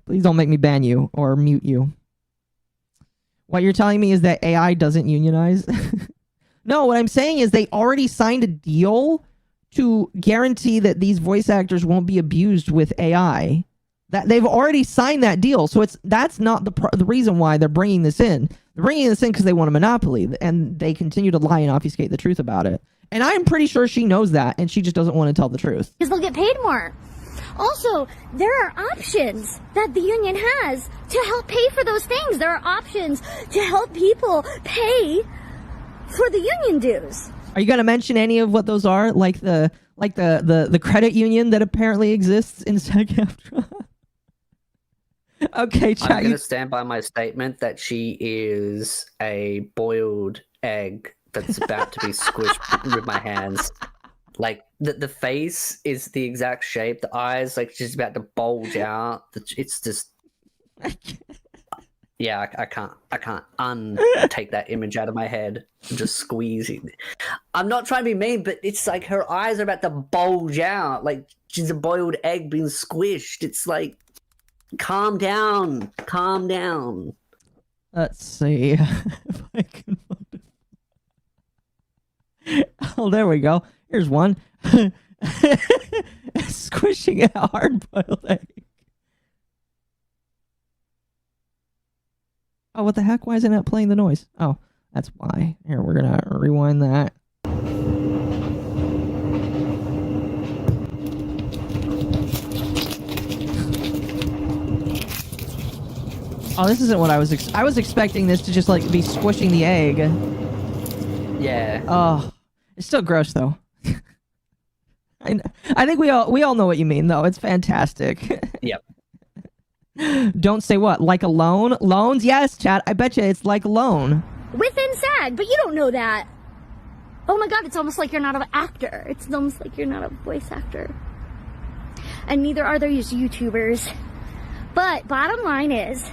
Please don't make me ban you or mute you. What you're telling me is that AI doesn't unionize? No, what I'm saying is they already signed a deal to guarantee that these voice actors won't be abused with AI. That they've already signed that deal. So that's not the reason why they're bringing this in. They're bringing this in because they want a monopoly, and they continue to lie and obfuscate the truth about it. And I'm pretty sure she knows that, and she just doesn't want to tell the truth. Because they'll get paid more. Also, there are options that the union has to help pay for those things. There are options to help people pay for the union dues. Are you going to mention any of what those are? Like the credit union that apparently exists in SAG Aftra? Okay, chat. I'm going to stand by my statement that she is a boiled egg that's about to be squished with my hands. Like, the face is the exact shape. The eyes, like, just about to bulge out. It's just... Yeah, I can't untake that image out of my head. I'm just squeezing. I'm not trying to be mean, but it's like her eyes are about to bulge out. Like, she's a boiled egg being squished. It's like, calm down. Calm down. Let's see if I can... Oh, there we go. Here's one. Squishing a hard-boiled egg. Oh, what the heck? Why is it not playing the noise? Oh, that's why. Here, we're gonna rewind that. Oh, this isn't what I was... I was expecting this to just, like, be squishing the egg. Yeah. Oh, it's still gross, though. I think we all know what you mean, though. It's fantastic. Yep. Don't say what? Like a loan? Loans? Yes, chat. I bet you it's like a loan. Within SAG, but you don't know that. Oh my god, it's almost like you're not an actor. It's almost like you're not a voice actor. And neither are these YouTubers. But bottom line is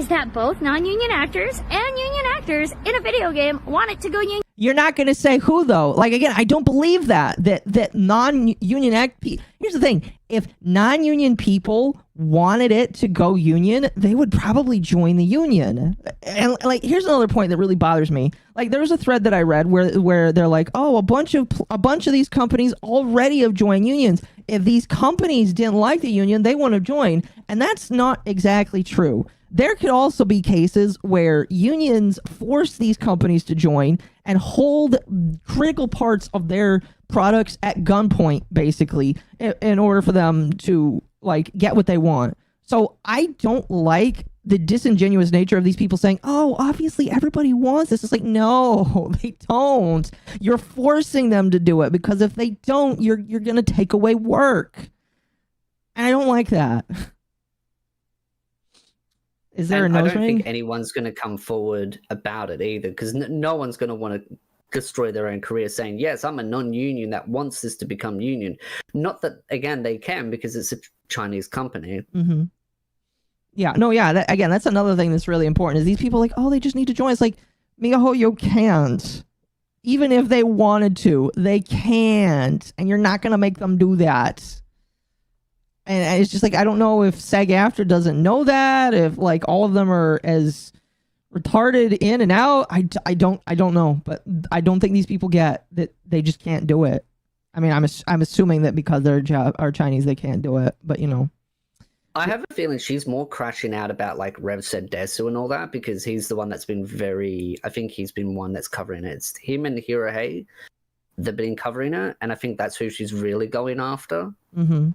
that both non-union actors and union actors in a video game want it to go union. You're not going to say who, though. Like, again, I don't believe that non-union here's the thing. If non-union people wanted it to go union, they would probably join the union. And, like, here's another point that really bothers me. Like, there was a thread that I read where they're like, oh, a bunch of these companies already have joined unions. If these companies didn't like the union, they want to join. And that's not exactly true. There could also be cases where unions force these companies to join and hold critical parts of their products at gunpoint, basically, in order for them to, like, get what they want. So I don't like the disingenuous nature of these people saying, oh, obviously everybody wants this. It's like, no, they don't. You're forcing them to do it, because if they don't, you're going to take away work. And I don't like that. Is there a nose ring? I don't think anyone's going to come forward about it either, because no one's going to want to destroy their own career saying, yes, I'm a non-union that wants this to become union. Not that, again, they can, because it's a Chinese company. Mm-hmm. Yeah, no, yeah. Again, that's another thing that's really important, is these people are like, oh, they just need to join. It's like, MizuhanaOshibe can't. Even if they wanted to, they can't. And you're not going to make them do that. And it's just like, I don't know if SAG Aftra doesn't know that, if like all of them are as retarded in and out. I don't know, but I don't think these people get that they just can't do it. I mean, I'm assuming that because they're are Chinese, they can't do it, but you know. I have a feeling she's more crashing out about like Rev said Desu and all that, because he's the one that's been I think he's been one that's covering it. It's him and Hirohei, they've been covering it, and I think that's who she's really going after. Mm-hmm.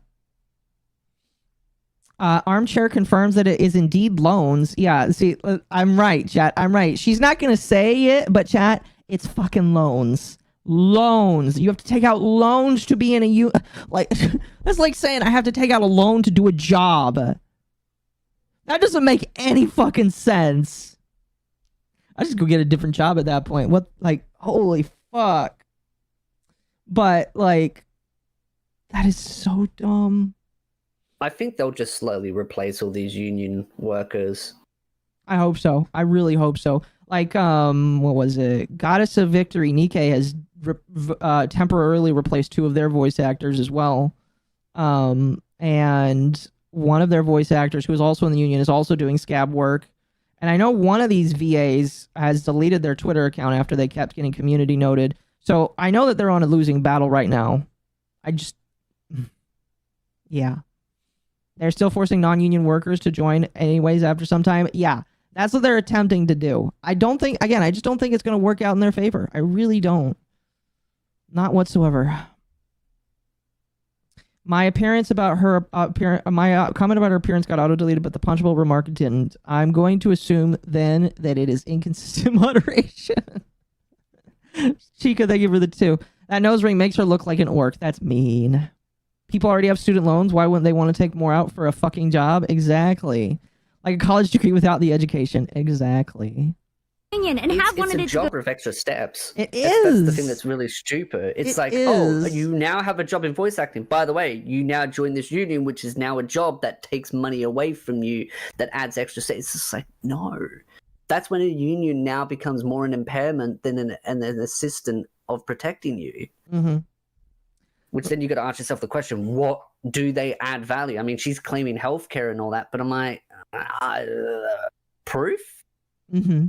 Armchair confirms that it is indeed loans. Yeah, see, I'm right, chat. I'm right. She's not going to say it, but chat, it's fucking loans. Loans. You have to take out loans to be in a like that's like saying I have to take out a loan to do a job. That doesn't make any fucking sense. I just go get a different job at that point. What, like, holy fuck. But like, that is so dumb. I think they'll just slowly replace all these union workers. I hope so. I really hope so. Like, what was it? Goddess of Victory, Nikkei, has temporarily replaced 2 of their voice actors as well. And one of their voice actors, who is also in the union, is also doing scab work. And I know one of these VAs has deleted their Twitter account after they kept getting community noted. So I know that they're on a losing battle right now. Yeah. They're still forcing non-union workers to join anyways after some time. Yeah, that's what they're attempting to do. I just don't think it's going to work out in their favor. I really don't. Not whatsoever. My appearance about her my comment about her appearance got auto-deleted, but the punchable remark didn't. I'm going to assume then that it is inconsistent moderation. Chica, thank you for the 2. That nose ring makes her look like an orc. That's mean. People already have student loans. Why wouldn't they want to take more out for a fucking job? Exactly. Like a college degree without the education. Exactly. And have wanted it's a job with extra steps. It That's is. the thing that's really stupid. It's like, is. oh, you now have a job in voice acting. By the way, you now join this union, which is now a job that takes money away from you, that adds extra steps. It's just like, no. That's when a union now becomes more an impairment than an assistant of protecting you. Mm-hmm. Which then you got to ask yourself the question, what do they add value? I mean, she's claiming healthcare and all that, but I'm like, proof? Mm-hmm.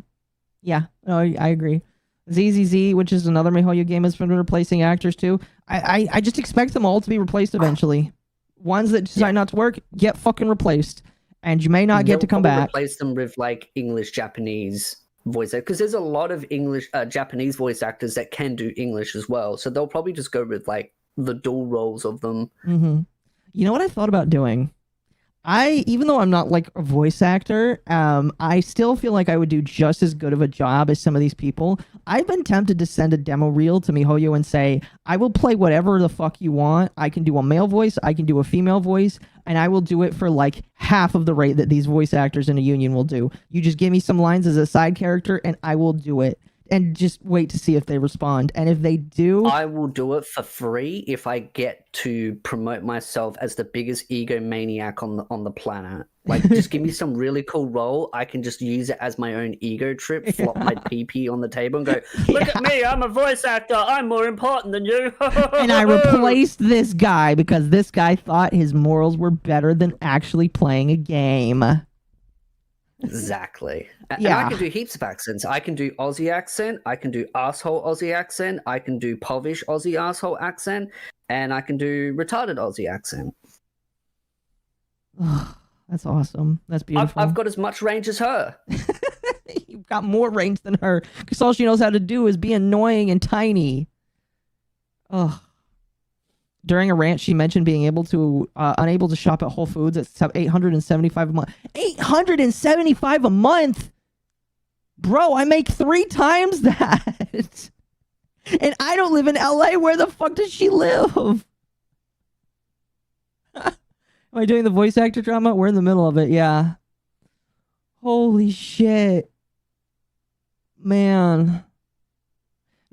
Yeah, no, I agree. ZZZ, which is another MiHoYo game, has been replacing actors too. I just expect them all to be replaced eventually. Ones that decide not to work, get fucking replaced. And you may not get to come back. Replace them with like English, Japanese voice actors, because there's a lot of English, Japanese voice actors that can do English as well. So they'll probably just go with like the dual roles of them. Mm-hmm. You know what I thought about doing? Even though I'm not like a voice actor, I still feel like I would do just as good of a job as some of these people. I've been tempted to send a demo reel to MiHoYo and say, I will play whatever the fuck you want. I can do a male voice, I can do a female voice, and I will do it for like half of the rate that these voice actors in a union will do. You just give me some lines as a side character and I will do it. And just wait to see if they respond. And if they do, I will do it for free if I get to promote myself as the biggest egomaniac on the planet. Like, just give me some really cool role. I can just use it as my own ego trip, flop my PP on the table and go, look at me, I'm a voice actor. I'm more important than you. And I replaced this guy because this guy thought his morals were better than actually playing a game. Exactly. Yeah. And I can do heaps of accents. I can do Aussie accent. I can do asshole Aussie accent. I can do Povish Aussie asshole accent. And I can do retarded Aussie accent. That's awesome. That's beautiful. I've got as much range as her. You've got more range than her because all she knows how to do is be annoying and tiny. Ugh. During a rant, she mentioned being unable to shop at Whole Foods at $875 a month. $875 a month? Bro, I make 3 times that. And I don't live in LA. Where the fuck does she live? Am I doing the voice actor drama? We're in the middle of it, yeah. Holy shit. Man.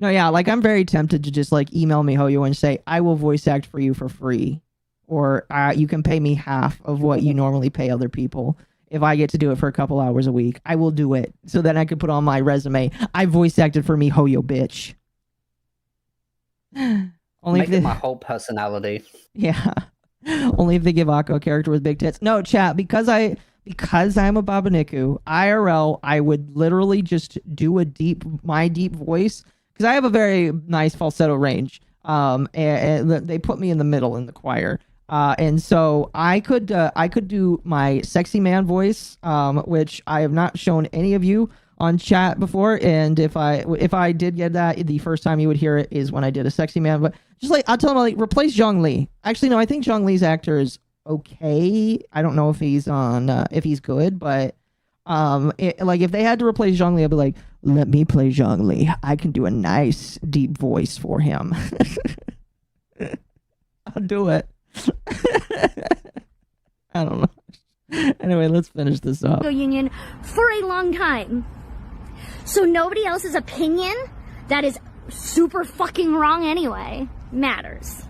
No, yeah, like I'm very tempted to just like email MiHoYo and say, I will voice act for you for free. Or you can pay me half of what you normally pay other people. If I get to do it for a couple hours a week, I will do it. So then I could put on my resume, I voice acted for MiHoYo, bitch. Only Make it my whole personality. Yeah. Only if they give Akko a character with big tits. No, chat, because I'm a Babaniku, IRL, I would literally just do my deep voice, because I have a very nice falsetto range. And they put me in the middle in the choir. And so I could do my sexy man voice, which I have not shown any of you on chat before. And if I did get that, the first time you would hear it is when I did a sexy man. But just like, I'll tell them, like, replace Zhongli. Actually, no, I think Zhongli's actor is okay. I don't know if he's if he's good, but like, if they had to replace Zhongli, I'd be like, let me play Zhongli. I can do a nice deep voice for him. I'll do it. I don't know. Anyway, let's finish this up. Union for a long time. So nobody else's opinion that is super fucking wrong anyway matters.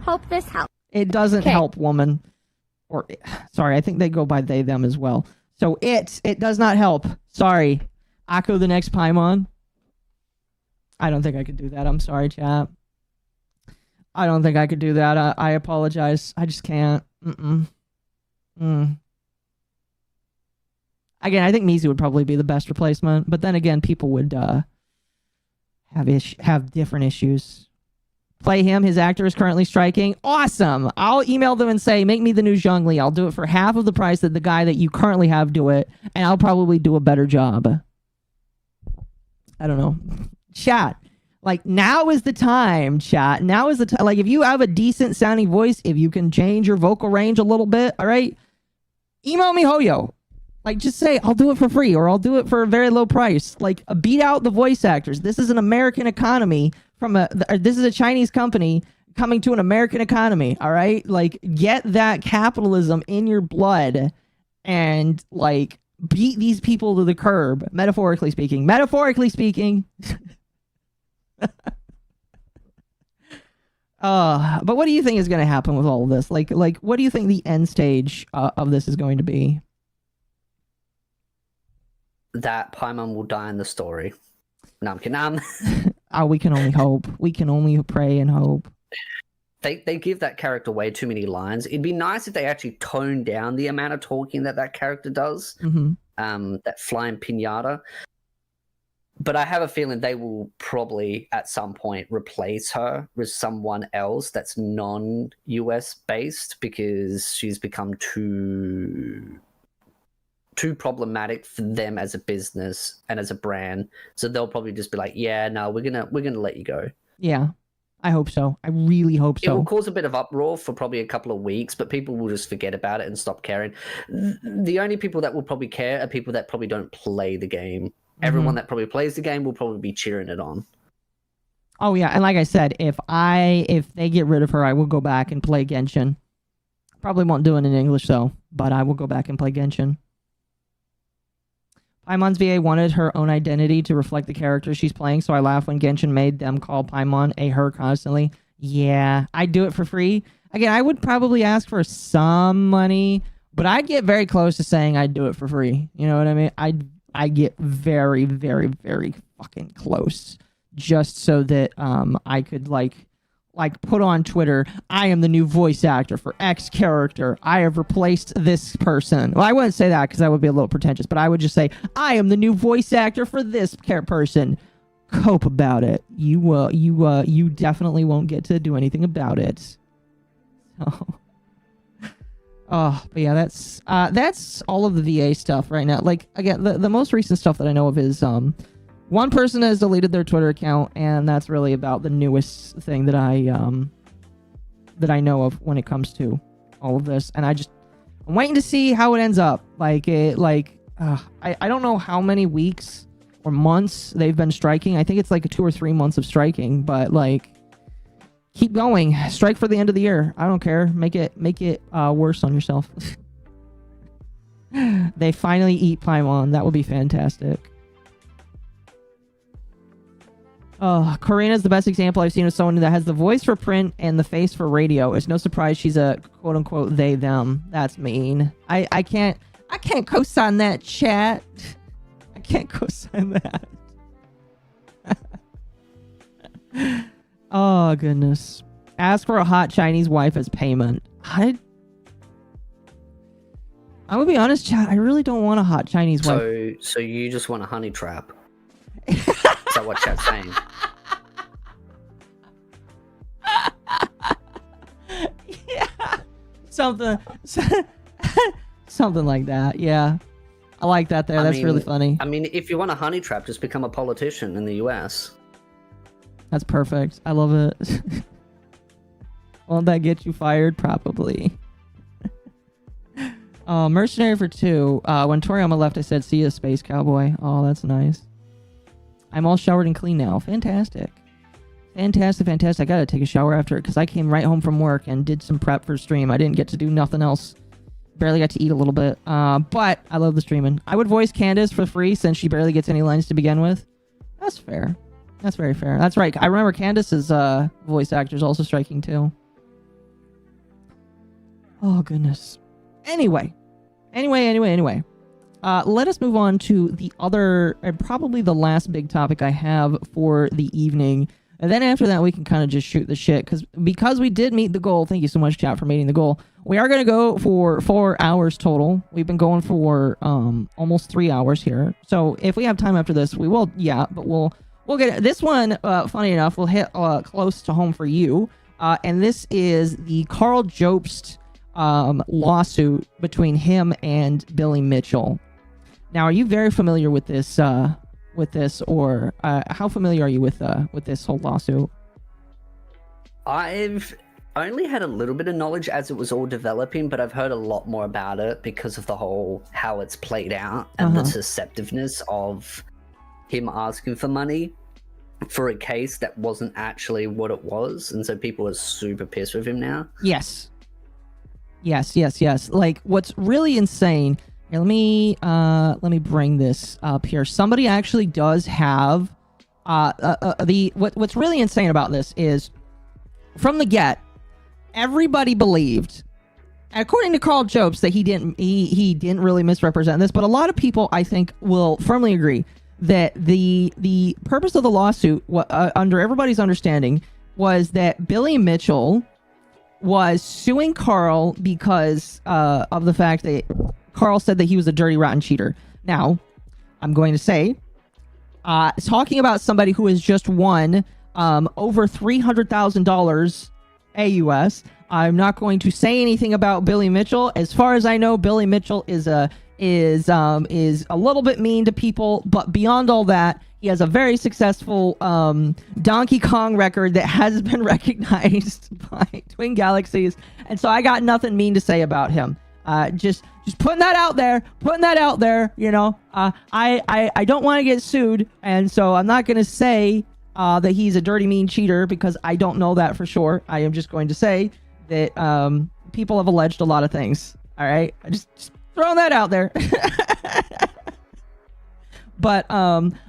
Hope this helps. It doesn't help, woman. Or, sorry, I think they go by they, them as well. So it does not help. Sorry. Akko the next Paimon. I don't think I could do that. I'm sorry, chat. I don't think I could do that. I apologize. I just can't. Again, I think Mizu would probably be the best replacement, but then again, people would have different issues. Play him. His actor is currently striking. Awesome. I'll email them and say, make me the new Zhongli. I'll do it for half of the price that the guy that you currently have do it, and I'll probably do a better job. I don't know. Chat. Like, now is the time, chat. Now is the time. Like, if you have a decent sounding voice, if you can change your vocal range a little bit, all right? Email me Hoyo. Like, just say, I'll do it for free, or I'll do it for a very low price. Like, beat out the voice actors. This is an American economy this is a Chinese company coming to an American economy, all right? Like, get that capitalism in your blood and, like, beat these people to the curb, metaphorically speaking. Metaphorically speaking. But what do you think is going to happen with all of this? Like, what do you think the end stage of this is going to be? That Paimon will die in the story. No, I'm kidding. Oh, we can only hope. We can only pray and hope. They give that character way too many lines. It'd be nice if they actually toned down the amount of talking that character does. That flying pinata. But I have a feeling they will probably at some point replace her with someone else that's non-US based, because she's become too problematic for them as a business and as a brand. So they'll probably just be like, yeah, no, we're gonna let you go. Yeah, I hope so. I really hope so. It will cause a bit of uproar for probably a couple of weeks, but people will just forget about it and stop caring. The only people that will probably care are people that probably don't play the game. Everyone that probably plays the game will probably be cheering it on. Oh yeah, and like I said, if they get rid of her, I will go back and play Genshin. Probably won't do it in English though, but I will go back and play Genshin. Paimon's VA wanted her own identity to reflect the character she's playing, so I laugh when Genshin made them call Paimon a her constantly. Yeah, I'd do it for free. Again, I would probably ask for some money, but I'd get very close to saying I'd do it for free. You know what I mean? I get very, very, very fucking close, just so that I could like put on Twitter, I am the new voice actor for X character. I have replaced this person. Well, I wouldn't say that because that would be a little pretentious, but I would just say, I am the new voice actor for this person. Cope about it. You definitely won't get to do anything about it. So, but yeah, that's all of the VA stuff right now. Like, again, the most recent stuff that I know of is one person has deleted their Twitter account, and that's really about the newest thing that I know of when it comes to all of this. And I'm waiting to see how it ends up. I don't know how many weeks or months they've been striking. I think it's like 2 or 3 months of striking, but like, keep going. Strike for the end of the year. I don't care. Make it worse on yourself. They finally eat Paimon. That would be fantastic. Karina's the best example I've seen of someone that has the voice for print and the face for radio. It's no surprise she's a quote-unquote they, them. That's mean. I can't co-sign that, chat. I can't co-sign that. Oh, goodness. Ask for a hot Chinese wife as payment. I'm gonna be honest, chat. I really don't want a hot Chinese wife. So you just want a honey trap? Is that what chat's saying? Yeah. Something like that. Yeah. I like that there. That's really funny. I mean, if you want a honey trap, just become a politician in the US. That's perfect. I love it. Won't that get you fired? Probably. Mercenary for 2. When Toriyama left, I said, see ya, Space Cowboy. Oh, that's nice. I'm all showered and clean now. Fantastic. Fantastic. I gotta take a shower after it because I came right home from work and did some prep for stream. I didn't get to do nothing else. Barely got to eat a little bit. But I love the streaming. I would voice Candace for free since she barely gets any lines to begin with. That's fair. That's very fair. That's right. I remember Candace's voice actor is also striking too. Oh, goodness. Anyway. Let us move on to the other, and probably the last big topic I have for the evening. And then after that, we can kind of just shoot the shit. Because we did meet the goal. Thank you so much, chat, for meeting the goal. We are going to go for 4 hours total. We've been going for almost 3 hours here. So if we have time after this, we will, yeah, but we'll get it. This one, funny enough, will hit close to home for you. And this is the Carl Jobst lawsuit between him and Billy Mitchell. Now, are you very familiar with this, or how familiar are you with this whole lawsuit? I've only had a little bit of knowledge as it was all developing, but I've heard a lot more about it because of the whole how it's played out and the deceptiveness of him asking for money for a case that wasn't actually what it was, and so people are super pissed with him now. Yes. Like, what's really insane. Here, let me bring this up here. Somebody actually does have what's really insane about this is from the get, everybody believed, according to Carl Jobst, that he didn't really misrepresent this, but a lot of people, I think, will firmly agree that the purpose of the lawsuit, under everybody's understanding, was that Billy Mitchell was suing Carl because of the fact that Carl said that he was a dirty, rotten cheater. Now, I'm going to say, talking about somebody who has just won over $300,000 AUS, I'm not going to say anything about Billy Mitchell. As far as I know, Billy Mitchell is a little bit mean to people, but beyond all that, he has a very successful Donkey Kong record that has been recognized by Twin Galaxies, and so I got nothing mean to say about him. Just putting that out there, you know. I don't want to get sued, and so I'm not going to say that he's a dirty, mean cheater because I don't know that for sure. I am just going to say that people have alleged a lot of things. All right, I just throwing that out there. But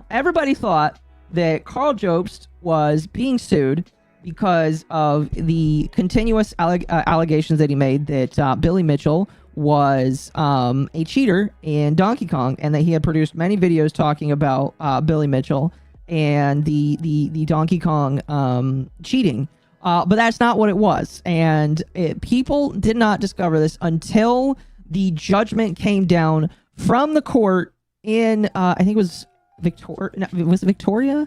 everybody thought that Carl Jobst was being sued because of the continuous allegations that he made that Billy Mitchell was a cheater in Donkey Kong, and that he had produced many videos talking about Billy Mitchell and the Donkey Kong cheating. But that's not what it was. And people did not discover this until the judgment came down from the court in, I think it was Victoria. Was it Victoria?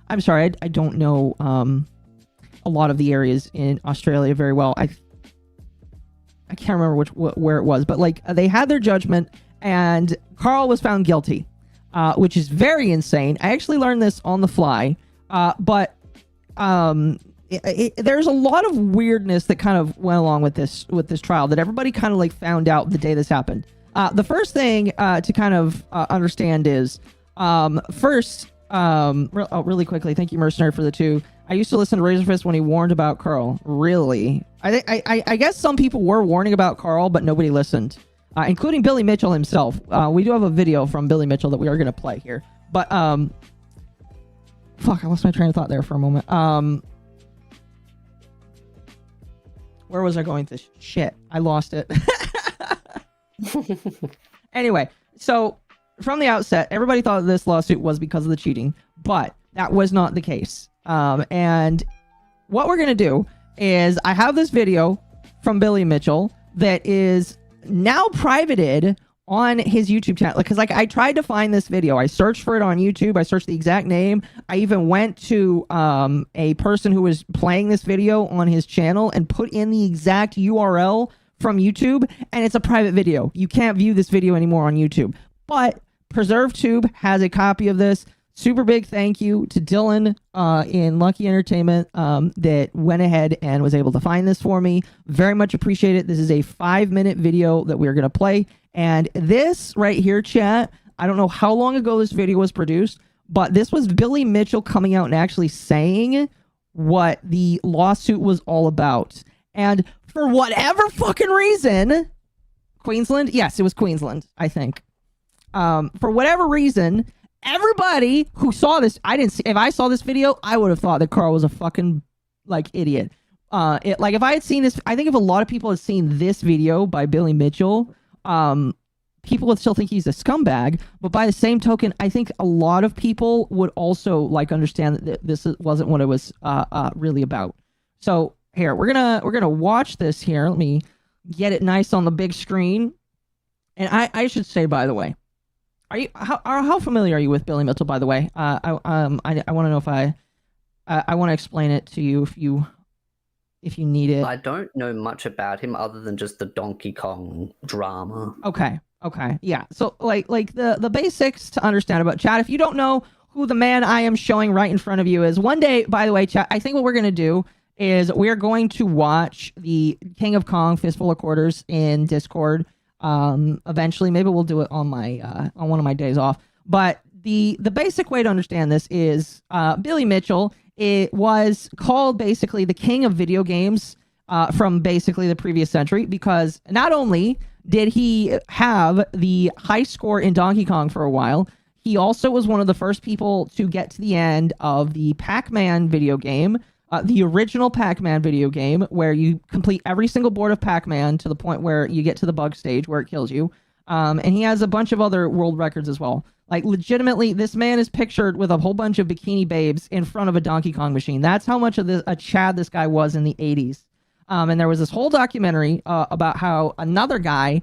I'm sorry, I don't know a lot of the areas in Australia very well. I can't remember where it was, but like they had their judgment, and Carl was found guilty, which is very insane. I actually learned this on the fly, but there's a lot of weirdness that kind of went along with this trial that everybody kind of like found out the day this happened. The first thing to kind of understand is really quickly. Thank you, Mercenary, for the 2. I used to listen to Razorfist when he warned about Carl. Really? I guess some people were warning about Carl, but nobody listened, including Billy Mitchell himself. We do have a video from Billy Mitchell that we are going to play here. But, fuck, I lost my train of thought there for a moment. Where was I going with this shit? I lost it. Anyway, so from the outset, everybody thought this lawsuit was because of the cheating, but that was not the case. And what we're gonna do is I have this video from Billy Mitchell that is now privated on his YouTube channel, because like I tried to find this video. I searched for it on YouTube. I searched the exact name. I even went to a person who was playing this video on his channel and put in the exact URL from YouTube, and it's a private video. You can't view this video anymore on YouTube. But PreserveTube has a copy of this. Super big thank you to Dylan in Lucky Entertainment that went ahead and was able to find this for me. Very much appreciate it. This is a 5-minute video that we're going to play. And this right here, chat, I don't know how long ago this video was produced, but this was Billy Mitchell coming out and actually saying what the lawsuit was all about. And for whatever fucking reason, Queensland? Yes, it was Queensland, I think. For whatever reason, everybody who saw this, if I saw this video, I would have thought that Carl was a fucking, like, idiot. Like, if I had seen this, I think if a lot of people had seen this video by Billy Mitchell, people would still think he's a scumbag, but by the same token, I think a lot of people would also, like, understand that this wasn't what it was, really about. So, here, we're gonna watch this here. Let me get it nice on the big screen. And I should say, by the way, how familiar are you with Billy Mitchell, by the way? I want to know if I want to explain it to you if you need it. I don't know much about him other than just the Donkey Kong drama. Okay. Yeah. So like the basics to understand about chat. If you don't know who the man I am showing right in front of you is, one day, by the way, chat, I think what we're going to do is we're going to watch the King of Kong Fistful of Quarters in Discord. Eventually, maybe we'll do it on my on one of my days off. But the basic way to understand this is Billy Mitchell. It was called basically the king of video games from basically the previous century, because not only did he have the high score in Donkey Kong for a while, he also was one of the first people to get to the end of the Pac-Man video game. The original Pac-Man video game, where you complete every single board of Pac-Man to the point where you get to the bug stage where it kills you. And he has a bunch of other world records as well. Like, legitimately, this man is pictured with a whole bunch of bikini babes in front of a Donkey Kong machine. That's how much of a Chad this guy was in the 80s. And there was this whole documentary about how another guy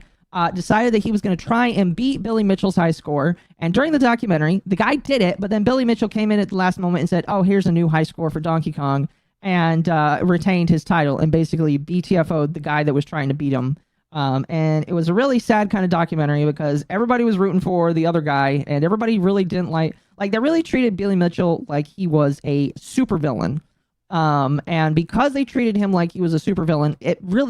decided that he was going to try and beat Billy Mitchell's high score. And during the documentary, the guy did it, but then Billy Mitchell came in at the last moment and said, oh, here's a new high score for Donkey Kong, and retained his title and basically BTFO'd the guy that was trying to beat him. And it was a really sad kind of documentary because everybody was rooting for the other guy, and everybody really didn't like they really treated Billy Mitchell like he was a supervillain. And because they treated him like he was a supervillain,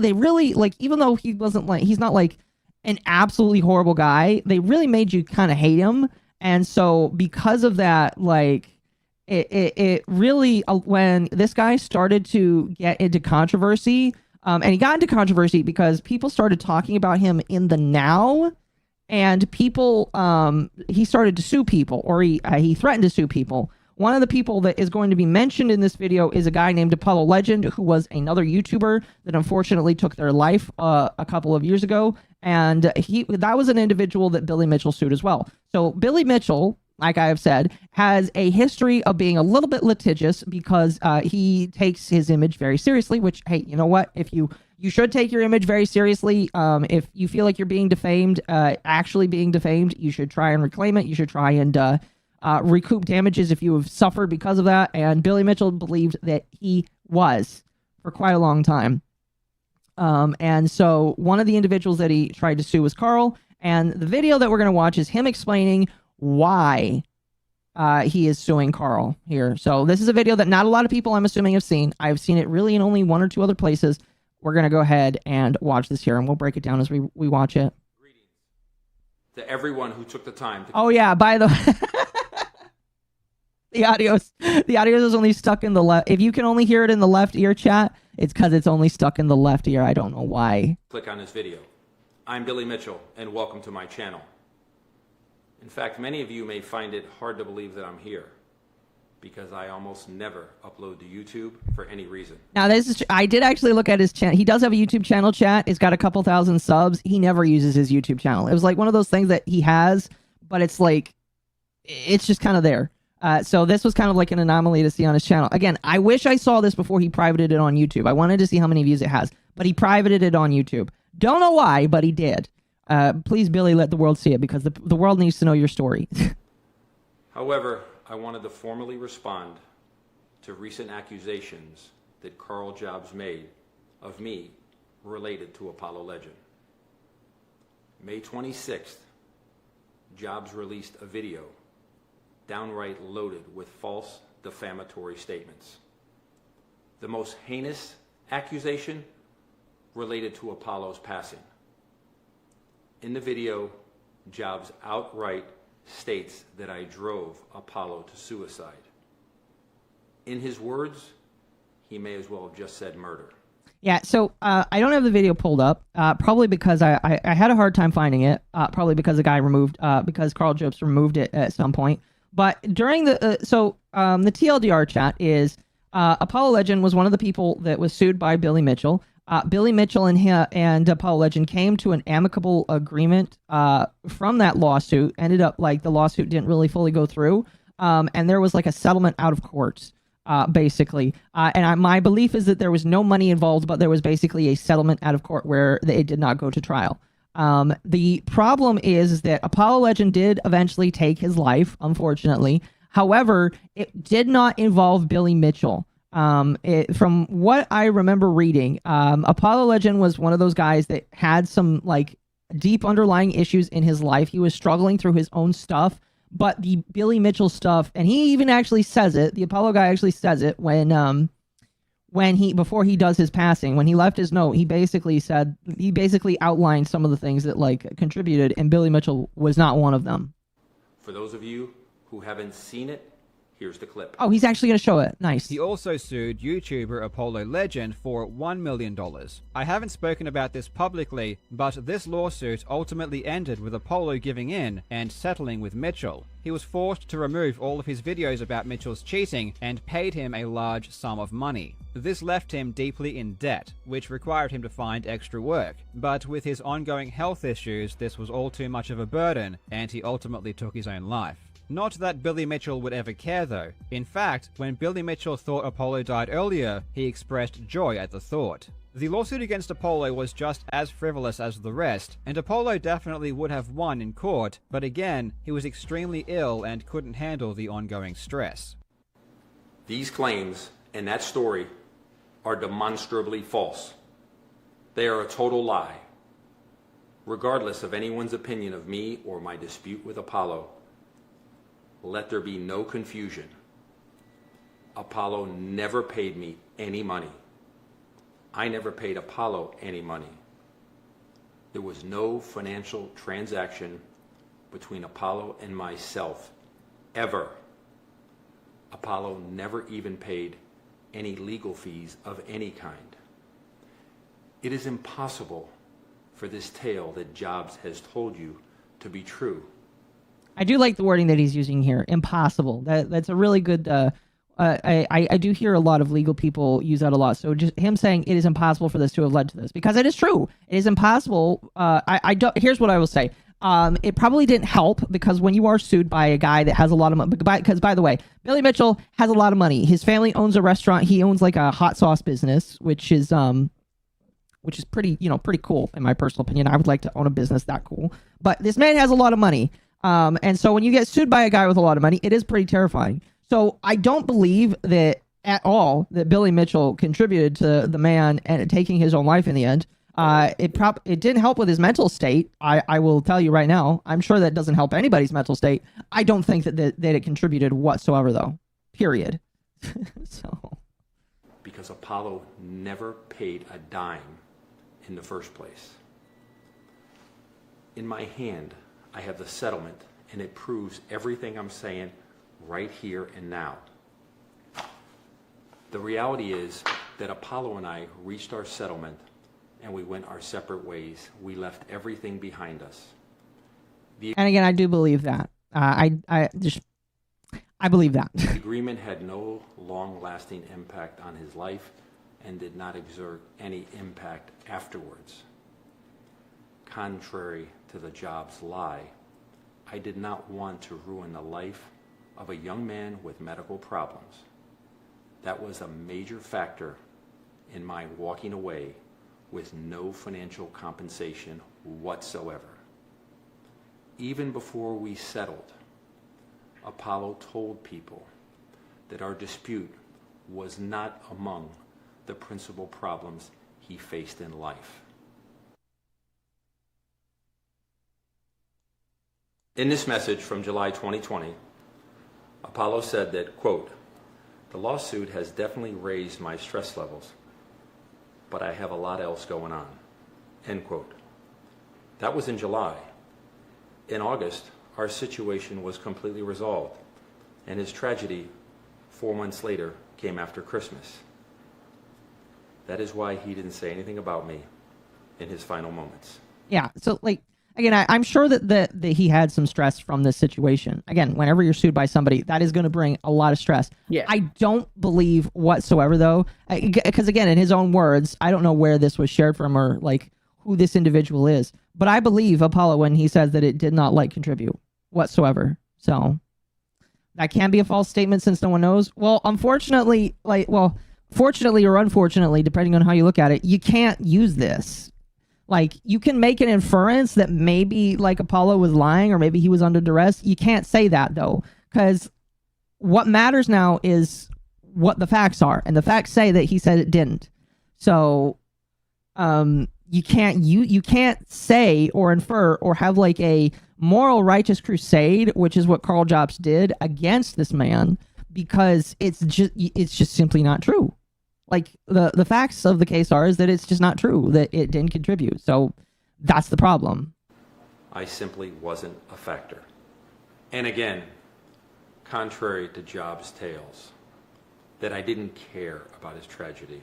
they really like, even though he's not like an absolutely horrible guy, they really made you kind of hate him. And so because of that, like, it really, when this guy started to get into controversy, and he got into controversy because people started talking about him in the now, and people, he started to sue people, or he threatened to sue people. One of the people that is going to be mentioned in this video is a guy named Apollo Legend, who was another YouTuber that unfortunately took their life a couple of years ago. And that was an individual that Billy Mitchell sued as well. So Billy Mitchell, like I have said, has a history of being a little bit litigious because he takes his image very seriously, which, hey, you know what? If you should take your image very seriously. If you feel like you're being defamed, actually being defamed, you should try and reclaim it. You should try and recoup damages if you have suffered because of that. And Billy Mitchell believed that he was for quite a long time. And so one of the individuals that he tried to sue was Carl. And the video that we're going to watch is him explaining why he is suing Carl here. So this is a video that not a lot of people, I'm assuming, have seen. I've seen it really in only one or two other places. We're going to go ahead and watch this here, and we'll break it down as we watch it. Greetings to everyone who took the time to... Oh, yeah, by the way... The audio is only stuck in the left. If you can only hear it in the left ear, chat, it's because it's only stuck in the left ear. I don't know why. Click on this video. I'm Billy Mitchell, and welcome to my channel. In fact, many of you may find it hard to believe that I'm here, because I almost never upload to YouTube for any reason. Now, I did actually look at his channel. He does have a YouTube channel, chat. It's got a couple thousand subs. He never uses his YouTube channel. It was like one of those things that he has, but it's like, it's just kind of there. So this was kind of like an anomaly to see on his channel. Again, I wish I saw this before he privated it on YouTube. I wanted to see how many views it has, but he privated it on YouTube. Don't know why, but he did. Please, Billy, let the world see it, because the world needs to know your story. However, I wanted to formally respond to recent accusations that Carl Jobs made of me related to Apollo Legend. May 26th, Jobs released a video downright loaded with false defamatory statements. The most heinous accusation related to Apollo's passing. In the video, Jobs outright states that I drove Apollo to suicide. In his words, he may as well have just said murder. Yeah, so I don't have the video pulled up, probably because I had a hard time finding it, probably because the guy removed, because Carl Jobs removed it at some point. But during the, the TLDR chat is, Apollo Legend was one of the people that was sued by Billy Mitchell. Billy Mitchell and Apollo Legend came to an amicable agreement from that lawsuit. Ended up, like, the lawsuit didn't really fully go through, and there was like a settlement out of court. Basically. My belief is that there was no money involved, but there was basically a settlement out of court where it did not go to trial. The problem is that Apollo Legend did eventually take his life, unfortunately. However, it did not involve Billy Mitchell. From what I remember reading, Apollo Legend was one of those guys that had some, like, deep underlying issues in his life. He was struggling through his own stuff. But the Billy Mitchell stuff, and he even actually says it, the Apollo guy actually says it when before he does his passing, when he left his note, he basically outlined some of the things that, like, contributed, and Billy Mitchell was not one of them. For those of you who haven't seen it, here's the clip. Oh, he's actually going to show it. Nice. He also sued YouTuber Apollo Legend for $1 million. I haven't spoken about this publicly, but this lawsuit ultimately ended with Apollo giving in and settling with Mitchell. He was forced to remove all of his videos about Mitchell's cheating and paid him a large sum of money. This left him deeply in debt, which required him to find extra work. But with his ongoing health issues, this was all too much of a burden, and he ultimately took his own life. Not that Billy Mitchell would ever care, though. In fact, when Billy Mitchell thought Apollo died earlier, he expressed joy at the thought. The lawsuit against Apollo was just as frivolous as the rest, and Apollo definitely would have won in court, but again, he was extremely ill and couldn't handle the ongoing stress. These claims and that story are demonstrably false. They are a total lie. Regardless of anyone's opinion of me or my dispute with Apollo, let there be no confusion. Apollo never paid me any money. I never paid Apollo any money. There was no financial transaction between Apollo and myself, ever. Apollo never even paid any legal fees of any kind. It is impossible for this tale that Jobs has told you to be true. I do like the wording that he's using here. Impossible. That's a really good. I do hear a lot of legal people use that a lot. So just him saying it is impossible for this to have led to this, because it is true. It is impossible. I don't. Here's what I will say. It probably didn't help, because when you are sued by a guy that has a lot of money, because by the way, Billy Mitchell has a lot of money. His family owns a restaurant. He owns like a hot sauce business, which is pretty, pretty cool in my personal opinion. I would like to own a business that cool. But this man has a lot of money. And so when you get sued by a guy with a lot of money, it is pretty terrifying. So I don't believe that at all that Billy Mitchell contributed to the man and taking his own life in the end. It didn't help with his mental state. I will tell you right now. I'm sure that doesn't help anybody's mental state. I don't think that it contributed whatsoever, though. Period. So. Because Apollo never paid a dime in the first place. In my hand, I have the settlement, and it proves everything I'm saying right here and now. The reality is that Apollo and I reached our settlement, and we went our separate ways. We left everything behind us. And again, I do believe that. I believe that. The agreement had no long-lasting impact on his life and did not exert any impact afterwards. Contrary to the Jobs lie, I did not want to ruin the life of a young man with medical problems. That was a major factor in my walking away with no financial compensation whatsoever. Even before we settled, Apollo told people that our dispute was not among the principal problems he faced in life. In this message from July 2020, Apollo said that, quote, "The lawsuit has definitely raised my stress levels, but I have a lot else going on," end quote. That was in July. In August, our situation was completely resolved, and his tragedy 4 months later came after Christmas. That is why he didn't say anything about me in his final moments. Yeah, so like, again, I'm sure that he had some stress from this situation. Again, whenever you're sued by somebody, that is going to bring a lot of stress. Yeah. I don't believe whatsoever, though, because again, in his own words, I don't know where this was shared from or like who this individual is, but I believe Apollo when he says that it did not like contribute whatsoever. So that can be a false statement since no one knows. Well, unfortunately, fortunately or unfortunately, depending on how you look at it, you can't use this. Like, you can make an inference that maybe, like, Apollo was lying or maybe he was under duress. You can't say that, though, because what matters now is what the facts are. And the facts say that he said it didn't. So, you can't say or infer or have, like, a moral righteous crusade, which is what Carl Jobs did against this man, because it's just simply not true. Like, the facts of the case are is that it's just not true, that it didn't contribute. So that's the problem. I simply wasn't a factor. And again, contrary to Jobs' tales, that I didn't care about his tragedy,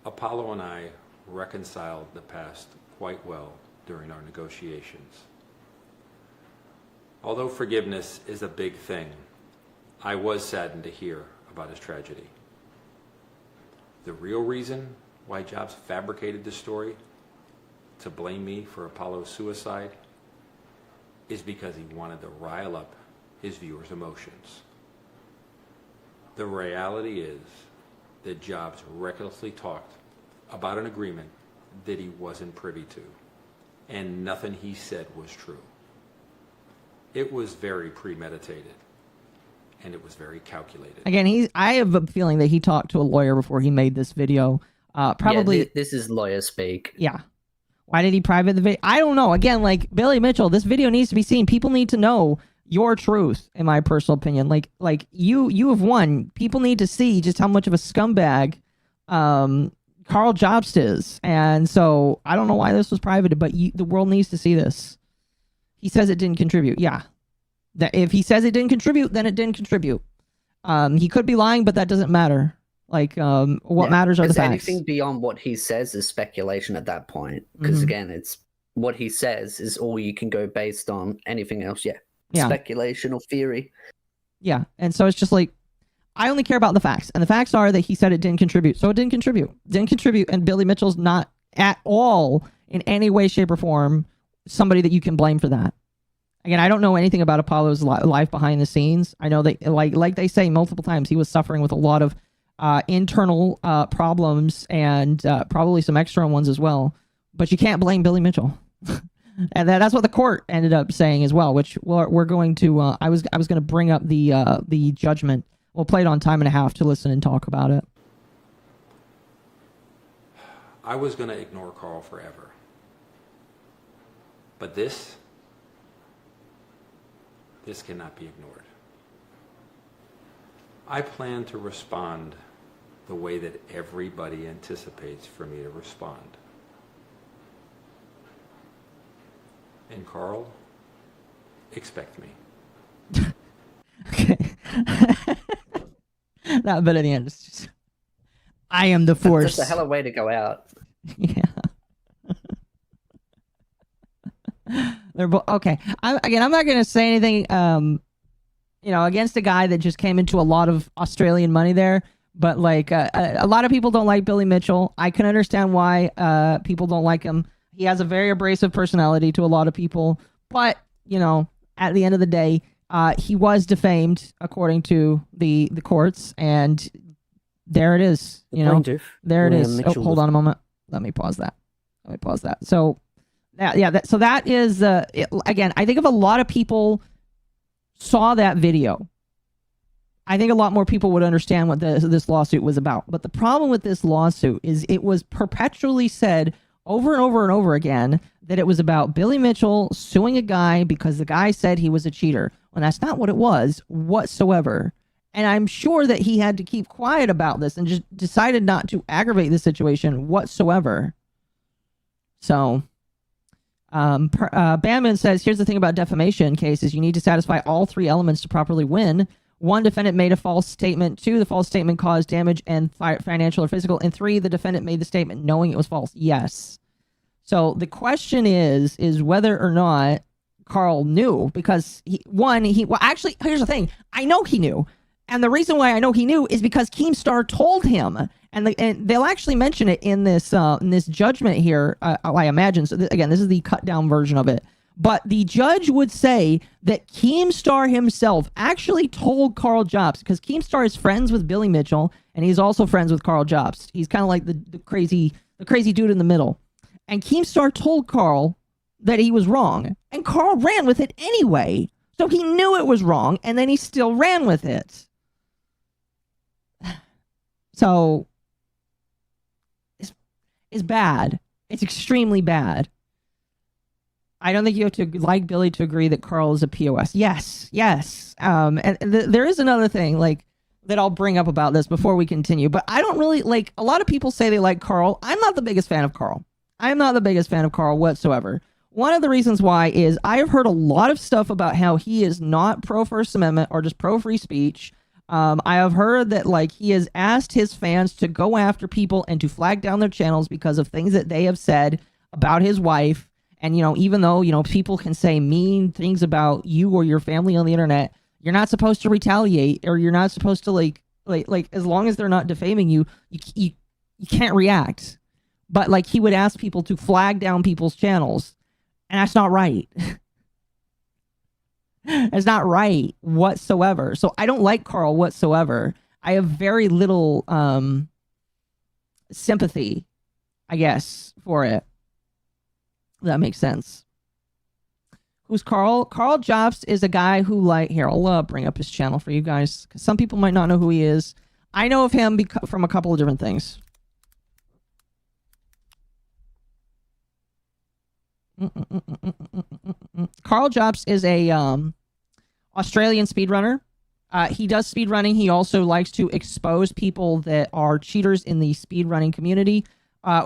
Apollo and I reconciled the past quite well during our negotiations. Although forgiveness is a big thing, I was saddened to hear about his tragedy. The real reason why Jobs fabricated this story to blame me for Apollo's suicide is because he wanted to rile up his viewers' emotions. The reality is that Jobs recklessly talked about an agreement that he wasn't privy to, and nothing he said was true. It was very premeditated. And it was very calculated. Again, I have a feeling that he talked to a lawyer before he made this video. Probably. Yeah, this is lawyer speak. Yeah. Why did he private the video? I don't know. Again, like Billy Mitchell, this video needs to be seen. People need to know your truth, in my personal opinion. Like you have won. People need to see just how much of a scumbag Carl Jobs is. And so I don't know why this was privated, but the world needs to see this. He says it didn't contribute. Yeah. That if he says it didn't contribute, then it didn't contribute. He could be lying, but that doesn't matter. Like, what matters are the facts. Anything beyond what he says is speculation at that point. Because again, it's what he says is all you can go based on. Anything else, speculation or theory. Yeah, and so it's just like, I only care about the facts. And the facts are that he said it didn't contribute. So it didn't contribute. Didn't contribute, and Billy Mitchell's not at all, in any way, shape, or form, somebody that you can blame for that. Again, I don't know anything about Apollo's life behind the scenes. I know that, like they say multiple times, he was suffering with a lot of internal problems and probably some external ones as well. But you can't blame Billy Mitchell, and that's what the court ended up saying as well. Which we're going to. I was going to bring up the judgment. We'll play it on time and a half to listen and talk about it. I was going to ignore Carl forever, but this cannot be ignored. I plan to respond the way that everybody anticipates for me to respond. And Carl, expect me. Okay. That bit at the end is just, I am the force. That's just a hell of a way to go out. Yeah. They're okay. I'm not going to say anything, against a guy that just came into a lot of Australian money there. But like, a lot of people don't like Billy Mitchell. I can understand why people don't like him. He has a very abrasive personality to a lot of people. But at the end of the day, He was defamed according to the courts, and there it is. There it is. Oh, hold on a moment. Let me pause that. So, so that is again. I think if a lot of people saw that video, I think a lot more people would understand what this lawsuit was about. But the problem with this lawsuit is it was perpetually said over and over and over again that it was about Billy Mitchell suing a guy because the guy said he was a cheater. When that's not what it was whatsoever. And I'm sure that he had to keep quiet about this and just decided not to aggravate the situation whatsoever. So, Banman says, here's the thing about defamation cases. You need to satisfy all three elements to properly win. 1, defendant made a false statement. 2, the false statement caused damage and financial or physical. And 3, the defendant made the statement knowing it was false. Yes. So the question is whether or not Carl knew, because actually, here's the thing. I know he knew. And the reason why I know he knew is because Keemstar told him. And they'll actually mention it in this judgment here, I imagine. So again, this is the cut down version of it. But the judge would say that Keemstar himself actually told Carl Jobst, because Keemstar is friends with Billy Mitchell, and he's also friends with Carl Jobst. He's kind of like the crazy dude in the middle. And Keemstar told Carl that he was wrong, and Carl ran with it anyway. So he knew it was wrong, and then he still ran with it. So it's bad. It's extremely bad. I don't think you have to like Billy to agree that Carl is a POS. Yes. And there is another thing that I'll bring up about this before we continue, but I don't really like. A lot of people say they like Carl. I'm not the biggest fan of Carl. I'm not the biggest fan of Carl whatsoever. One of the reasons why is I have heard a lot of stuff about how he is not pro First Amendment or just pro free speech. I have heard that he has asked his fans to go after people and to flag down their channels because of things that they have said about his wife. And, even though, people can say mean things about you or your family on the internet, you're not supposed to retaliate, or you're not supposed to like as long as they're not defaming you, you can't react. But he would ask people to flag down people's channels, and that's not right. It's not right whatsoever. So I don't like Carl whatsoever. I have very little sympathy, I guess, for it. That makes sense. Who's Carl? Carl Jobst is a guy who here, I'll bring up his channel for you guys, because some people might not know who he is. I know of him from a couple of different things. Carl Jobst is a Australian speedrunner. He does speedrunning. He also likes to expose people that are cheaters in the speedrunning community.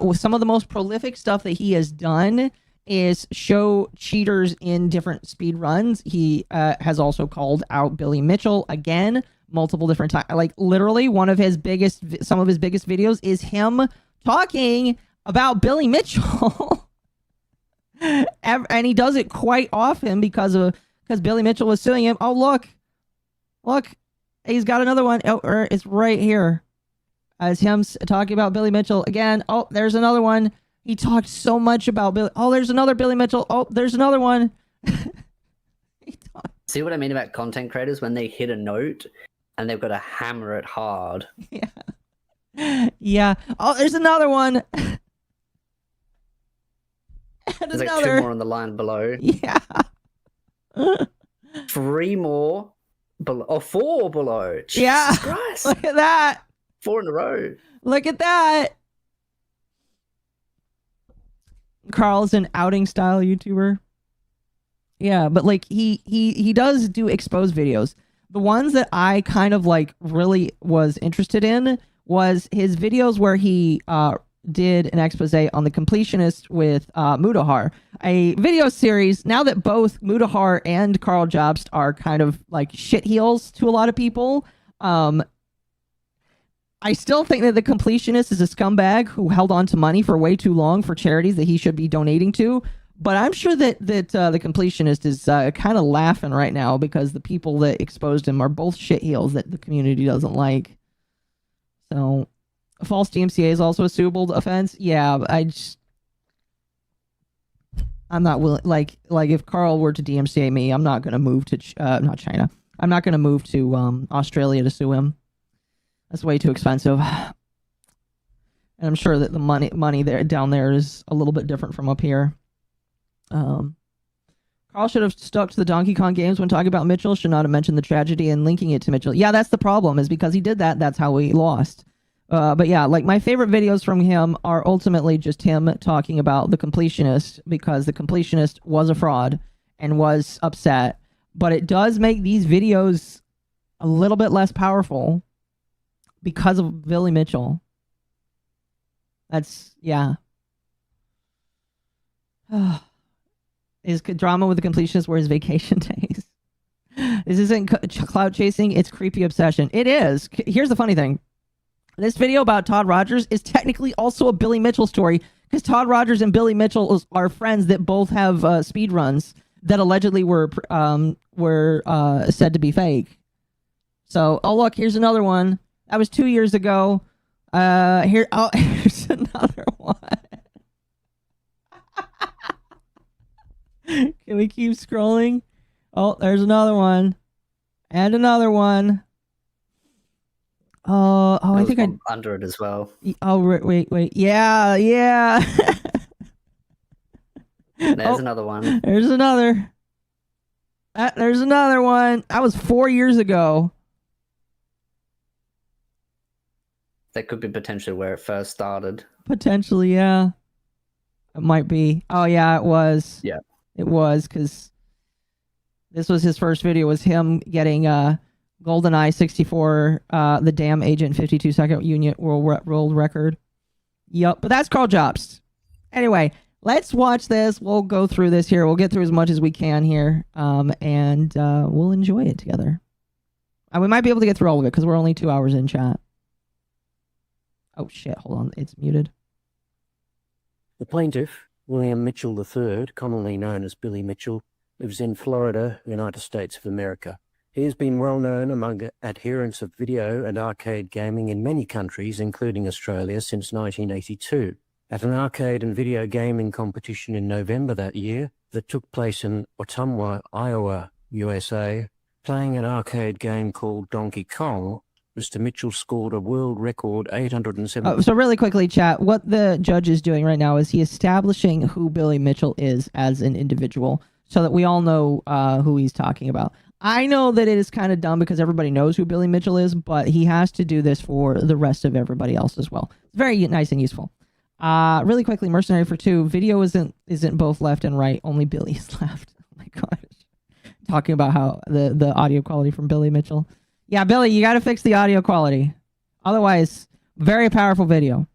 With some of the most prolific stuff that he has done is show cheaters in different speed runs. He has also called out Billy Mitchell again multiple different times. Literally some of his biggest videos is him talking about Billy Mitchell. And he does it quite often because Billy Mitchell was suing him. Oh, look, he's got another one. Oh, it's right here. As him talking about Billy Mitchell again. Oh, there's another one. He talked so much about Billy. Oh, there's another Billy Mitchell. Oh, there's another one. See what I mean about content creators when they hit a note and they've got to hammer it hard. Yeah. Oh, there's another one. There's 2 more on the line below. Yeah. 3 more below. Oh, 4 below. Jesus yeah. Christ. Look at that. 4 in a row. Look at that. Carl's an outing style YouTuber. Yeah, but he does do exposed videos. The ones that I kind of really was interested in was his videos where he did an expose on the completionist with Mudahar, a video series. Now that both Mudahar and Carl Jobst are kind of shitheels to a lot of people, I still think that the completionist is a scumbag who held on to money for way too long for charities that he should be donating to. But I'm sure that the completionist is kind of laughing right now because the people that exposed him are both shitheels that the community doesn't like. So, false DMCA is also a suable offense. Yeah, I'm not willing. Like if Carl were to DMCA me, I'm not gonna move to not China. I'm not gonna move to Australia to sue him. That's way too expensive. And I'm sure that the money there down there is a little bit different from up here. Carl should have stuck to the Donkey Kong games when talking about Mitchell. Should not have mentioned the tragedy and linking it to Mitchell. Yeah, that's the problem, is because he did that. That's how he lost. But yeah, like my favorite videos from him are ultimately just him talking about the completionist, because the completionist was a fraud and was upset. But it does make these videos a little bit less powerful because of Billy Mitchell. That's, yeah. His drama with the completionist were his vacation days. This isn't clout chasing, it's creepy obsession. It is. Here's the funny thing. This video about Todd Rogers is technically also a Billy Mitchell story, because Todd Rogers and Billy Mitchell are friends that both have speed runs that allegedly were said to be fake. So, oh look, here's another one. That was 2 years ago. Here's another one. Can we keep scrolling? Oh, there's another one. And another one. I think I under it as well. Oh, wait. Yeah. There's another one. There's another. There's another one. That was 4 years ago. That could be potentially where it first started. Potentially, yeah. It might be. Oh, yeah, it was. Yeah. It was, because this was his first video, was him getting GoldenEye 64, the damn Agent 52-second unit world record. Yep, but that's Carl Jobst. Anyway, let's watch this. We'll go through this here. We'll get through as much as we can here, and we'll enjoy it together. We might be able to get through all of it, because we're only 2 hours in, chat. Oh, shit, hold on. It's muted. The plaintiff, William Mitchell III, commonly known as Billy Mitchell, lives in Florida, United States of America. He has been well known among adherents of video and arcade gaming in many countries, including Australia, since 1982. At an arcade and video gaming competition in November that year that took place in Ottumwa, Iowa, USA, playing an arcade game called Donkey Kong, Mr. Mitchell scored a world record 807. So really quickly, chat, what the judge is doing right now is he establishing who Billy Mitchell is as an individual, so that we all know who he's talking about. I know that it is kind of dumb because everybody knows who Billy Mitchell is, but he has to do this for the rest of everybody else as well. It's very nice and useful. Really quickly, Mercenary for 2, video isn't both left and right, only Billy is left. Oh my gosh. Talking about how the audio quality from Billy Mitchell. Yeah, Billy, you got to fix the audio quality. Otherwise, very powerful video.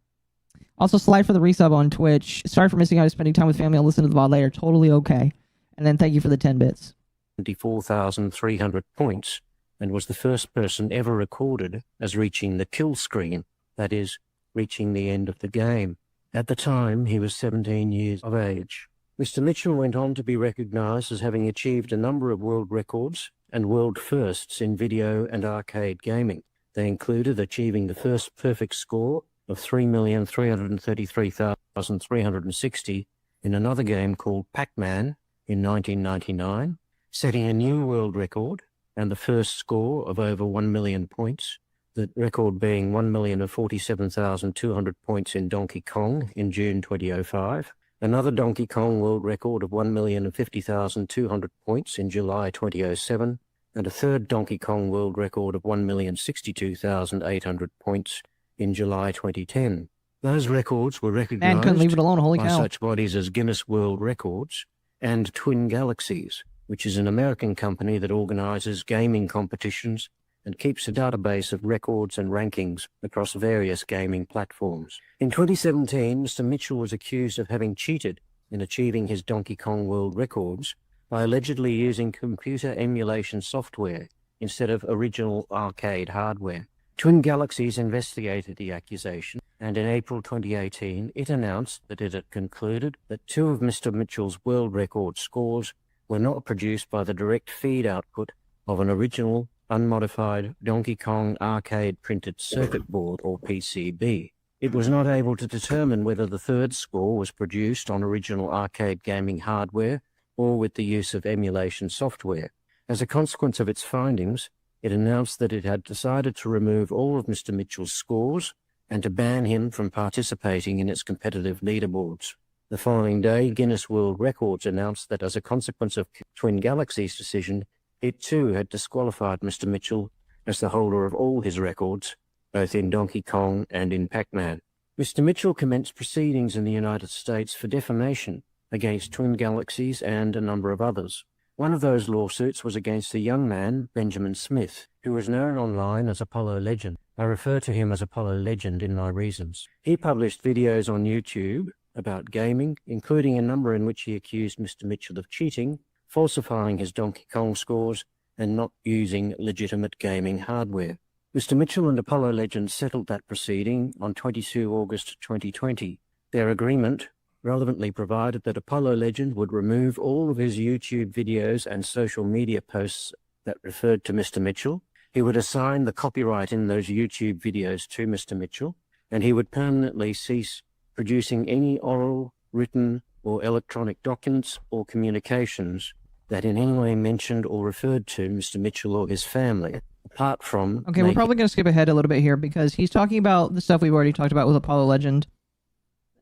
Also, slide for the resub on Twitch. Sorry for missing out, spending time with family. I'll listen to the VOD later. Totally okay. And then thank you for the 10 bits. 24,300 points, and was the first person ever recorded as reaching the kill screen, that is, reaching the end of the game. At the time, he was 17 years of age. Mr. Mitchell went on to be recognized as having achieved a number of world records and world firsts in video and arcade gaming. They included achieving the first perfect score of 3,333,360 in another game called Pac-Man in 1999, setting a new world record and the first score of over 1 million points, the record being 1,047,200 points in Donkey Kong in June 2005, another Donkey Kong world record of 1,050,200 points in July 2007, and a third Donkey Kong world record of 1,062,800 points in July 2010. Those records were recognized couldn't leave it alone, holy by cow. such bodies as Guinness World Records and Twin Galaxies, which is an American company that organizes gaming competitions and keeps a database of records and rankings across various gaming platforms. In 2017, Mr. Mitchell was accused of having cheated in achieving his Donkey Kong world records by allegedly using computer emulation software instead of original arcade hardware. Twin Galaxies investigated the accusation, and in April 2018, it announced that it had concluded that 2 of Mr. Mitchell's world record scores were not produced by the direct feed output of an original, unmodified Donkey Kong arcade printed circuit board, or PCB. it was not able to determine whether the third score was produced on original arcade gaming hardware or with the use of emulation software. As a consequence of its findings, it announced that it had decided to remove all of Mr. Mitchell's scores and to ban him from participating in its competitive leaderboards. The following day, Guinness World Records announced that as a consequence of Twin Galaxies' decision, it too had disqualified Mr. Mitchell as the holder of all his records, both in Donkey Kong and in Pac-Man. Mr. Mitchell commenced proceedings in the United States for defamation against Twin Galaxies and a number of others. One of those lawsuits was against a young man, Benjamin Smith, who was known online as Apollo Legend. I refer to him as Apollo Legend in my reasons. He published videos on YouTube about gaming, including a number in which he accused Mr. Mitchell of cheating, falsifying his Donkey Kong scores, and not using legitimate gaming hardware. Mr. Mitchell and Apollo Legend settled that proceeding on 22 August 2020. Their agreement relevantly provided that Apollo Legend would remove all of his YouTube videos and social media posts that referred to Mr. Mitchell. He would assign the copyright in those YouTube videos to Mr. Mitchell, and he would permanently cease producing any oral, written, or electronic documents or communications that in any way mentioned or referred to Mr. Mitchell or his family, apart from... Okay, we're probably going to skip ahead a little bit here because he's talking about the stuff we've already talked about with Apollo Legend.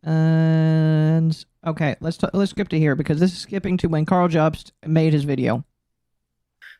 And okay, let's skip to here because this is skipping to when Carl Jobst made his video.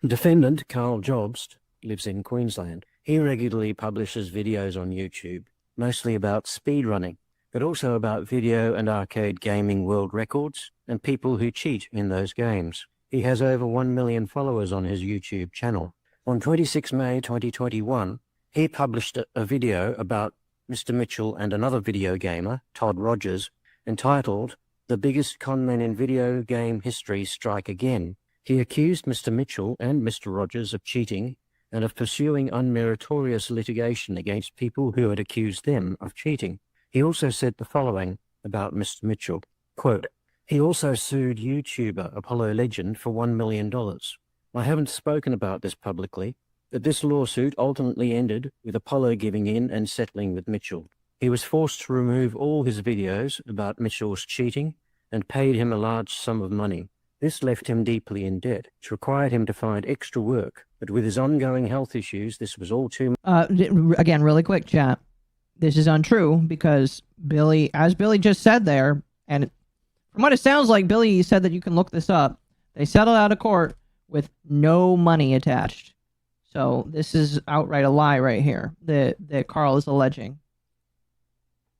Defendant Carl Jobst lives in Queensland. He regularly publishes videos on YouTube, mostly about speedrunning, but also about video and arcade gaming world records and people who cheat in those games. He has over 1 million followers on his YouTube channel. On 26 May 2021, he published a video about Mr. Mitchell and another video gamer, Todd Rogers, entitled "The Biggest Conmen in Video Game History Strike Again." He accused Mr. Mitchell and Mr. Rogers of cheating and of pursuing unmeritorious litigation against people who had accused them of cheating. He also said the following about Mr. Mitchell, quote, "He also sued YouTuber Apollo Legend for $1 million. I haven't spoken about this publicly, but this lawsuit ultimately ended with Apollo giving in and settling with Mitchell. He was forced to remove all his videos about Mitchell's cheating and paid him a large sum of money. This left him deeply in debt, which required him to find extra work, but with his ongoing health issues, this was all too much." Again, really quick, chat. This is untrue because Billy, as Billy just said there, and from what it sounds like, Billy said that you can look this up. They settled out of court with no money attached. So this is outright a lie right here that Carl is alleging.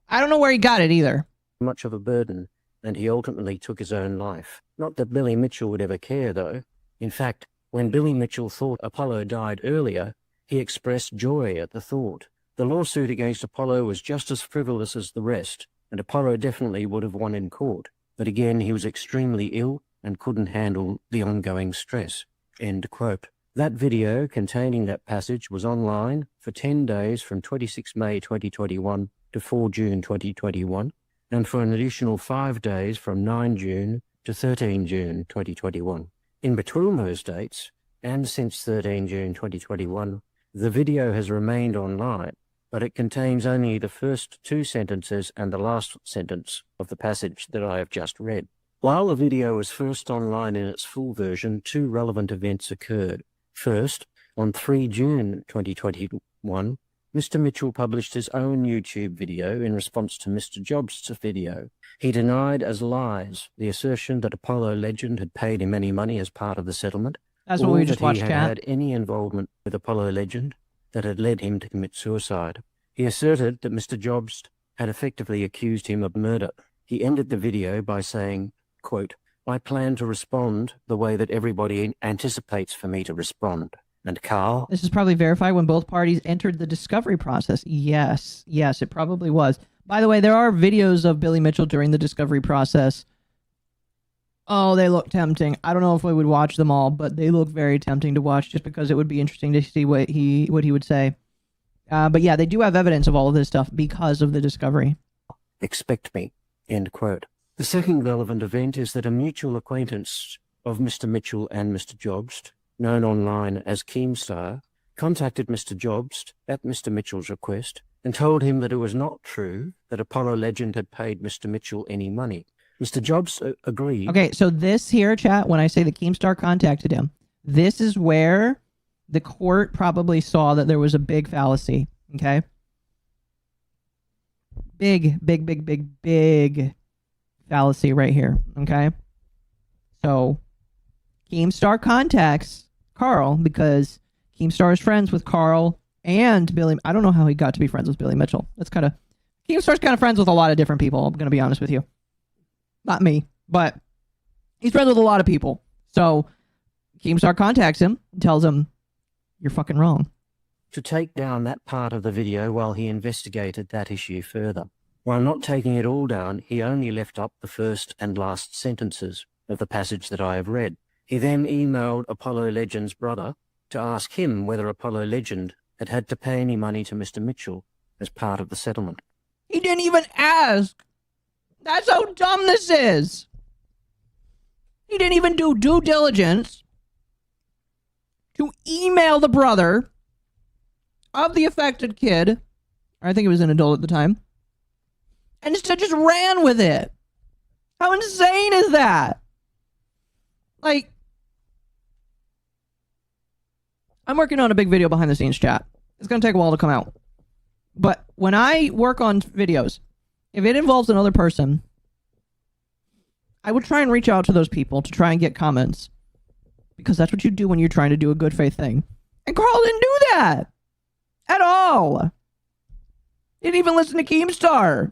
I don't know where he got it either. Much of a burden, and he ultimately took his own life. Not that Billy Mitchell would ever care, though. In fact, when Billy Mitchell thought Apollo died earlier, he expressed joy at the thought. The lawsuit against Apollo was just as frivolous as the rest, and Apollo definitely would have won in court. But again, he was extremely ill and couldn't handle the ongoing stress. End quote. That video containing that passage was online for 10 days from 26 May 2021 to 4 June 2021, and for an additional 5 days from 9 June to 13 June 2021. In between those dates, and since 13 June 2021, the video has remained online, but it contains only the first 2 sentences and the last sentence of the passage that I have just read. While the video was first online in its full version, 2 relevant events occurred. First, on 3 June 2021, Mr. Mitchell published his own YouTube video in response to Mr. Jobst's video. He denied as lies the assertion that Apollo Legend had paid him any money as part of the settlement. That's what we just watched, He Cat. had any involvement with Apollo Legend that had led him to commit suicide. He asserted that Mr. Jobst had effectively accused him of murder. He ended the video by saying, quote, "I plan to respond the way that everybody anticipates for me to respond. And Carl..." This is probably verified when both parties entered the discovery process. Yes, it probably was. By the way, there are videos of Billy Mitchell during the discovery process. Oh, they look tempting. I don't know if we would watch them all, but they look very tempting to watch just because it would be interesting to see what he would say. But yeah, they do have evidence of all of this stuff because of the discovery. "Expect me." End quote. The second relevant event is that a mutual acquaintance of Mr. Mitchell and Mr. Jobst, known online as Keemstar, contacted Mr. Jobst at Mr. Mitchell's request and told him that it was not true that Apollo Legend had paid Mr. Mitchell any money. Mr. Jobs agreed. Okay, so this here, chat, when I say the Keemstar contacted him, this is where the court probably saw that there was a big fallacy, okay? Big fallacy right here, okay? So, Keemstar contacts Carl because Keemstar is friends with Carl and Billy. I don't know how he got to be friends with Billy Mitchell. That's kind of... Keemstar's kind of friends with a lot of different people, I'm going to be honest with you. Not me, but he's friends with a lot of people. So, Keemstar contacts him and tells him, you're fucking wrong. To take down that part of the video while he investigated that issue further. While not taking it all down, he only left up the first and last sentences of the passage that I have read. He then emailed Apollo Legend's brother to ask him whether Apollo Legend had to pay any money to Mr. Mitchell as part of the settlement. He didn't even ask. That's how dumb this is. He didn't even do due diligence to email the brother of the affected kid. I think he was an adult at the time. And instead just ran with it. How insane is that? Like, I'm working on a big video behind the scenes, chat. It's going to take a while to come out. But when I work on videos, if it involves another person, I would try and reach out to those people to try and get comments. Because that's what you do when you're trying to do a good faith thing. And Carl didn't do that. At all. He didn't even listen to Keemstar.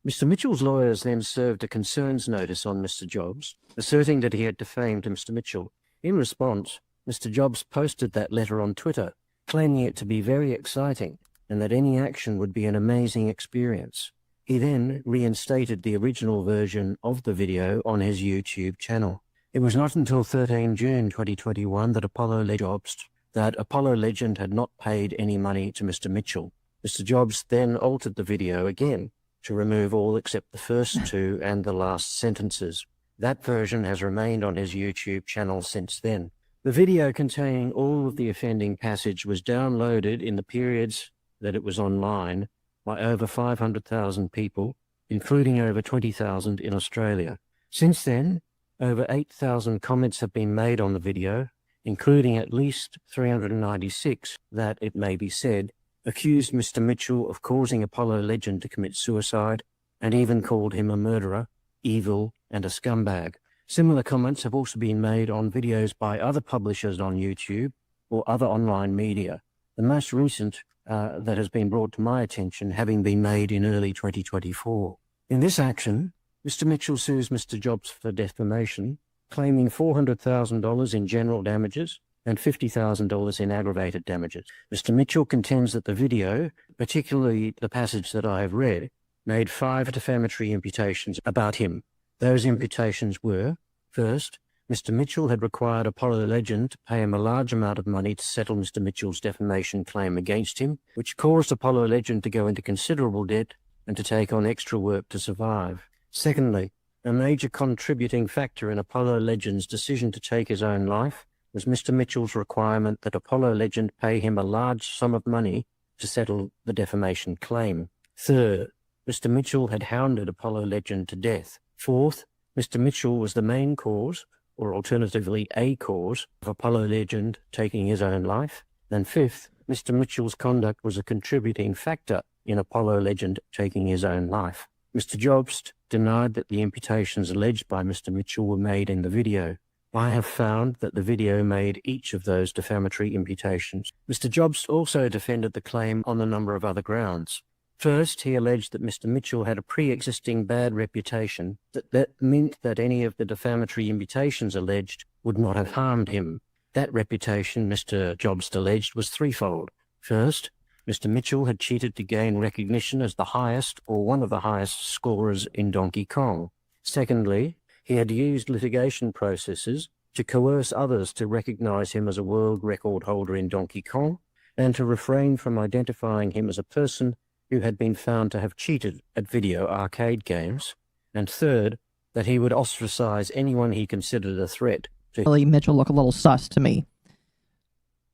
Mr. Mitchell's lawyers then served a concerns notice on Mr. Jobs, asserting that he had defamed Mr. Mitchell. In response, Mr. Jobs posted that letter on Twitter, claiming it to be very exciting and that any action would be an amazing experience. He then reinstated the original version of the video on his YouTube channel. It was not until 13 June 2021 that Apollo Legend had not paid any money to Mr. Mitchell. Mr. Jobs then altered the video again to remove all except the first two and the last sentences. That version has remained on his YouTube channel since then. The video containing all of the offending passage was downloaded in the periods that it was online by over 500,000 people, including over 20,000 in Australia. Since then, over 8,000 comments have been made on the video, including at least 396 that, it may be said, accused Mr. Mitchell of causing Apollo Legend to commit suicide, and even called him a murderer, evil, and a scumbag. Similar comments have also been made on videos by other publishers on YouTube or other online media. The most recent that has been brought to my attention having been made in early 2024. In this action, Mr. Mitchell sues Mr. Jobs for defamation, claiming $400,000 in general damages and $50,000 in aggravated damages. Mr. Mitchell contends that the video, particularly the passage that I have read, made 5 defamatory imputations about him. Those imputations were, first, Mr. Mitchell had required Apollo Legend to pay him a large amount of money to settle Mr. Mitchell's defamation claim against him, which caused Apollo Legend to go into considerable debt and to take on extra work to survive. Secondly, a major contributing factor in Apollo Legend's decision to take his own life was Mr. Mitchell's requirement that Apollo Legend pay him a large sum of money to settle the defamation claim. Third, Mr. Mitchell had hounded Apollo Legend to death. Fourth, Mr. Mitchell was the main cause, or alternatively a cause, of Apollo Legend taking his own life. And fifth, Mr. Mitchell's conduct was a contributing factor in Apollo Legend taking his own life. Mr. Jobs denied that the imputations alleged by Mr. Mitchell were made in the video. I have found that the video made each of those defamatory imputations. Mr. Jobs also defended the claim on a number of other grounds. First, he alleged that Mr. Mitchell had a pre-existing bad reputation that meant that any of the defamatory imputations alleged would not have harmed him. That reputation, Mr. Jobs alleged, was threefold. First, Mr. Mitchell had cheated to gain recognition as the highest or one of the highest scorers in Donkey Kong. Secondly, he had used litigation processes to coerce others to recognize him as a world record holder in Donkey Kong and to refrain from identifying him as a person who had been found to have cheated at video arcade games. And third, that he would ostracize anyone he considered a threat to Billy Mitchell look a little sus to me.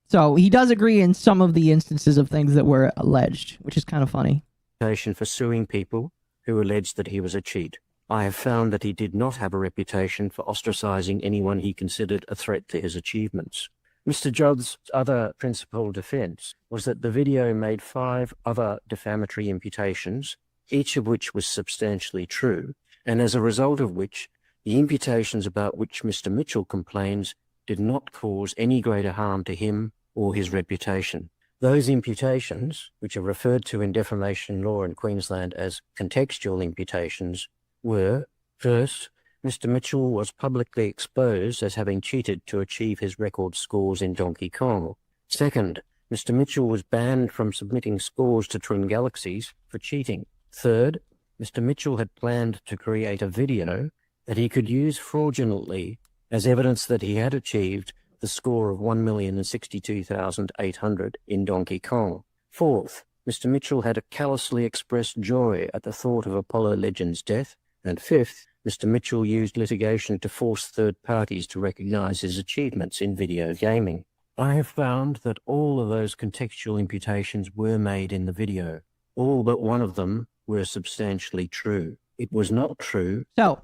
So he does agree in some of the instances of things that were alleged, which is kind of funny. For suing people who alleged that he was a cheat. I have found that he did not have a reputation for ostracizing anyone he considered a threat to his achievements. Mr. Jobs' other principal defense was that the video made 5 other defamatory imputations, each of which was substantially true, and as a result of which, the imputations about which Mr. Mitchell complains did not cause any greater harm to him or his reputation. Those imputations, which are referred to in defamation law in Queensland as contextual imputations, were, first, Mr. Mitchell was publicly exposed as having cheated to achieve his record scores in Donkey Kong. Second, Mr. Mitchell was banned from submitting scores to Twin Galaxies for cheating. Third, Mr. Mitchell had planned to create a video that he could use fraudulently as evidence that he had achieved the score of 1,062,800 in Donkey Kong. Fourth, Mr. Mitchell had callously expressed joy at the thought of Apollo Legends' death. And fifth, Mr. Mitchell used litigation to force third parties to recognize his achievements in video gaming. I have found that all of those contextual imputations were made in the video. All but one of them were substantially true. It was not true. So,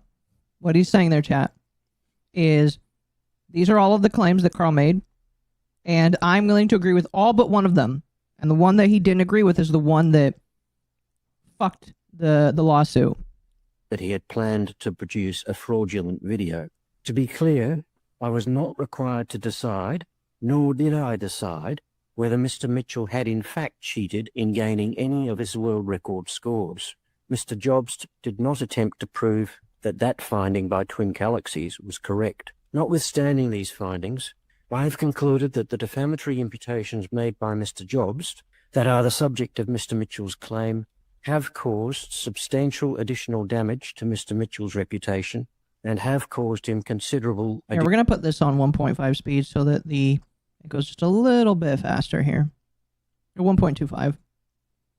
what he's saying there, chat, is these are all of the claims that Carl made, and I'm willing to agree with all but one of them. And the one that he didn't agree with is the one that fucked the lawsuit. That he had planned to produce a fraudulent video. To be clear, I was not required to decide, nor did I decide, whether Mr. Mitchell had in fact cheated in gaining any of his world record scores. Mr. Jobs did not attempt to prove that that finding by Twin Galaxies was correct. Notwithstanding these findings, I have concluded that the defamatory imputations made by Mr. Jobs, that are the subject of Mr. Mitchell's claim, have caused substantial additional damage to Mr. Mitchell's reputation and have caused him considerable... Here, we're going to put this on 1.5 speed so that it goes just a little bit faster here. Or 1.25.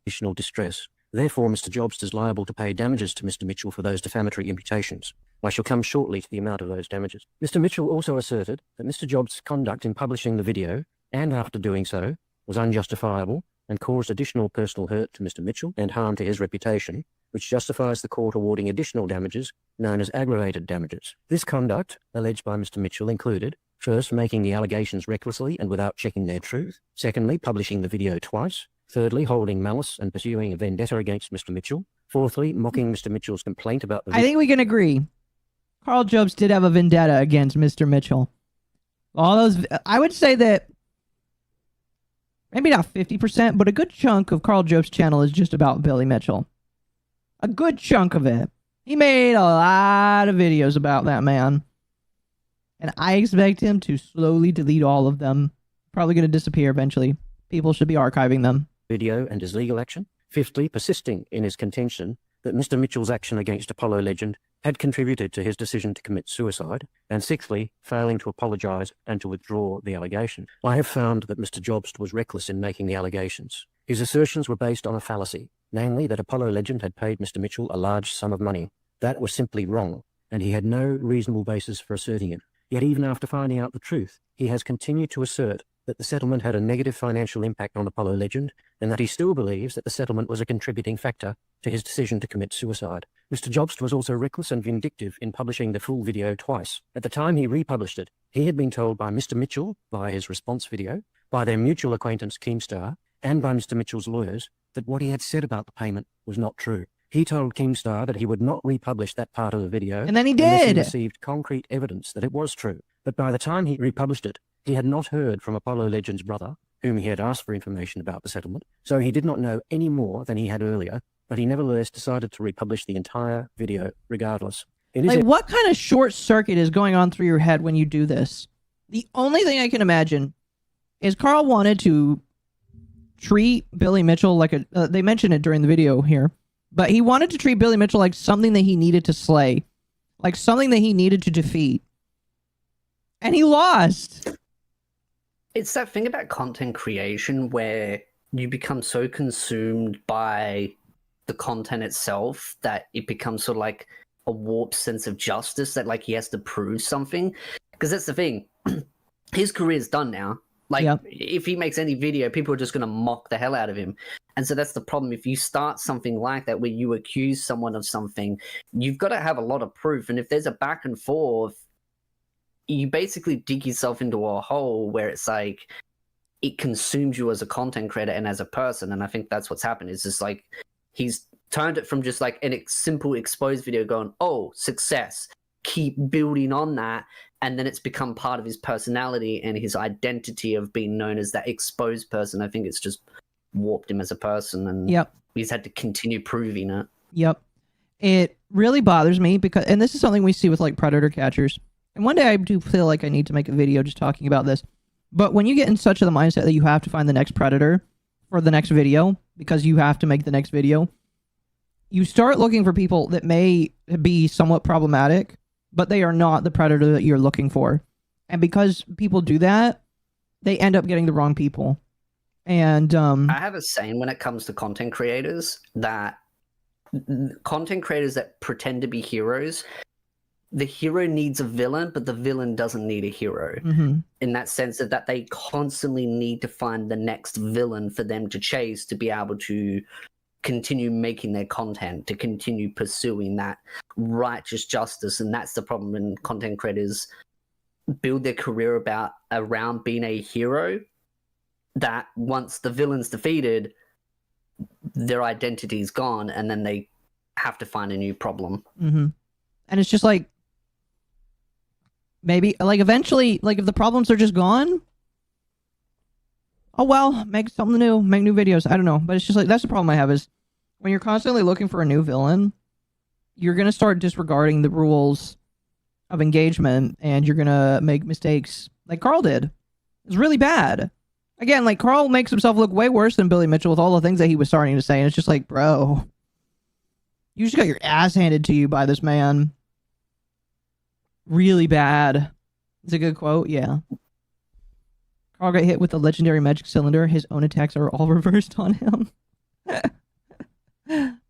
Additional distress. Therefore, Mr. Jobs is liable to pay damages to Mr. Mitchell for those defamatory imputations. I shall come shortly to the amount of those damages. Mr. Mitchell also asserted that Mr. Jobs' conduct in publishing the video, and after doing so, was unjustifiable and caused additional personal hurt to Mr. Mitchell and harm to his reputation, which justifies the court awarding additional damages known as aggravated damages. This conduct, alleged by Mr. Mitchell, included, first, making the allegations recklessly and without checking their truth. Secondly, publishing the video twice. Thirdly, holding malice and pursuing a vendetta against Mr. Mitchell. Fourthly, mocking Mr. Mitchell's complaint about the video. I think we can agree. Carl Jobs did have a vendetta against Mr. Mitchell. All those, I would say that maybe not 50%, but a good chunk of Carl Jobs' channel is just about Billy Mitchell. A good chunk of it. He made a lot of videos about that man. And I expect him to slowly delete all of them. Probably going to disappear eventually. People should be archiving them. Video and his legal action. Fifthly, persisting in his contention that Mr. Mitchell's action against Apollo Legend had contributed to his decision to commit suicide. And sixthly, failing to apologize and to withdraw the allegation. I have found that Mr. Jobs was reckless in making the allegations. His assertions were based on a fallacy, namely that Apollo Legend had paid Mr. Mitchell a large sum of money. That was simply wrong, and he had no reasonable basis for asserting it. Yet even after finding out the truth, he has continued to assert that the settlement had a negative financial impact on Apollo Legend, and that he still believes that the settlement was a contributing factor to his decision to commit suicide. Mr. Jobs was also reckless and vindictive in publishing the full video twice. At the time he republished it, he had been told by Mr. Mitchell, via his response video, by their mutual acquaintance Keemstar, and by Mr. Mitchell's lawyers, that what he had said about the payment was not true. He told Keemstar that he would not republish that part of the video. And then he did! Unless he received concrete evidence that it was true. But by the time he republished it, he had not heard from Apollo Legend's brother, whom he had asked for information about the settlement, so he did not know any more than he had earlier, but he nevertheless decided to republish the entire video regardless. Like, what kind of short circuit is going on through your head when you do this? The only thing I can imagine is Carl wanted to treat Billy Mitchell like a... they mentioned it during the video here, but he wanted to treat Billy Mitchell like something that he needed to slay. Like something that he needed to defeat. And he lost! It's that thing about content creation where you become so consumed by the content itself that it becomes sort of like a warped sense of justice that like he has to prove something. Because that's the thing. His career's done now. Like, Yep. if he makes any video, people are just going to mock the hell out of him. And so that's the problem. If you start something like that where you accuse someone of something, you've got to have a lot of proof. And if there's a back and forth, you basically dig yourself into a hole where it's like it consumes you as a content creator and as a person. And I think that's what's happened. It's just like he's turned it from just like a simple exposed video going, oh, success, keep building on that. And then it's become part of his personality and his identity of being known as that exposed person. I think it's just warped him as a person, and he's had to continue proving it. Yep. It really bothers me because, and this is something we see with like predator catchers. And one day I do feel like I need to make a video just talking about this. But when you get in such a mindset that you have to find the next predator for the next video, because you have to make the next video, you start looking for people that may be somewhat problematic, but they are not the predator that you're looking for. And because people do that, they end up getting the wrong people. And I have a saying when it comes to content creators that pretend to be heroes, the hero needs a villain, but the villain doesn't need a hero. In that sense of that they constantly need to find the next villain for them to chase to be able to continue making their content, to continue pursuing that righteous justice. And that's the problem when content creators build their career around being a hero, that once the villain's defeated, their identity's gone, and then they have to find a new problem. And it's just like, maybe like eventually, like if the problems are just gone, oh well, make something new, make new videos. I don't know, but it's just like, that's the problem I have, is when you're constantly looking for a new villain, you're going to start disregarding the rules of engagement, and you're going to make mistakes like Carl did. It's really bad. Again, like Carl makes himself look way worse than Billy Mitchell with all the things that he was starting to say, and it's just like, bro, you just got your ass handed to you by this man. Really bad. It's a good quote, yeah. Carl got hit with the legendary magic cylinder. His own attacks are all reversed on him.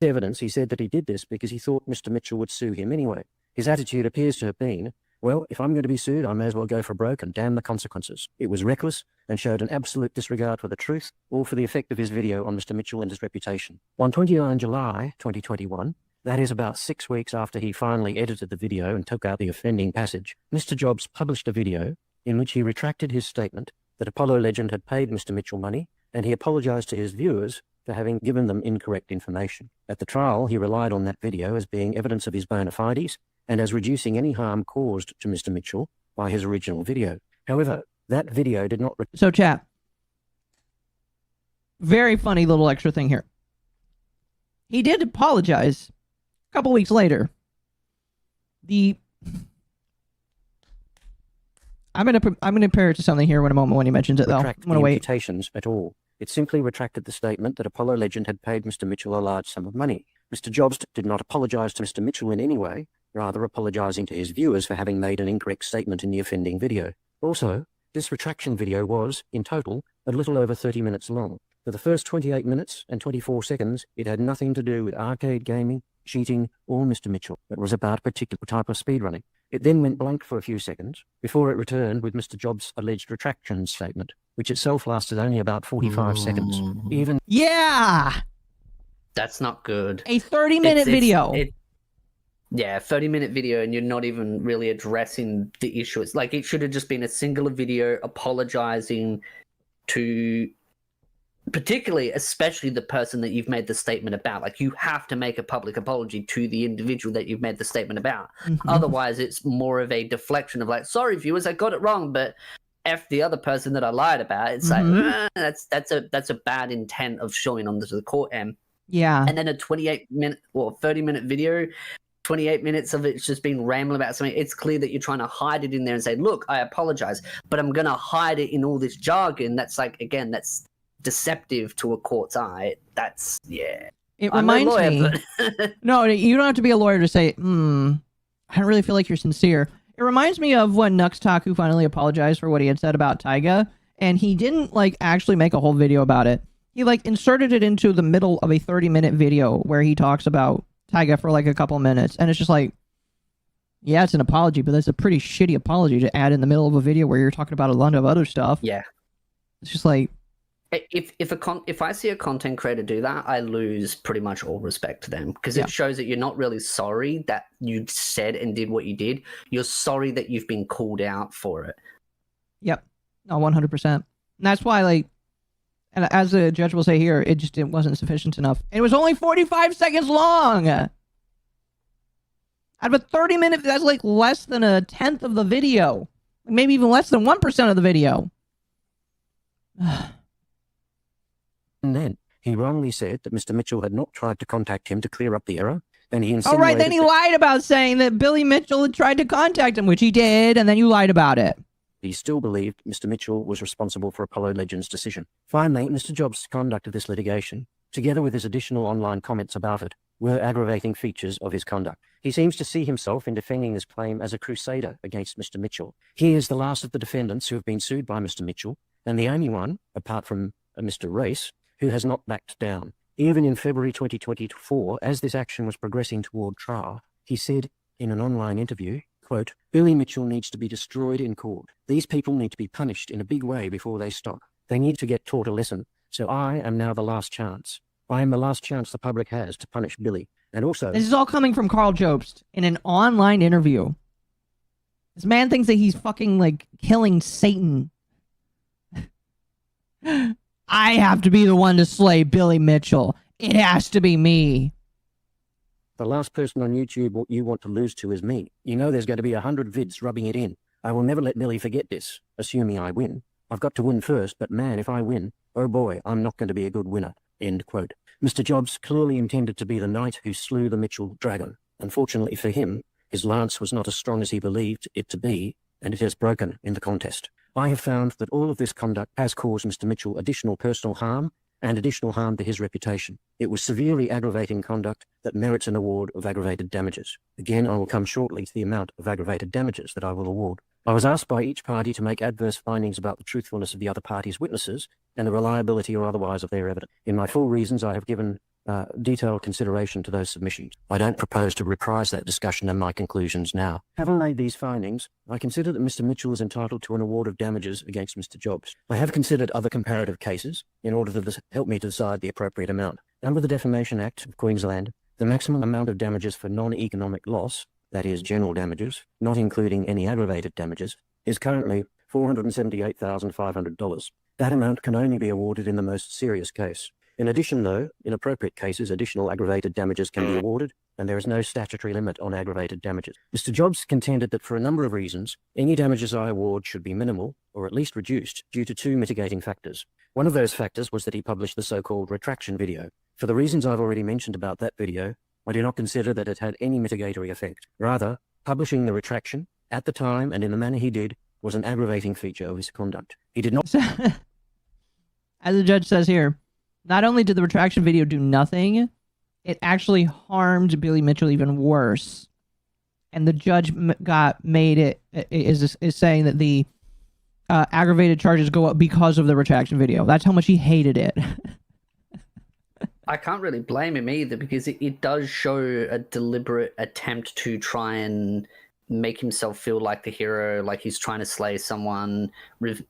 Evidence, he said that he did this because he thought Mr. Mitchell would sue him anyway. His attitude appears to have been, well, if I'm going to be sued, I may as well go for broke and damn the consequences. It was reckless and showed an absolute disregard for the truth, all for the effect of his video on Mr. Mitchell and his reputation. On 29 July 2021, that is about 6 weeks after he finally edited the video and took out the offending passage, Mr. Jobs published a video in which he retracted his statement that Apollo Legend had paid Mr. Mitchell money, and he apologized to his viewers for having given them incorrect information. At the trial, he relied on that video as being evidence of his bona fides and as reducing any harm caused to Mr. Mitchell by his original video. However, that video did not... So, chat. Very funny little extra thing here. He did apologize a couple weeks later. I'm gonna compare it to something here in a moment when he mentions it, though. I'm gonna wait. Imputations at all. It simply retracted the statement that Apollo Legend had paid Mr. Mitchell a large sum of money. Mr. Jobs did not apologize to Mr. Mitchell in any way, rather apologizing to his viewers for having made an incorrect statement in the offending video. Also, this retraction video was, in total, a little over 30 minutes long. For the first 28 minutes and 24 seconds, it had nothing to do with arcade gaming, cheating, or Mr. Mitchell. It was about a particular type of speedrunning. It then went blank for a few seconds before it returned with Mr. Jobs' alleged retraction statement, which itself lasted only about 45 seconds. Even... Yeah! That's not good. A 30-minute video. 30-minute video, and you're not even really addressing the issue. It's like it should have just been a singular video apologizing to, especially the person that you've made the statement about. Like, you have to make a public apology to the individual that you've made the statement about. Otherwise, it's more of a deflection of like, sorry, viewers, I got it wrong, but F the other person that I lied about. It's like, that's a bad intent of showing on the court end. Yeah. And then a 28-minute or 30-minute video, 28 minutes of it's just being rambling about something. It's clear that you're trying to hide it in there and say, look, I apologize, but I'm going to hide it in all this jargon. That's like, again, that's deceptive to a court's eye. That's, yeah. It reminds me. No, you don't have to be a lawyer to say, I don't really feel like you're sincere. It reminds me of when Nux Taku finally apologized for what he had said about Taiga, and he didn't like actually make a whole video about it. He like inserted it into the middle of a 30-minute video where he talks about Taiga for like a couple minutes, and it's just like, yeah, it's an apology, but that's a pretty shitty apology to add in the middle of a video where you're talking about a lot of other stuff. Yeah. It's just like, if I see a content creator do that, I lose pretty much all respect to them, because it shows that you're not really sorry that you said and did what you did. You're sorry that you've been called out for it. yep, no, 100%. And that's why, like, and as the judge will say here, it wasn't sufficient enough. And it was only 45 seconds long. Out of a 30-minute, that's like less than a tenth of the video. Maybe even less than 1% of the video. And then he wrongly said that Mr. Mitchell had not tried to contact him to clear up the error. Then he insinuated... All right, then he lied about saying that Billy Mitchell had tried to contact him, which he did, and then you lied about it. He still believed Mr. Mitchell was responsible for Apollo Legends' decision. Finally, Mr. Jobs' conduct of this litigation, together with his additional online comments about it, were aggravating features of his conduct. He seems to see himself in defending his claim as a crusader against Mr. Mitchell. He is the last of the defendants who have been sued by Mr. Mitchell, and the only one, apart from Mr. Race, who has not backed down. Even in February 2024, as this action was progressing toward trial, he said in an online interview, quote, "Billy Mitchell needs to be destroyed in court. These people need to be punished in a big way before they stop. They need to get taught a lesson. So I am now the last chance. I am the last chance the public has to punish Billy." And also... This is all coming from Carl Jobst in an online interview. This man thinks that he's fucking, like, killing Satan. I have to be the one to slay Billy Mitchell. It has to be me. "The last person on YouTube you want to lose to is me. You know there's going to be 100 vids rubbing it in. I will never let Billy forget this, assuming I win. I've got to win first, but man, if I win, oh boy, I'm not going to be a good winner." End quote. Mr. Jobs clearly intended to be the knight who slew the Mitchell dragon. Unfortunately for him, his lance was not as strong as he believed it to be, and it has broken in the contest. I have found that all of this conduct has caused Mr. Mitchell additional personal harm and additional harm to his reputation. It was severely aggravating conduct that merits an award of aggravated damages. Again, I will come shortly to the amount of aggravated damages that I will award. I was asked by each party to make adverse findings about the truthfulness of the other party's witnesses and the reliability or otherwise of their evidence. In my full reasons, I have given detailed consideration to those submissions. I don't propose to reprise that discussion and my conclusions now. Having made these findings, I consider that Mr. Mitchell is entitled to an award of damages against Mr. Jobs. I have considered other comparative cases in order to help me to decide the appropriate amount. Under the Defamation Act of Queensland, the maximum amount of damages for non-economic loss, that is, general damages, not including any aggravated damages, is currently $478,500. That amount can only be awarded in the most serious case. In addition, though, in appropriate cases, additional aggravated damages can be awarded, and there is no statutory limit on aggravated damages. Mr. Jobs contended that for a number of reasons, any damages I award should be minimal, or at least reduced, due to two mitigating factors. One of those factors was that he published the so-called retraction video. For the reasons I've already mentioned about that video, I do not consider that it had any mitigatory effect. Rather, publishing the retraction, at the time and in the manner he did, was an aggravating feature of his conduct. He did not... As the judge says here, not only did the retraction video do nothing, it actually harmed Billy Mitchell even worse. And the judge is saying that the aggravated charges go up because of the retraction video. That's how much he hated it. I can't really blame him either, because it does show a deliberate attempt to try and make himself feel like the hero, like he's trying to slay someone with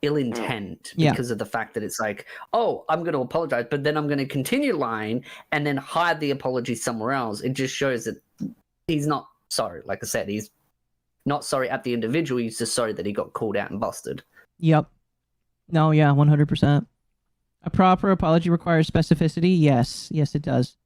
ill intent, because of the fact that it's like, oh, I'm going to apologize, but then I'm going to continue lying and then hide the apology somewhere else. It just shows that he's not sorry. Like I said, he's not sorry at the individual. He's just sorry that he got called out and busted. Yep. No, yeah, 100%. A proper apology requires specificity. Yes, it does.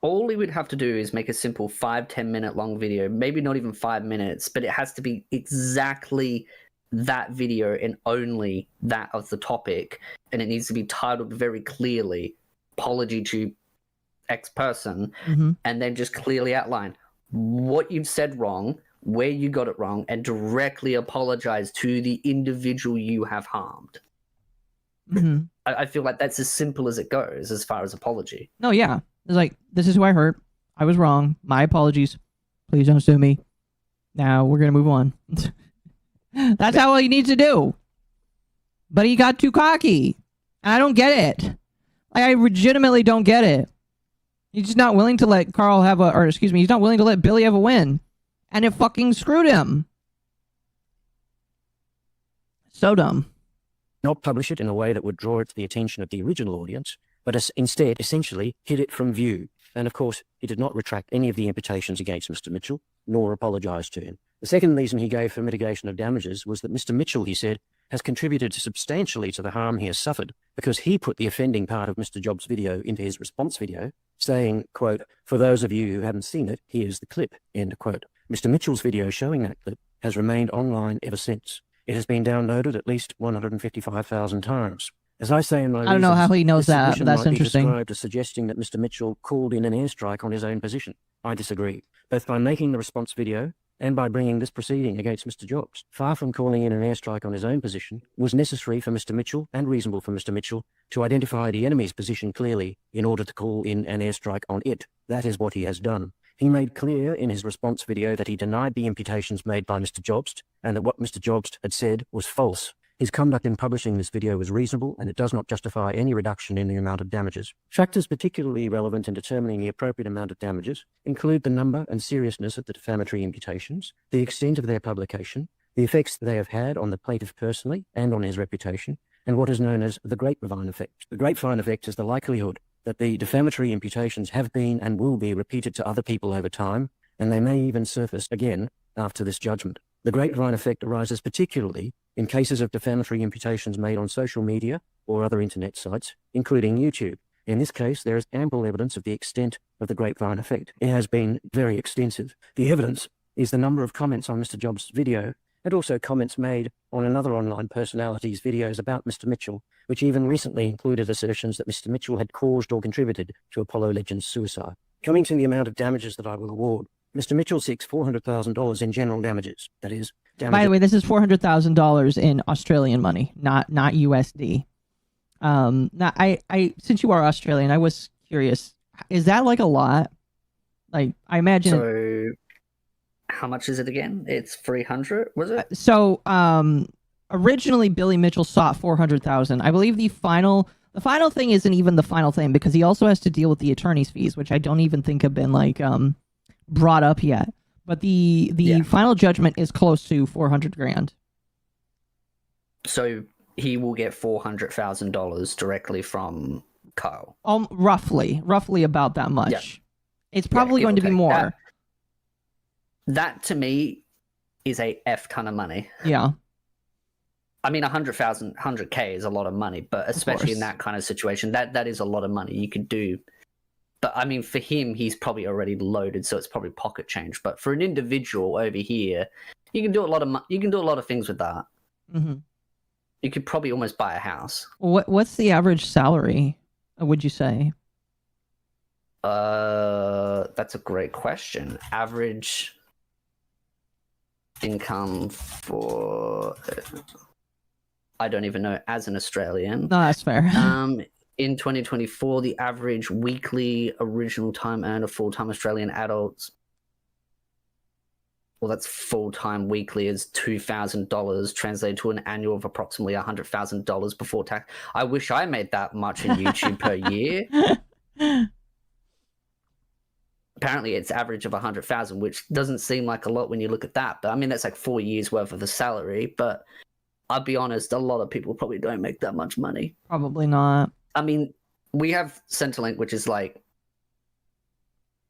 All he would have to do is make a simple 5-10 minute long video, maybe not even 5 minutes, but it has to be exactly that video and only that of the topic, and it needs to be titled very clearly, apology to X person, and then just clearly outline what you've said wrong, where you got it wrong, and directly apologize to the individual you have harmed. I feel like that's as simple as it goes as far as apology. No, yeah. It's like, this is who I hurt. I was wrong. My apologies. Please don't sue me. Now we're going to move on. That's how he needs to do. But he got too cocky. And I don't get it. Like, I legitimately don't get it. He's just not willing to let Carl have he's not willing to let Billy have a win. And it fucking screwed him. So dumb. not publish it in a way that would draw it to the attention of the original audience, but instead essentially hid it from view. And of course, he did not retract any of the imputations against Mr. Mitchell, nor apologise to him. The second reason he gave for mitigation of damages was that Mr. Mitchell, he said, has contributed substantially to the harm he has suffered because he put the offending part of Mr. Jobs' video into his response video, saying, quote, "For those of you who haven't seen it, here's the clip," end quote. Mr. Mitchell's video showing that clip has remained online ever since. It has been downloaded at least 155,000 times. As I say in my I don't know how he knows that, but that's interesting. Described as suggesting that Mr. Mitchell called in an airstrike on his own position. I disagree. Both by making the response video and by bringing this proceeding against Mr. Jobs, far from calling in an airstrike on his own position, was necessary for Mr. Mitchell and reasonable for Mr. Mitchell to identify the enemy's position clearly in order to call in an airstrike on it. That is what he has done. He made clear in his response video that he denied the imputations made by Mr. Jobst and that what Mr. Jobst had said was false. His conduct in publishing this video was reasonable and it does not justify any reduction in the amount of damages. Factors particularly relevant in determining the appropriate amount of damages include the number and seriousness of the defamatory imputations, the extent of their publication, the effects they have had on the plaintiff personally and on his reputation, and what is known as the grapevine effect. The grapevine effect is the likelihood that the defamatory imputations have been and will be repeated to other people over time, and they may even surface again after this judgment. The grapevine effect arises particularly in cases of defamatory imputations made on social media or other internet sites, including YouTube. In this case, there is ample evidence of the extent of the grapevine effect. It has been very extensive. The evidence is the number of comments on Mr. Jobs' video and also comments made on another online personality's videos about Mr. Mitchell, which even recently included assertions that Mr. Mitchell had caused or contributed to Apollo Legends' suicide. Coming to the amount of damages that I will award, Mr. Mitchell seeks $400,000 in general damages. That is, damages. By the way, this is $400,000 in Australian money, not USD. Now, I since you are Australian, I was curious. Is that like a lot? Like, I imagine. So, how much is it again? It's 300, was it? So, originally Billy Mitchell sought 400,000. I believe the final thing isn't even the final thing because he also has to deal with the attorney's fees, which I don't even think have been like brought up yet. But the final judgment is close to 400 grand. So he will get $400,000 directly from Kyle. Roughly about that much. Yeah. It's probably going to be more. That to me is a F ton of money. Yeah. I mean, 100,000, 100K is a lot of money, but especially in that kind of situation, that is a lot of money you could do. But I mean, for him, he's probably already loaded, so it's probably pocket change. But for an individual over here, you can do a lot of things with that. Mm-hmm. You could probably almost buy a house. What's the average salary? Would you say? That's a great question. Average income for I don't even know as an Australian. No, that's fair. In 2024, the average weekly original time earned of full-time Australian adults, well, that's full-time weekly, is $2,000, translated to an annual of approximately $100,000 before tax. I wish I made that much in YouTube per year. Apparently, it's average of 100,000, which doesn't seem like a lot when you look at that. But I mean, that's like 4 years worth of the salary. But I'll be honest, a lot of people probably don't make that much money. Probably not. I mean, we have Centrelink, which is like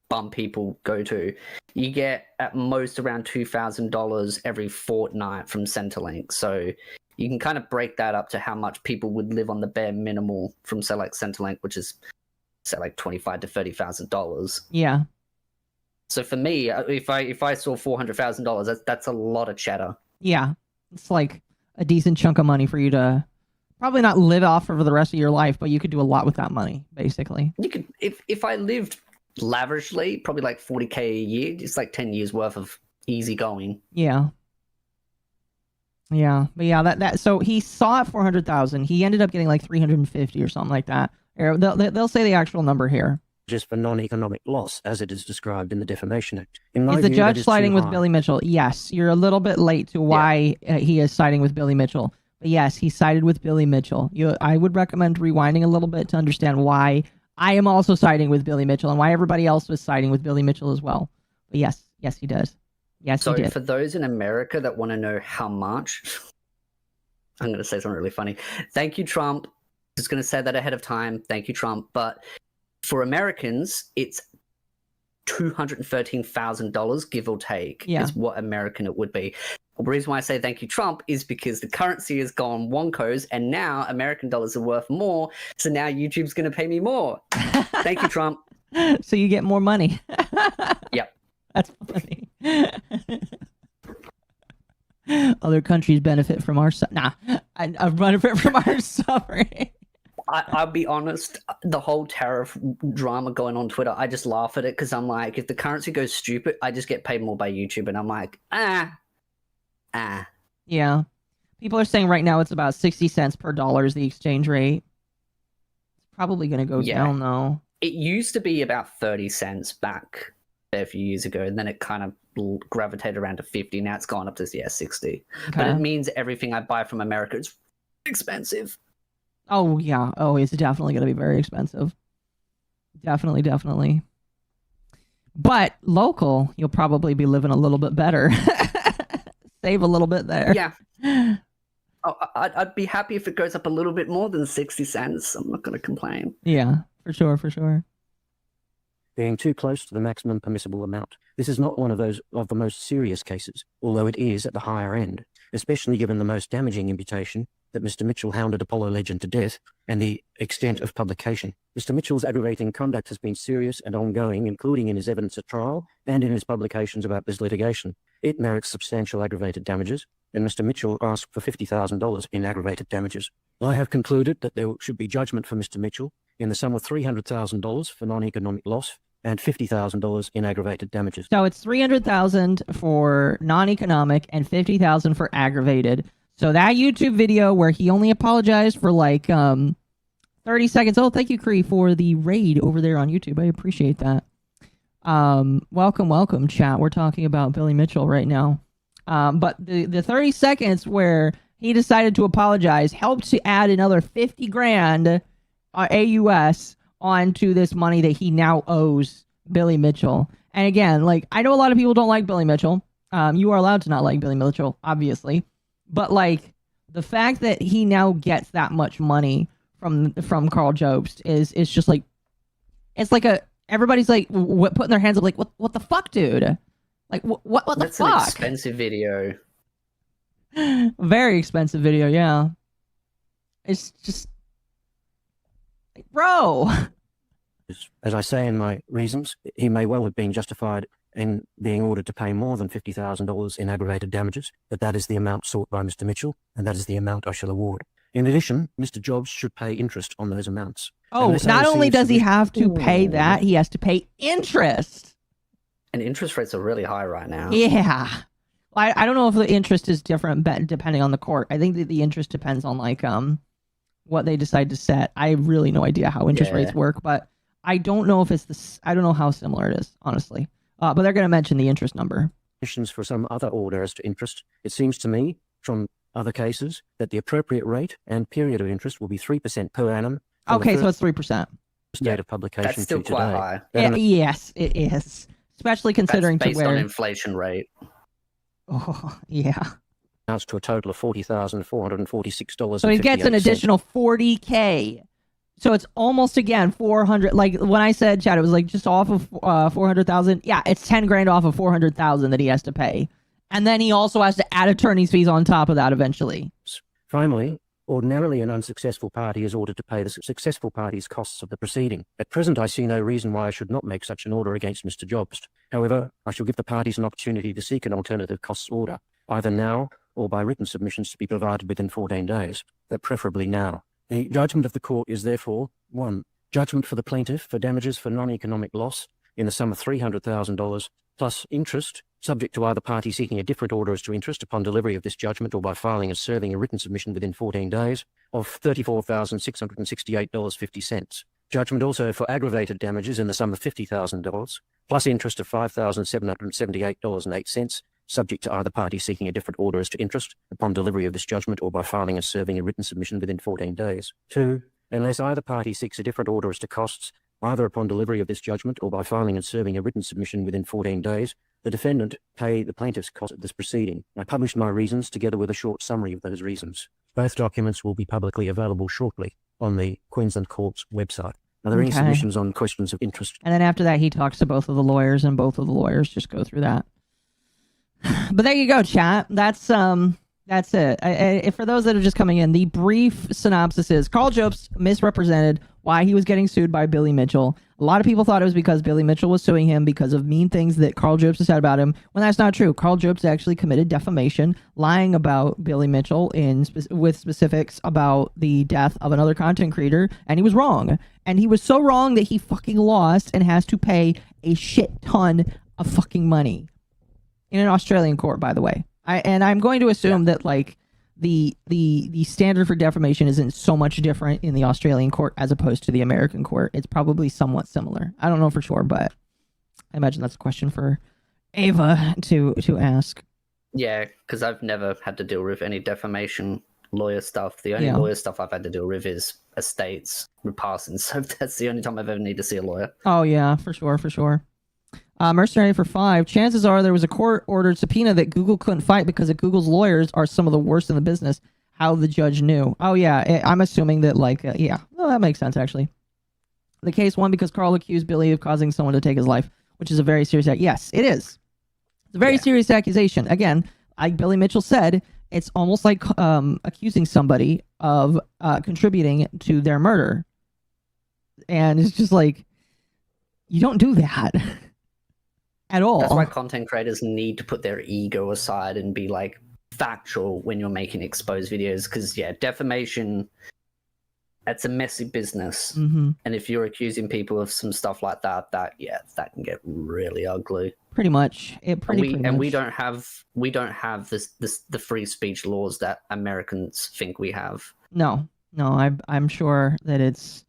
bum people go to. You get at most around $2,000 every fortnight from Centrelink. So you can kind of break that up to how much people would live on the bare minimal from, say, like Centrelink, which is, say, like $25,000 to $30,000. Yeah. So for me, if I saw $400,000, that's a lot of cheddar. Yeah, it's like a decent chunk of money for you to probably not live off for the rest of your life, but you could do a lot with that money, basically. You could, if I lived lavishly, probably like 40K a year. It's like 10 years worth of easy going. Yeah. Yeah, but yeah, that so he sought 400,000. He ended up getting like 350 or something like that. They'll say the actual number here. Just for non-economic loss, as it is described in the Defamation Act. In my Is the view, judge that is siding too with high. Billy Mitchell? Yes, you're a little bit late to why he is siding with Billy Mitchell. But yes, he sided with Billy Mitchell. I would recommend rewinding a little bit to understand why I am also siding with Billy Mitchell and why everybody else was siding with Billy Mitchell as well. But yes, he does. Yes, So he did. for those in America that want to know how much, I'm going to say something really funny. Thank you, Trump. Just going to say that ahead of time. Thank you, Trump. But for Americans, it's $213,000, give or take, is what American it would be. The reason why I say thank you, Trump, is because the currency has gone wonkos, and now American dollars are worth more. So now YouTube's going to pay me more. Thank you, Trump. So you get more money. Yep. That's funny. Other countries benefit from our I benefit from our suffering. I'll be honest, the whole tariff drama going on Twitter, I just laugh at it because I'm like, if the currency goes stupid, I just get paid more by YouTube, and I'm like, Yeah. People are saying right now it's about 60 cents per dollar is the exchange rate. It's probably going to go down, though. It used to be about 30 cents back a few years ago, and then it kind of gravitated around to 50. Now it's gone up to 60. Okay. But it means everything I buy from America is expensive. Oh, yeah. Oh, it's definitely going to be very expensive. Definitely. But local, you'll probably be living a little bit better. Save a little bit there. Yeah. Oh, I'd be happy if it goes up a little bit more than 60 cents. I'm not going to complain. Yeah, for sure. Being too close to the maximum permissible amount. This is not one of the most serious cases, although it is at the higher end, especially given the most damaging imputation that Mr. Mitchell hounded Apollo Legend to death and the extent of publication. Mr. Mitchell's aggravating conduct has been serious and ongoing, including in his evidence at trial and in his publications about this litigation. It merits substantial aggravated damages, and Mr. Mitchell asked for $50,000 in aggravated damages. I have concluded that there should be judgment for Mr. Mitchell in the sum of $300,000 for non-economic loss and $50,000 in aggravated damages. So it's $300,000 for non-economic and $50,000 for aggravated. So that YouTube video where he only apologized for like 30 seconds. Oh, thank you, Cree, for the raid over there on YouTube. I appreciate that. Welcome, chat. We're talking about Billy Mitchell right now. But the 30 seconds where he decided to apologize helped to add another 50 grand AUS onto this money that he now owes Billy Mitchell. And again, like, I know a lot of people don't like Billy Mitchell. You are allowed to not like Billy Mitchell, obviously. But like, the fact that he now gets that much money from Carl Jobst is just like, it's like everybody's like putting their hands up like, what the fuck, dude? Like, what the fuck? That's an expensive video. Very expensive video, yeah. It's just, like, bro. As I say in my reasons, he may well have been justified in being ordered to pay more than $50,000 in aggravated damages, but that is the amount sought by Mr. Mitchell, and that is the amount I shall award. In addition, Mr. Jobs should pay interest on those amounts. Oh, not only does he have to pay that, he has to pay interest. And interest rates are really high right now. Yeah. I don't know if the interest is different depending on the court. I think that the interest depends on like what they decide to set. I have really no idea how interest rates work, but I don't know if I don't know how similar it is, honestly. But they're going to mention the interest number. For some other order as to interest, it seems to me from other cases that the appropriate rate and period of interest will be 3% per annum. Okay, so it's 3%. Date of publication. That's still to quite today. high. Yes, it is. Especially considering that's based to where on inflation rate. Oh, yeah. Amounts to a total of $40,446. So he gets an additional $40K. So it's almost, again, 400. Like when I said, Chad, it was like just off of 400,000. Yeah, it's 10 grand off of 400,000 that he has to pay. And then he also has to add attorney's fees on top of that eventually. Finally, ordinarily an unsuccessful party is ordered to pay the successful party's costs of the proceeding. At present, I see no reason why I should not make such an order against Mr. Jobst. However, I shall give the parties an opportunity to seek an alternative costs order, either now or by written submissions to be provided within 14 days, but preferably now. The judgment of the court is therefore 1. Judgment for the plaintiff for damages for non-economic loss in the sum of $300,000 plus interest, subject to either party seeking a different order as to interest upon delivery of this judgment or by filing and serving a written submission within 14 days, of $34,668.50. Judgment also for aggravated damages in the sum of $50,000 plus interest of $5,778.08, subject to either party seeking a different order as to interest upon delivery of this judgment or by filing and serving a written submission within 14 days. 2. Unless either party seeks a different order as to costs, either upon delivery of this judgment or by filing and serving a written submission within 14 days, the defendant pay the plaintiff's costs of this proceeding. I published my reasons together with a short summary of those reasons. Both documents will be publicly available shortly on the Queensland Court's website. Are there any submissions on questions of interest? And then after that, he talks to both of the lawyers, and both of the lawyers just go through that. But there you go, chat. That's it. For those that are just coming in, the brief synopsis is Carl Jobst misrepresented why he was getting sued by Billy Mitchell. A lot of people thought it was because Billy Mitchell was suing him because of mean things that Carl Jobst said about him, when that's not true. Carl Jobst actually committed defamation, lying about Billy Mitchell with specifics about the death of another content creator, and he was wrong. And he was so wrong that he fucking lost and has to pay a shit ton of fucking money. In an Australian court, by the way. I'm going to assume that like the standard for defamation isn't so much different in the Australian court as opposed to the American court. It's probably somewhat similar. I don't know for sure, but I imagine that's a question for Ava to ask. Yeah, because I've never had to deal with any defamation lawyer stuff. The only lawyer stuff I've had to deal with is estates, repassing. So that's the only time I've ever needed to see a lawyer. Oh yeah, for sure. Mercenary for 5. Chances are there was a court-ordered subpoena that Google couldn't fight because of Google's lawyers are some of the worst in the business. How the judge knew. Oh, yeah. I'm assuming that, like, yeah. Well, that makes sense, actually. The case won because Carl accused Billy of causing someone to take his life, which is a very serious... Yes, it is. It's a very serious accusation. Again, like Billy Mitchell said, it's almost like accusing somebody of contributing to their murder. And it's just like, you don't do that. At all. That's why content creators need to put their ego aside and be like factual when you're making exposed videos. Because defamation, that's a messy business. And if you're accusing people of some stuff like that can get really ugly. Pretty much. We don't have the free speech laws that Americans think we have. No, I'm sure that it's.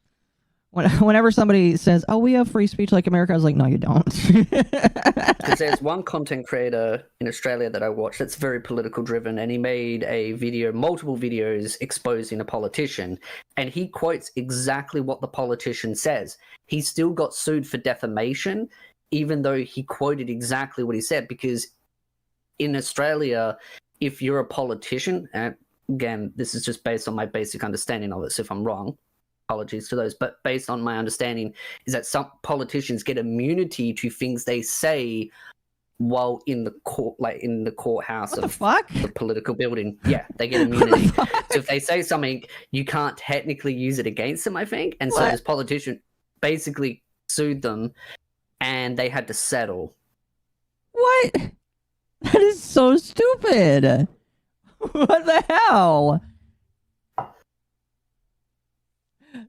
Whenever somebody says, "Oh, we have free speech like America," I was like, "No, you don't." Because there's one content creator in Australia that I watched that's very political driven, and he made multiple videos exposing a politician, and he quotes exactly what the politician says. He still got sued for defamation, even though he quoted exactly what he said. Because in Australia, if you're a politician, and again, this is just based on my basic understanding of it, so if I'm wrong, apologies to those, but based on my understanding is that some politicians get immunity to things they say while in the court, like in the courthouse of the political building. Yeah, they get immunity. So if they say something, you can't technically use it against them, I think. And so this politician basically sued them and they had to settle. What? That is so stupid. What the hell?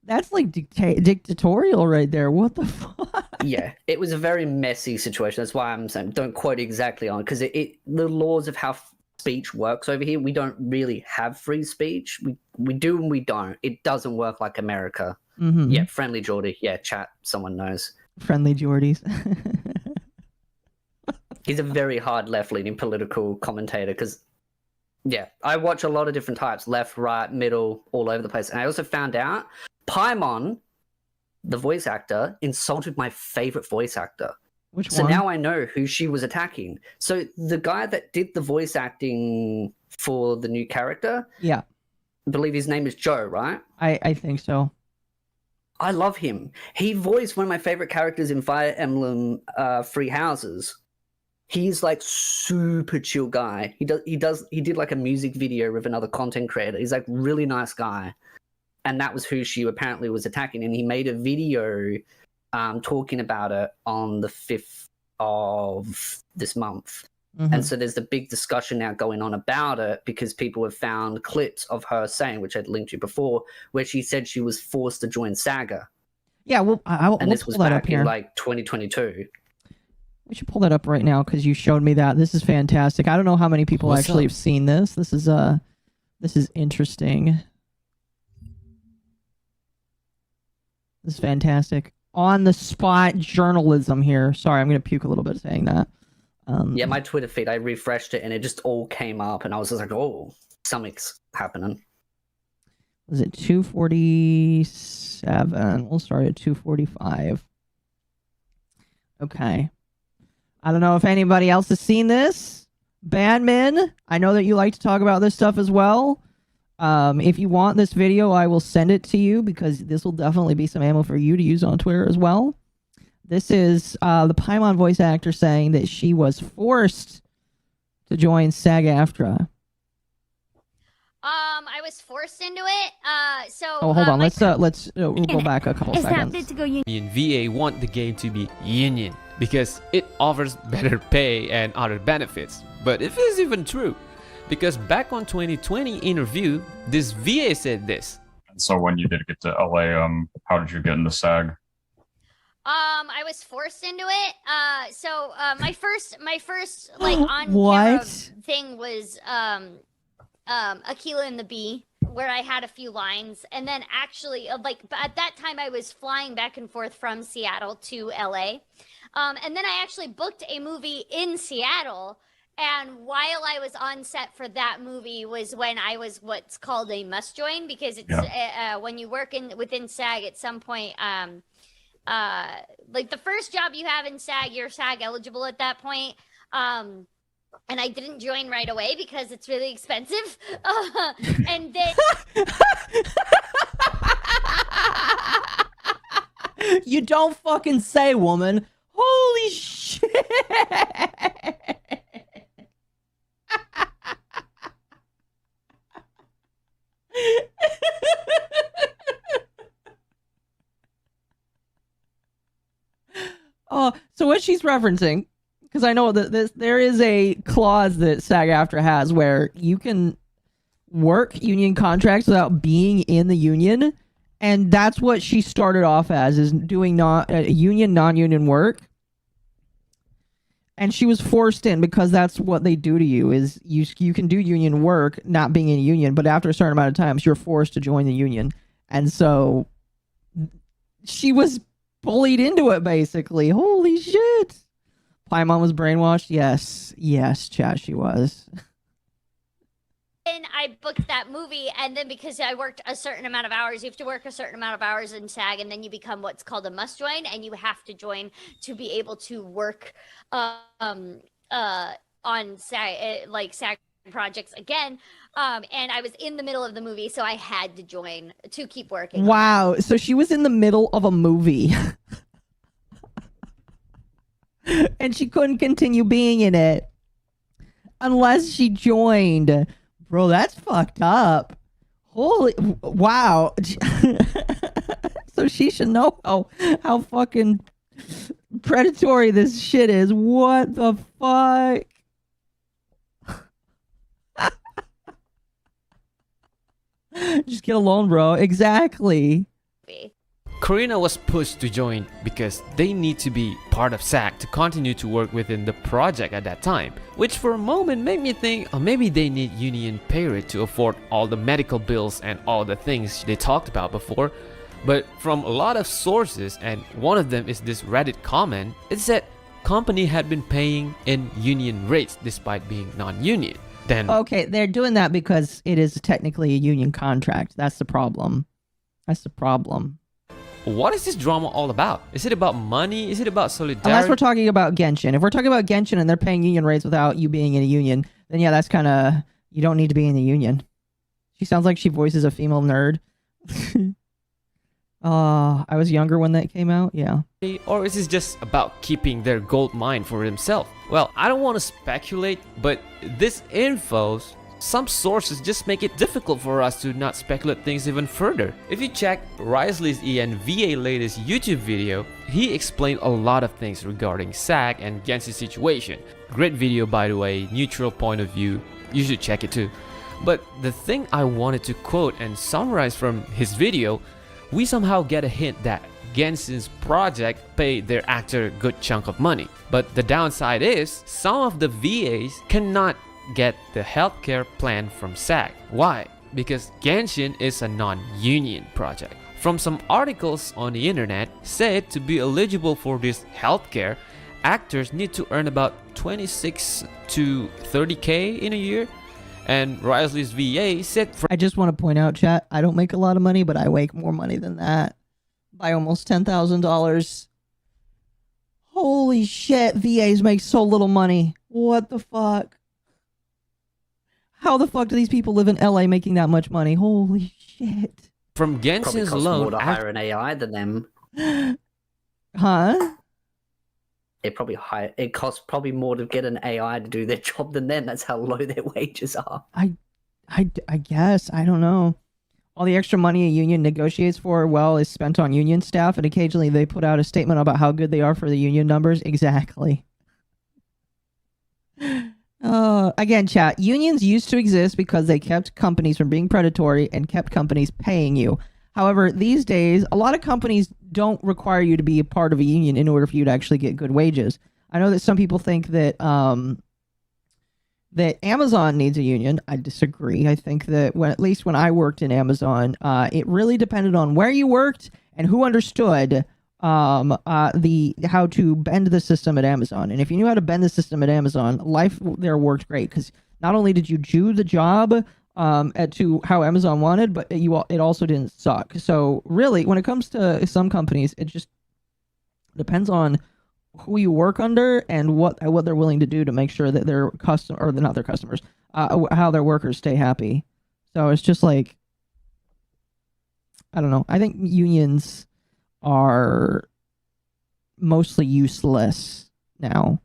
That's like dictatorial right there. What the fuck? Yeah, it was a very messy situation. That's why I'm saying don't quote exactly on, because the laws of how speech works over here, we don't really have free speech. We do and we don't. It doesn't work like America. Yeah, Friendly Geordie. Yeah, chat. Someone knows. Friendly Geordies. He's a very hard left-leaning political commentator because, yeah, I watch a lot of different types, left, right, middle, all over the place. And I also found out Paimon, the voice actor, insulted my favorite voice actor. Which one? So now I know who she was attacking. So the guy that did the voice acting for the new character, yeah, I believe his name is Joe, right? I think so. I love him. He voiced one of my favorite characters in Fire Emblem Free Houses. He's like super chill guy. He did like a music video with another content creator. He's like really nice guy. And that was who she apparently was attacking. And he made a video talking about it on the 5th of this month. And so there's the big discussion now going on about it because people have found clips of her saying, which I'd linked to before, where she said she was forced to join SAGA. Yeah, well, and this was back in like 2022. We should pull that up right now because you showed me that. This is fantastic. I don't know how many people actually have seen this. This is interesting. This is fantastic. On the spot journalism here. Sorry, I'm going to puke a little bit saying that. Yeah, my Twitter feed, I refreshed it and it just all came up and I was just like, oh, something's happening. Was it 247? We'll start at 245. Okay. I don't know if anybody else has seen this. Bandman, I know that you like to talk about this stuff as well. If you want this video, I will send it to you because this will definitely be some ammo for you to use on Twitter as well. This is the Paimon voice actor saying that she was forced to join SAG Aftra. I was forced into it. Oh, hold on. Let's we'll go back a couple Is that seconds. fit to go union? VA want the game to be union because it offers better pay and other benefits. But if it's even true, because back on 2020 interview, this VA said this. And so when you did get to LA, how did you get into SAG? I was forced into it. My first like on What? camera thing was Aquila and the Bee, where I had a few lines, and then actually like at that time I was flying back and forth from Seattle to LA, and then I actually booked a movie in Seattle. And while I was on set for that movie was when I was what's called a must join, because it's when you work within SAG at some point, like the first job you have in SAG, you're SAG eligible at that point. And I didn't join right away because it's really expensive. And then You don't fucking say, woman. Holy shit. Oh, so what she's referencing, because I know that there is a clause that SAG-AFTRA has where you can work union contracts without being in the union, and that's what she started off as, is doing non-union work. And she was forced in because that's what they do to you, is you can do union work not being in a union, but after a certain amount of times you're forced to join the union. And so she was bullied into it, basically. Holy shit. Paimon was brainwashed? Yes, chat, she was. and I booked that movie, and then because I worked a certain amount of hours, you have to work a certain amount of hours in SAG, and then you become what's called a must join, and you have to join to be able to work on SAG, like SAG projects again. And I was in the middle of the movie, so I had to join to keep working. Wow, so she was in the middle of a movie. And she couldn't continue being in it unless she joined. Bro, that's fucked up. Holy, wow. So she should know how fucking predatory this shit is. What the fuck? Just get alone, bro. Exactly. Karina was pushed to join because they need to be part of SAG to continue to work within the project at that time, which for a moment made me think, oh, maybe they need union pay rate to afford all the medical bills and all the things they talked about before. But from a lot of sources, and one of them is this Reddit comment, it said company had been paying in union rates despite being non-union. Then okay, they're doing that because it is technically a union contract. That's the problem. What is this drama all about? Is it about money? Is it about solidarity? Unless we're talking about Genshin. If we're talking about Genshin and they're paying union rates without you being in a union, then yeah, that's kind of... You don't need to be in the union. She sounds like she voices a female nerd. I was younger when that came out, yeah. Or is this just about keeping their gold mine for himself? Well, I don't want to speculate, but this info... Some sources just make it difficult for us to not speculate things even further. If you check Risley's and VA latest YouTube video, he explained a lot of things regarding SAG and Genshin's situation. Great video, by the way, neutral point of view. You should check it too. But the thing I wanted to quote and summarize from his video, we somehow get a hint that Genshin's project paid their actor a good chunk of money. But the downside is, some of the VAs cannot get the healthcare plan from SAG. Why? Because Genshin is a non-union project. From some articles on the internet, said to be eligible for this healthcare, actors need to earn about 26 to 30k in a year. And Risley's VA said I just want to point out, chat, I don't make a lot of money, but I make more money than that by almost $10,000. Holy Holy shit, VAs make so little money. What the fuck? How the fuck do these people live in LA making that much money? Holy shit. From Probably Genshin's costs more alone, to hire an AI than them. Huh? It costs probably more to get an AI to do their job than them. That's how low their wages are. I guess. I don't know. All the extra money a union negotiates for, well, is spent on union staff, and occasionally they put out a statement about how good they are for the union numbers. Exactly. Again, chat, unions used to exist because they kept companies from being predatory and kept companies paying you. However, these days, a lot of companies don't require you to be a part of a union in order for you to actually get good wages. I know that some people think that that Amazon needs a union. I disagree. I think that at least when I worked in Amazon, it really depended on where you worked and who understood how to bend the system at Amazon. And if you knew how to bend the system at Amazon, life there worked great, because not only did you do the job to how Amazon wanted, but it also didn't suck. So really, when it comes to some companies, it just depends on who you work under and what they're willing to do to make sure that their not their customers, how their workers stay happy. So it's just like, I don't know. I think unions are mostly useless now.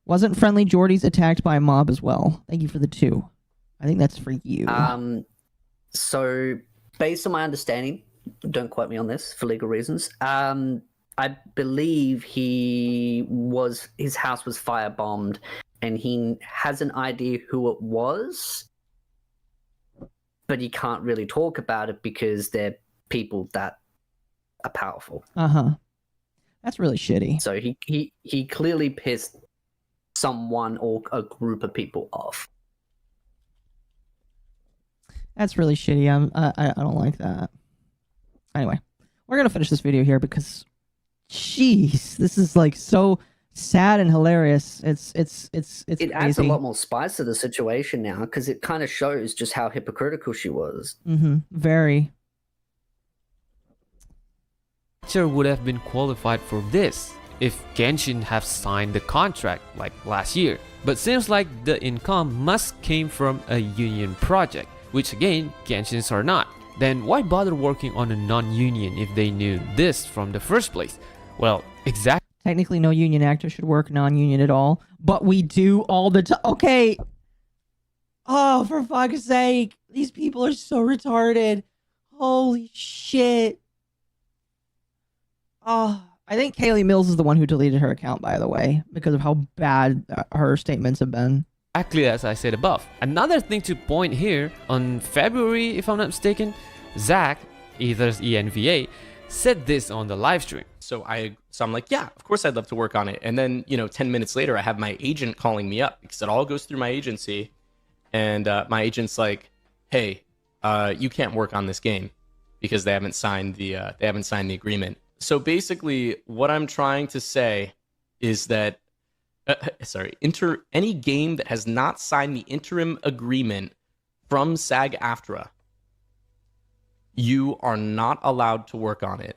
Wasn't Friendly Jordy's attacked by a mob as well? Thank you for the 2. I think that's for you. So based on my understanding, don't quote me on this for legal reasons, I believe his house was firebombed, and he has an idea who it was, but he can't really talk about it because they're people that are powerful. That's really shitty. So he clearly pissed someone or a group of people off. That's really shitty. I don't like that. Anyway, we're gonna finish this video here because, jeez, this is like so sad and hilarious. It's it adds a lot more spice to the situation now, because it kind of shows just how hypocritical she was. Very. Sure would have been qualified for this if Genshin have signed the contract like last year. But seems like the income must came from a union project, which again, Genshins are not. Then why bother working on a non-union if they knew this from the first place? Well, exactly. Technically, no union actor should work non-union at all, but we do all the time. Okay. Oh, for fuck's sake. These people are so retarded. Holy shit. Oh, I think Kaylee Mills is the one who deleted her account, by the way, because of how bad her statements have been. Exactly as I said above. Another thing to point here, on February, if I'm not mistaken, Zach, Ether's ENVA, said this on the live stream. So I'm like, yeah, of course I'd love to work on it. And then, 10 minutes later, I have my agent calling me up, because it all goes through my agency. And my agent's like, hey, you can't work on this game because they haven't signed the agreement. So basically, what I'm trying to say is that, any game that has not signed the interim agreement from SAG Aftra, you are not allowed to work on it.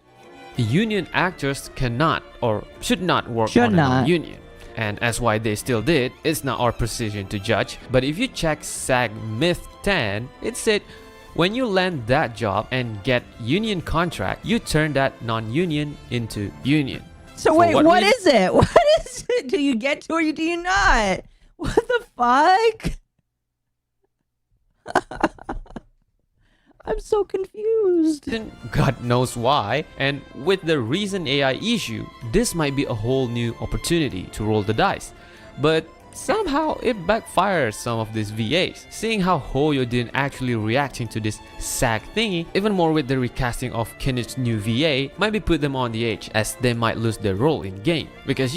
Union actors cannot or should not work on a non-union. And as why they still did, it's not our position to judge. But if you check SAG Myth 10, it said, when you land that job and get union contract, you turn that non-union into union. So wait, what is it? What is it? Do you get to or do you not? What the fuck? I'm so confused. God knows why. And with the recent AI issue, this might be a whole new opportunity to roll the dice. But somehow it backfires some of these VAs. Seeing how Hoyo didn't actually reacting to this SAG thingy, even more with the recasting of Kenich's new VA, might be put them on the edge, as they might lose their role in game. Because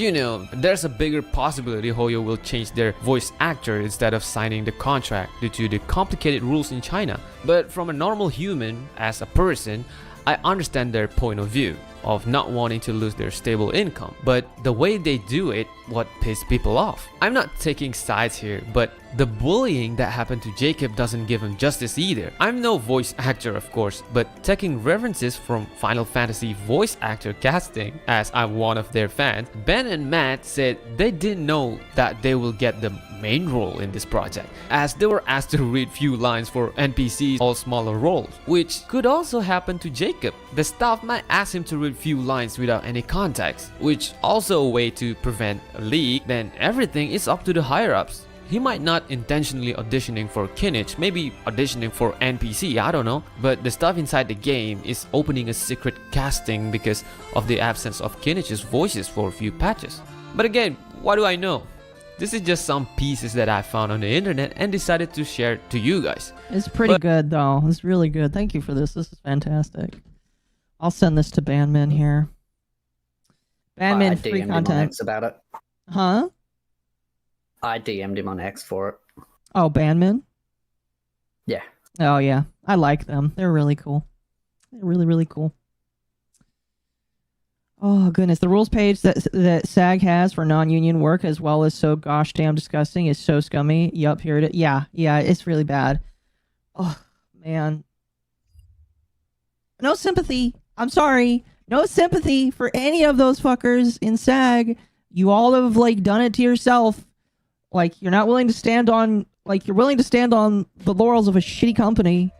there's a bigger possibility Hoyo will change their voice actor instead of signing the contract due to the complicated rules in China. But from a normal human, as a person, I understand their point of view of not wanting to lose their stable income, but the way they do it, what pisses people off. I'm not taking sides here, but the bullying that happened to Jacob doesn't give him justice either. I'm no voice actor, of course, but taking references from Final Fantasy voice actor casting, as I'm one of their fans, Ben and Matt said they didn't know that they will get the main role in this project, as they were asked to read few lines for NPCs or smaller roles, which could also happen to Jacob. The staff might ask him to read few lines without any context, which also a way to prevent a leak. Then everything is up to the higher-ups. He might not intentionally auditioning for Kinich, maybe auditioning for NPC, I don't know, but the stuff inside the game is opening a secret casting because of the absence of Kinich's voices for a few patches. But again, what do I know? This is just some pieces that I found on the internet and decided to share to you guys. It's pretty good though. It's really good. Thank you for this. This is fantastic. I'll send this to Bandman here. Bandman free DM'd content. him on X about it. Huh? I DM'd him on X for it. Oh, Bandman? Yeah. Oh yeah. I like them. They're really cool. They're really, really cool. Oh goodness, the rules page that SAG has for non-union work, as well as so gosh damn disgusting, is so scummy. Yup, here it is. Yeah, it's really bad. Oh man, no sympathy. I'm sorry, no sympathy for any of those fuckers in SAG. You all have like done it to yourself. Like you're not willing to stand on, like you're willing to stand on the laurels of a shitty company.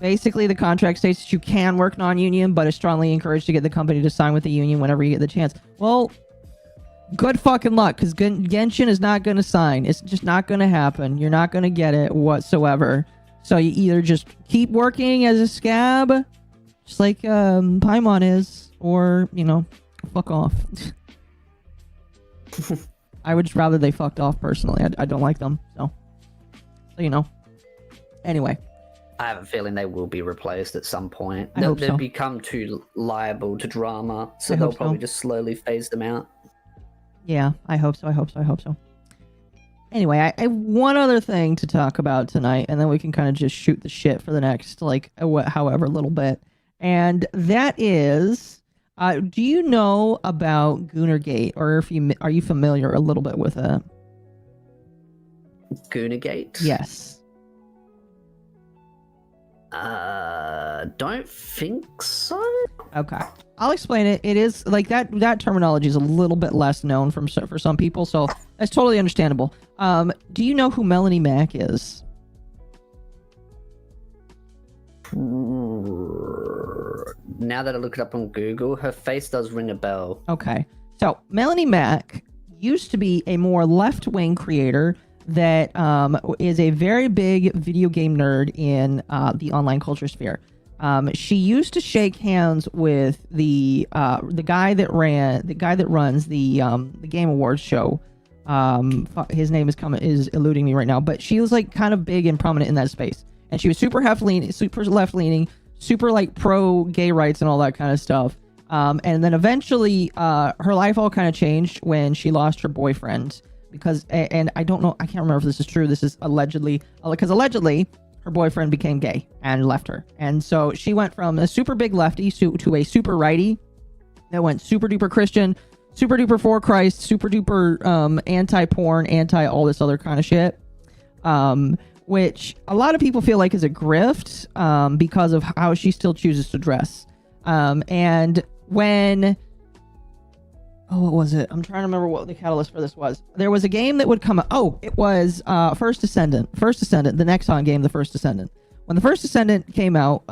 Basically, the contract states that you can work non-union, but is strongly encouraged to get the company to sign with the union whenever you get the chance. Well, good fucking luck, because Genshin is not going to sign. It's just not going to happen. You're not going to get it whatsoever. So you either just keep working as a scab, just like Paimon is, or, you know, fuck off. I would just rather they fucked off, personally. I don't like them, so you know. Anyway. I have a feeling they will be replaced at some point. I hope They've so. become too liable to drama, so I they'll hope so. probably just slowly phase them out. Yeah, I hope so. Anyway, I have one other thing to talk about tonight, and then we can kind of just shoot the shit for the next, like, however little bit. And that is, do you know about Goonergate, or are you familiar a little bit with it? Goonergate? Yes. Don't think so. Okay, I'll explain it. It is like that terminology is a little bit less known for some people, so that's totally understandable. Do you know who Melanie Mack is? Now that I look it up on Google, her face does ring a bell. Okay, so Melanie Mack used to be a more left-wing creator that is a very big video game nerd in the online culture sphere. She used to shake hands with the guy that runs the Game Awards show. His name is eluding me right now, but she was like kind of big and prominent in that space, and she was super left leaning, super like pro gay rights and all that kind of stuff. And then eventually, her life all kind of changed when she lost her boyfriend. Because, and I don't know, I can't remember if this is true. This is allegedly, because allegedly her boyfriend became gay and left her. And so she went from a super big lefty to a super righty that went super duper Christian, super duper for Christ, super duper anti-porn, anti all this other kind of shit. Which a lot of people feel like is a grift because of how she still chooses to dress. And when... Oh, what was it? I'm trying to remember what the catalyst for this was. There was a game that would come out. Oh, it was First Descendant. The Nexon game, The First Descendant. When The First Descendant came out,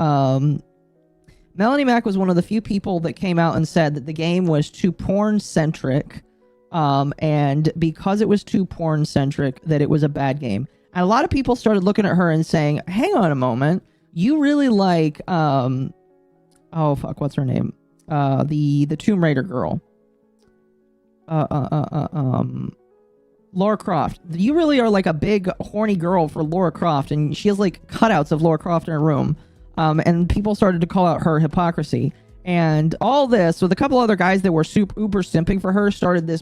Melanie Mack was one of the few people that came out and said that the game was too porn-centric. And because it was too porn-centric, that it was a bad game. And a lot of people started looking at her and saying, hang on a moment. You really like... oh, fuck, what's her name? The Tomb Raider girl. Lara Croft. You really are like a big horny girl for Lara Croft, and she has like cutouts of Lara Croft in her room. And people started to call out her hypocrisy. And all this with a couple other guys that were super uber simping for her started this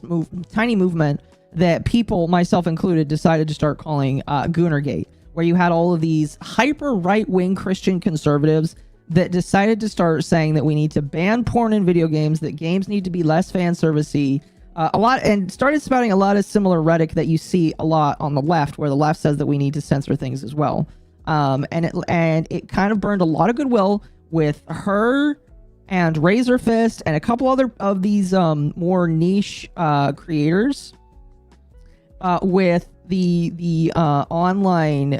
tiny movement that people, myself included, decided to start calling Goonergate, where you had all of these hyper right-wing Christian conservatives that decided to start saying that we need to ban porn in video games, that games need to be less fan servicey, a lot, and started spouting a lot of similar rhetoric that you see a lot on the left, where the left says that we need to censor things as well. And it kind of burned a lot of goodwill with her and Razor Fist and a couple other of these more niche creators with the online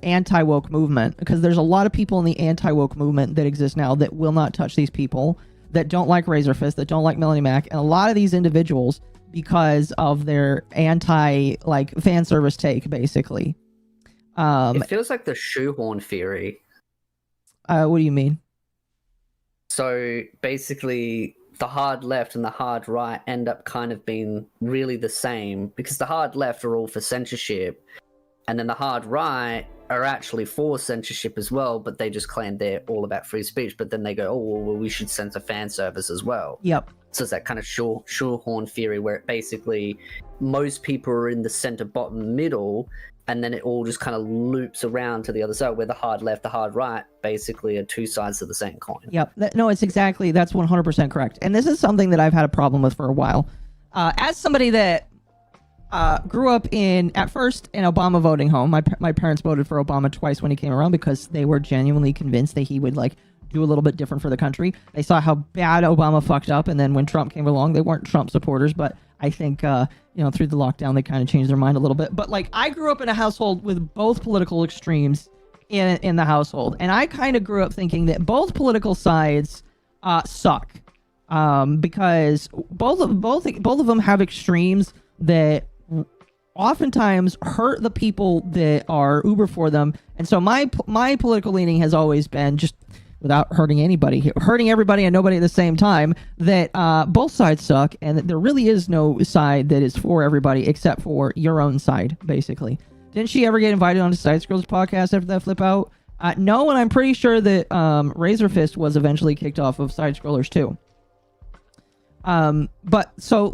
anti-woke movement, because there's a lot of people in the anti-woke movement that exist now that will not touch these people, that don't like Razor Fist, that don't like Melanie Mac, and a lot of these individuals, because of their anti fan service take, basically. It feels like the shoehorn theory. What do you mean? So basically, the hard left and the hard right end up kind of being really the same, because the hard left are all for censorship, and then the hard right are actually for censorship as well, but they just claim they're all about free speech, but then they go, oh, well, we should censor fan service as well. Yep. So it's that kind of shoehorn theory where it basically most people are in the center, bottom, middle, and then it all just kind of loops around to the other side, where the hard left, the hard right basically are two sides of the same coin. Yep. No, that's 100% correct. And this is something that I've had a problem with for a while. As somebody that grew up at first in Obama voting home, my parents voted for Obama twice when he came around, because they were genuinely convinced that he would do a little bit different for the country. They saw how bad Obama fucked up, and then when Trump came along, they weren't Trump supporters, but I think through the lockdown they kind of changed their mind a little bit. But I grew up in a household with both political extremes in the household, and I kind of grew up thinking that both political sides suck, because both of them have extremes that oftentimes hurt the people that are uber for them. And so my political leaning has always been, just without hurting everybody and nobody at the same time, that both sides suck, and that there really is no side that is for everybody except for your own side, basically. Didn't she ever get invited onto Side Scrolls podcast after that flip out? No, and I'm pretty sure that Razor Fist was eventually kicked off of Side Scrollers too. But so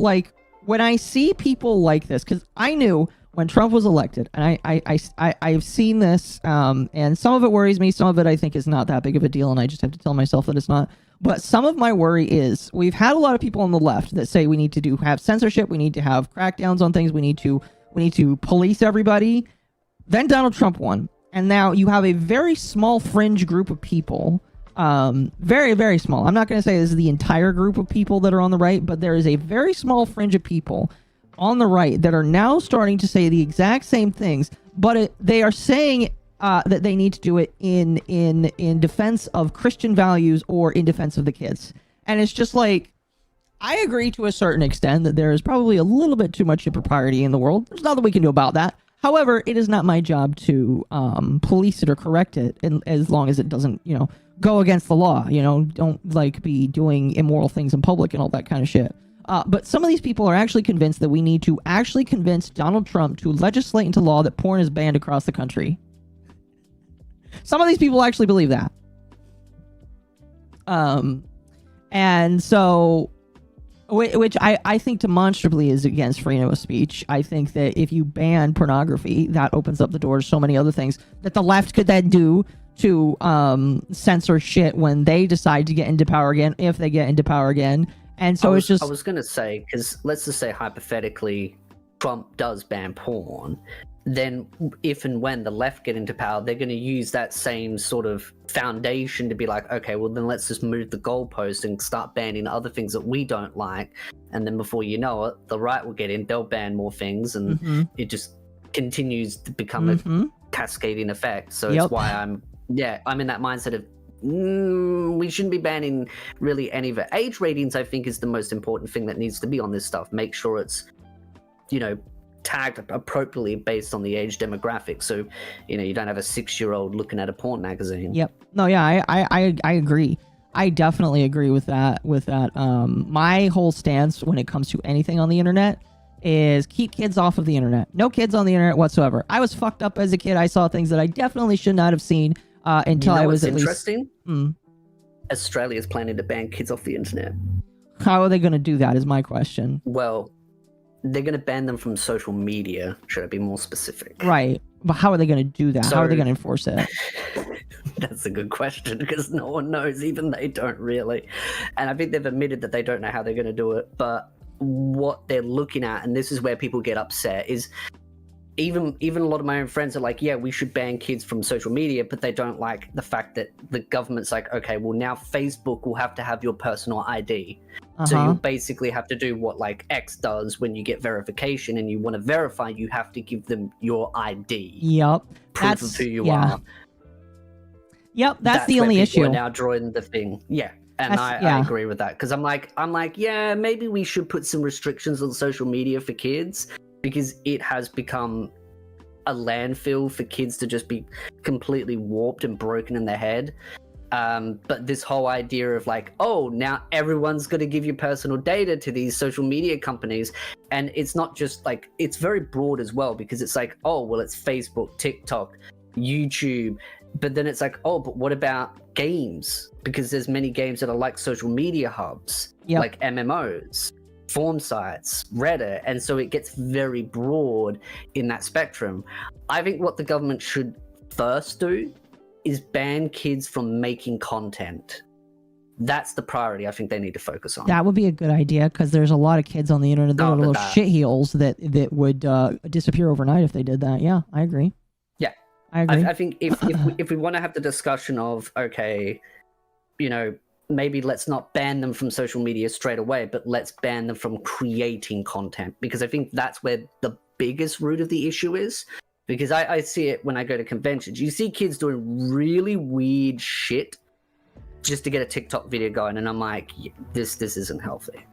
when I see people like this, because I knew when Trump was elected, and I've seen this, and some of it worries me, some of it I think is not that big of a deal, and I just have to tell myself that it's not. But some of my worry is, we've had a lot of people on the left that say we need to have censorship, we need to have crackdowns on things, we need to police everybody. Then Donald Trump won, and now you have a very small fringe group of people. Very, very small. I'm not going to say this is the entire group of people that are on the right, but there is a very small fringe of people on the right that are now starting to say the exact same things, but they are saying that they need to do it in defense of Christian values or in defense of the kids. And it's just I agree to a certain extent that there is probably a little bit too much impropriety in the world. There's nothing we can do about that. However, it is not my job to police it or correct it, as long as it doesn't, go against the law. Don't be doing immoral things in public and all that kind of shit. But some of these people are actually convinced that we need to actually convince Donald Trump to legislate into law that porn is banned across the country. Some of these people actually believe that. And so, which I think demonstrably is against freedom of speech. I think that if you ban pornography, that opens up the door to so many other things that the left could then do to censor shit when they decide to get into power again, if they get into power again. And so it's just... I was going to say, because let's just say hypothetically Trump does ban porn, then if and when the left get into power, they're going to use that same sort of foundation to be like, okay, well then let's just move the goalpost and start banning other things that we don't like. And then before you know it, the right will get in, they'll ban more things, and it just continues to become a cascading effect. So it's why I'm in that mindset of we shouldn't be banning really any of it. Age ratings, I think, is the most important thing that needs to be on this stuff. Make sure it's, tagged appropriately based on the age demographic. So, you don't have a 6-year-old looking at a porn magazine. Yep. No, yeah, I agree. I definitely agree with that. My whole stance when it comes to anything on the internet is keep kids off of the internet. No kids on the internet whatsoever. I was fucked up as a kid. I saw things that I definitely should not have seen. Until I was at interesting? Australia's planning to ban kids off the internet. How are they going to do that is my question. Well, they're going to ban them from social media. Should I be more specific? Right. But how are they going to do that? How are they going to enforce it? That's a good question, because no one knows. Even they don't really. And I think they've admitted that they don't know how they're going to do it. But what they're looking at, and this is where people get upset, is even a lot of my own friends are like, yeah, we should ban kids from social media, but they don't like the fact that the government's like, okay, well, now Facebook will have to have your personal ID. So you'll basically have to do what like X does when you get verification and you want to verify, you have to give them your ID. Yep. Proof of who you are. Yep, that's the where only people issue. are now drawing the thing. Yeah. And I agree with that, because I'm like, yeah, maybe we should put some restrictions on social media for kids, because it has become a landfill for kids to just be completely warped and broken in their head. But this whole idea of like, oh, now everyone's going to give you personal data to these social media companies. And it's not just like, it's very broad as well, because it's like, oh, well, it's Facebook, TikTok, YouTube. But then it's like, oh, but what about games? Because there's many games that are like social media hubs, like MMOs, form sites, Reddit. And so it gets very broad in that spectrum. I think what the government should first do is ban kids from making content. That's the priority I think they need to focus on. That would be a good idea, because there's a lot of kids on the internet that are little shitheels that would disappear overnight if they did that. Yeah, I agree. Yeah. I agree. I think if we want to have the discussion of, okay, you know, maybe let's not ban them from social media straight away, but let's ban them from creating content, because I think that's where the biggest root of the issue is. Because I see it when I go to conventions. You see kids doing really weird shit just to get a TikTok video going, and I'm like, this isn't healthy.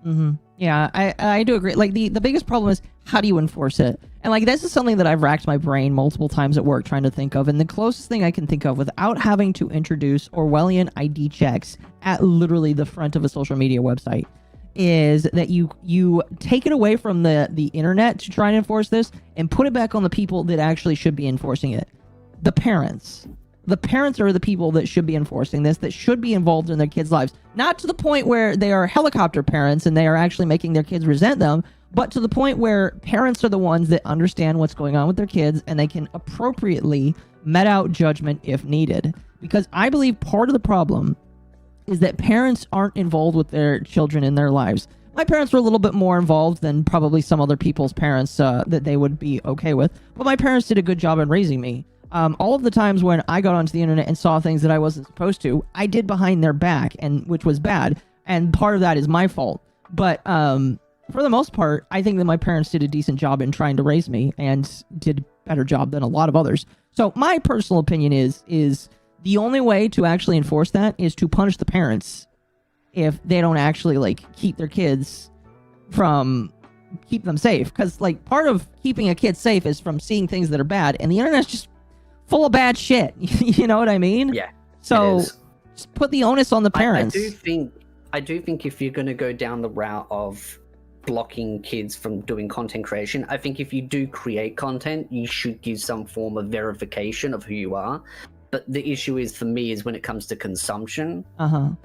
Yeah, I do agree. Like the biggest problem is, how do you enforce it? And like, this is something that I've racked my brain multiple times at work trying to think of, and the closest thing I can think of without having to introduce Orwellian ID checks at literally the front of a social media website is that you take it away from the internet to try and enforce this and put it back on the people that actually should be enforcing it. The parents. The parents are the people that should be enforcing this, that should be involved in their kids' lives. Not to the point where they are helicopter parents and they are actually making their kids resent them, but to the point where parents are the ones that understand what's going on with their kids and they can appropriately met out judgment if needed. Because I believe part of the problem is that parents aren't involved with their children in their lives. My parents were a little bit more involved than probably some other people's parents that they would be okay with, but my parents did a good job in raising me. All of the times when I got onto the internet and saw things that I wasn't supposed to, I did behind their back, and which was bad, and part of that is my fault. But for the most part, I think that my parents did a decent job in trying to raise me and did a better job than a lot of others. So my personal opinion is the only way to actually enforce that is to punish the parents if they don't actually like keep their kids keep them safe. Because like part of keeping a kid safe is from seeing things that are bad, and the internet's just full of bad shit. You know what I mean? Yeah. So just put the onus on the parents. I do think if you're going to go down the route of blocking kids from doing content creation, I think if you do create content, you should give some form of verification of who you are. But the issue is, for me, is when it comes to consumption.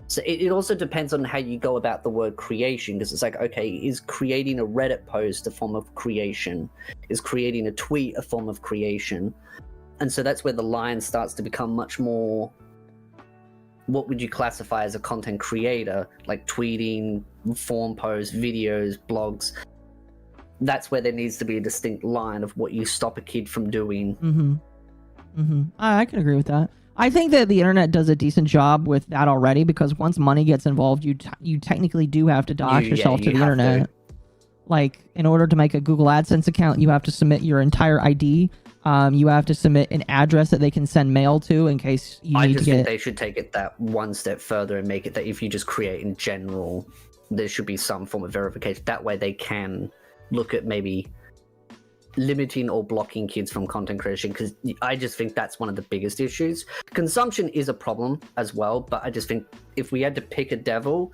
So it also depends on how you go about the word creation, because it's like, okay, is creating a Reddit post a form of creation? Is creating a tweet a form of creation? And so that's where the line starts to become much more, what would you classify as a content creator? Like tweeting, form posts, videos, blogs. That's where there needs to be a distinct line of what you stop a kid from doing. I can agree with that. I think that the internet does a decent job with that already, because once money gets involved, you technically do have to dox yourself to the internet. Like, in order to make a Google AdSense account, you have to submit your entire ID. You have to submit an address that they can send mail to in case you need to get... I just think they should take it that one step further and make it that if you just create in general, there should be some form of verification. That way they can look at maybe limiting or blocking kids from content creation, because I just think that's one of the biggest issues. Consumption is a problem as well, but I just think if we had to pick a devil,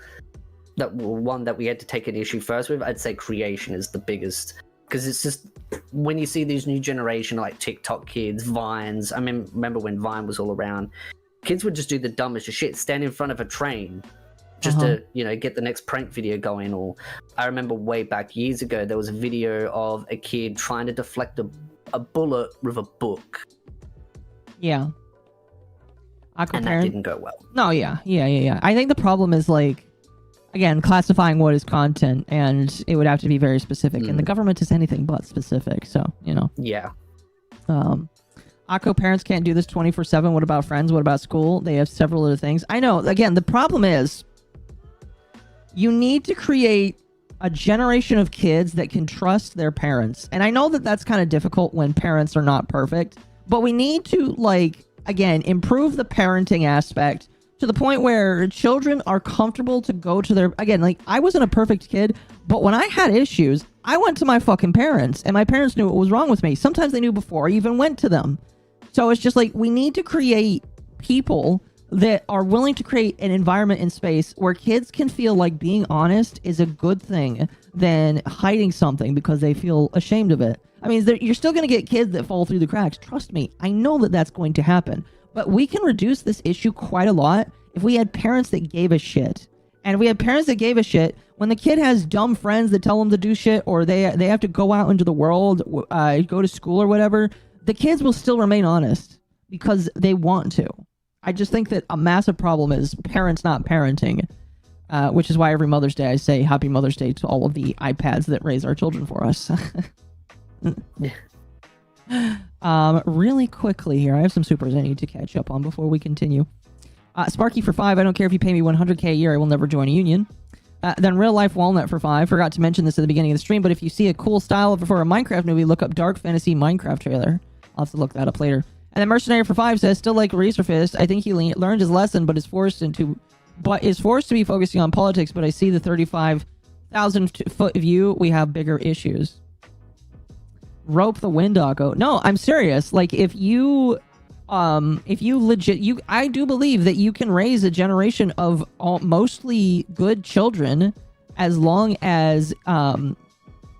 one that we had to take an issue first with, I'd say creation is the biggest. Because it's just, when you see these new generation like TikTok kids, Vines, I mean, remember when Vine was all around, kids would just do the dumbest of shit, stand in front of a train just to, you know, get the next prank video going. Or I remember way back years ago, there was a video of a kid trying to deflect a bullet with a book. Yeah. And that didn't go well. No, yeah. I think the problem is like, again, classifying what is content, and it would have to be very specific. And the government is anything but specific, so, you know. Yeah. Akko parents can't do this 24/7. What about friends? What about school? They have several other things. I know, again, the problem is you need to create a generation of kids that can trust their parents. And I know that that's kind of difficult when parents are not perfect, but we need to, like, again, improve the parenting aspect to the point where children are comfortable to go to their, again, like, I wasn't a perfect kid, but when I had issues, I went to my fucking parents, and my parents knew what was wrong with me. Sometimes they knew before I even went to them. So it's just like, we need to create people that are willing to create an environment in space where kids can feel like being honest is a good thing than hiding something because they feel ashamed of it. I mean, you're still going to get kids that fall through the cracks. Trust me. I know that that's going to happen. But we can reduce this issue quite a lot if we had parents that gave a shit. And if we had parents that gave a shit, when the kid has dumb friends that tell them to do shit, or they have to go out into the world, go to school or whatever, the kids will still remain honest because they want to. I just think that a massive problem is parents not parenting, which is why every Mother's Day I say Happy Mother's Day to all of the iPads that raise our children for us. Really quickly here, I have some supers I need to catch up on before we continue. Sparky for 5, I don't care if you pay me 100k a year, I will never join a union. Then Real Life Walnut for 5, forgot to mention this at the beginning of the stream, but if you see a cool style for a Minecraft movie, look up Dark Fantasy Minecraft trailer. I'll have to look that up later. And then Mercenary for 5 says, still like Razor Fist, I think he learned his lesson, but is forced to be focusing on politics, but I see the 35,000 foot view, we have bigger issues. Rope the Windocko. No, I'm serious. Like, if you legit, I do believe that you can raise a generation of mostly good children as long as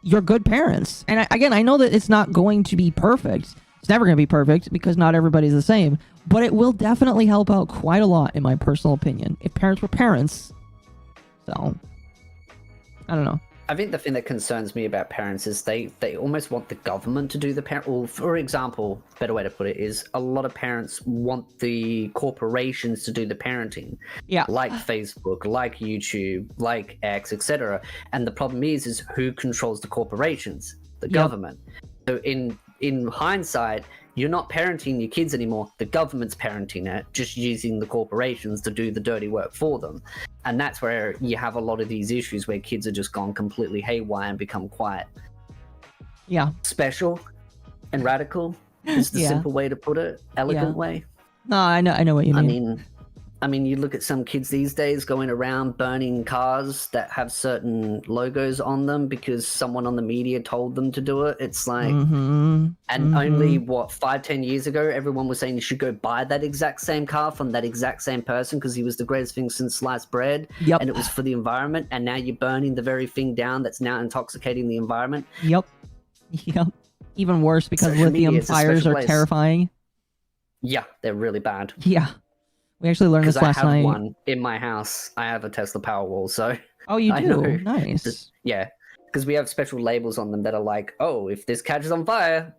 you're good parents. And again, I know that it's not going to be perfect. It's never going to be perfect because not everybody's the same. But it will definitely help out quite a lot, in my personal opinion, if parents were parents. So, I don't know. I think the thing that concerns me about parents is they almost want the government to do the parent. Or, for example, better way to put it is a lot of parents want the corporations to do the parenting. Yeah. Like Facebook, like YouTube, like X, etc. And the problem is who controls the corporations? The government. So in hindsight, you're not parenting your kids anymore. The government's parenting it, just using the corporations to do the dirty work for them. And that's where you have a lot of these issues where kids are just gone completely haywire and become quite special and radical is the simple way to put it, elegant way. No, I know what you mean. I mean, you look at some kids these days going around burning cars that have certain logos on them because someone on the media told them to do it. It's like, only, 5-10 years ago, everyone was saying you should go buy that exact same car from that exact same person because he was the greatest thing since sliced bread. Yep. And it was for the environment. And now you're burning the very thing down that's now intoxicating the environment. Yep. Even worse because lithium fires are terrifying. Yeah, they're really bad. Yeah. We actually learned this last night. I have one in my house. I have a Tesla Powerwall, so... Oh, you do? Nice. Yeah, because we have special labels on them that are like, oh, if this catches on fire,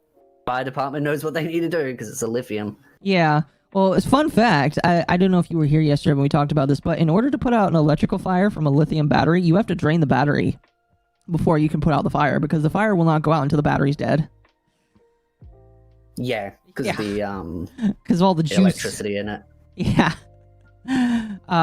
fire department knows what they need to do because it's a lithium. Yeah. Well, it's fun fact. I don't know if you were here yesterday when we talked about this, but in order to put out an electrical fire from a lithium battery, you have to drain the battery before you can put out the fire because the fire will not go out until the battery's dead. Yeah, because because all the juice. Electricity in it. Yeah.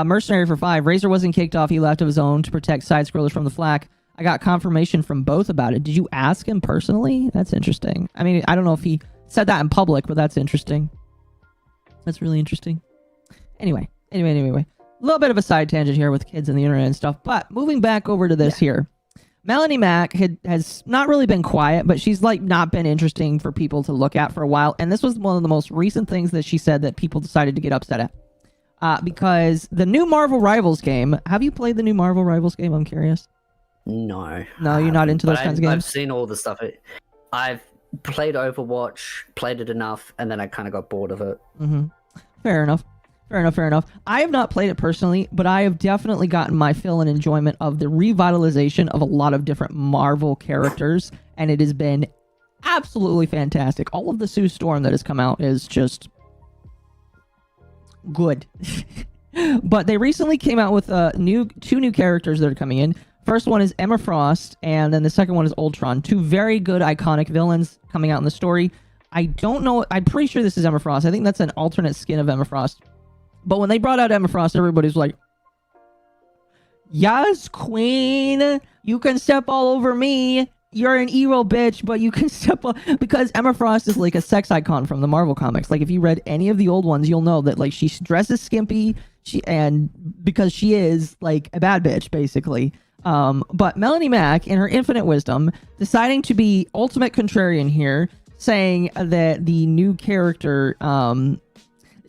Mercenary for 5. Razor wasn't kicked off. He left of his own to protect side-scrollers from the flak. I got confirmation from both about it. Did you ask him personally? That's interesting. I mean, I don't know if he said that in public, but that's interesting. That's really interesting. Anyway. A little bit of a side tangent here with kids and the internet and stuff, but moving back over to this here. Melanie Mack has not really been quiet, but she's like not been interesting for people to look at for a while. And this was one of the most recent things that she said that people decided to get upset at. Because the new Marvel Rivals game, have you played the new Marvel Rivals game? I'm curious. No. No, you're not into those kinds of games? I've seen all the stuff. I've played Overwatch, played it enough, and then I kind of got bored of it. Fair enough. I have not played it personally, but I have definitely gotten my fill and enjoyment of the revitalization of a lot of different Marvel characters, and it has been absolutely fantastic. All of the Sue Storm that has come out is just good. But they recently came out with two new characters that are coming in. First one is Emma Frost, and then the second one is Ultron. Two very good iconic villains coming out in the story. I don't know. I'm pretty sure this is Emma Frost. I think that's an alternate skin of Emma Frost. But when they brought out Emma Frost, everybody's like, yes, queen, you can step all over me. You're an evil bitch, but you can step all... Because Emma Frost is like a sex icon from the Marvel comics. Like, if you read any of the old ones, you'll know that, like, she dresses skimpy, and because she is, like, a bad bitch, basically. But Melanie Mac, in her infinite wisdom, deciding to be ultimate contrarian here, saying that the new character,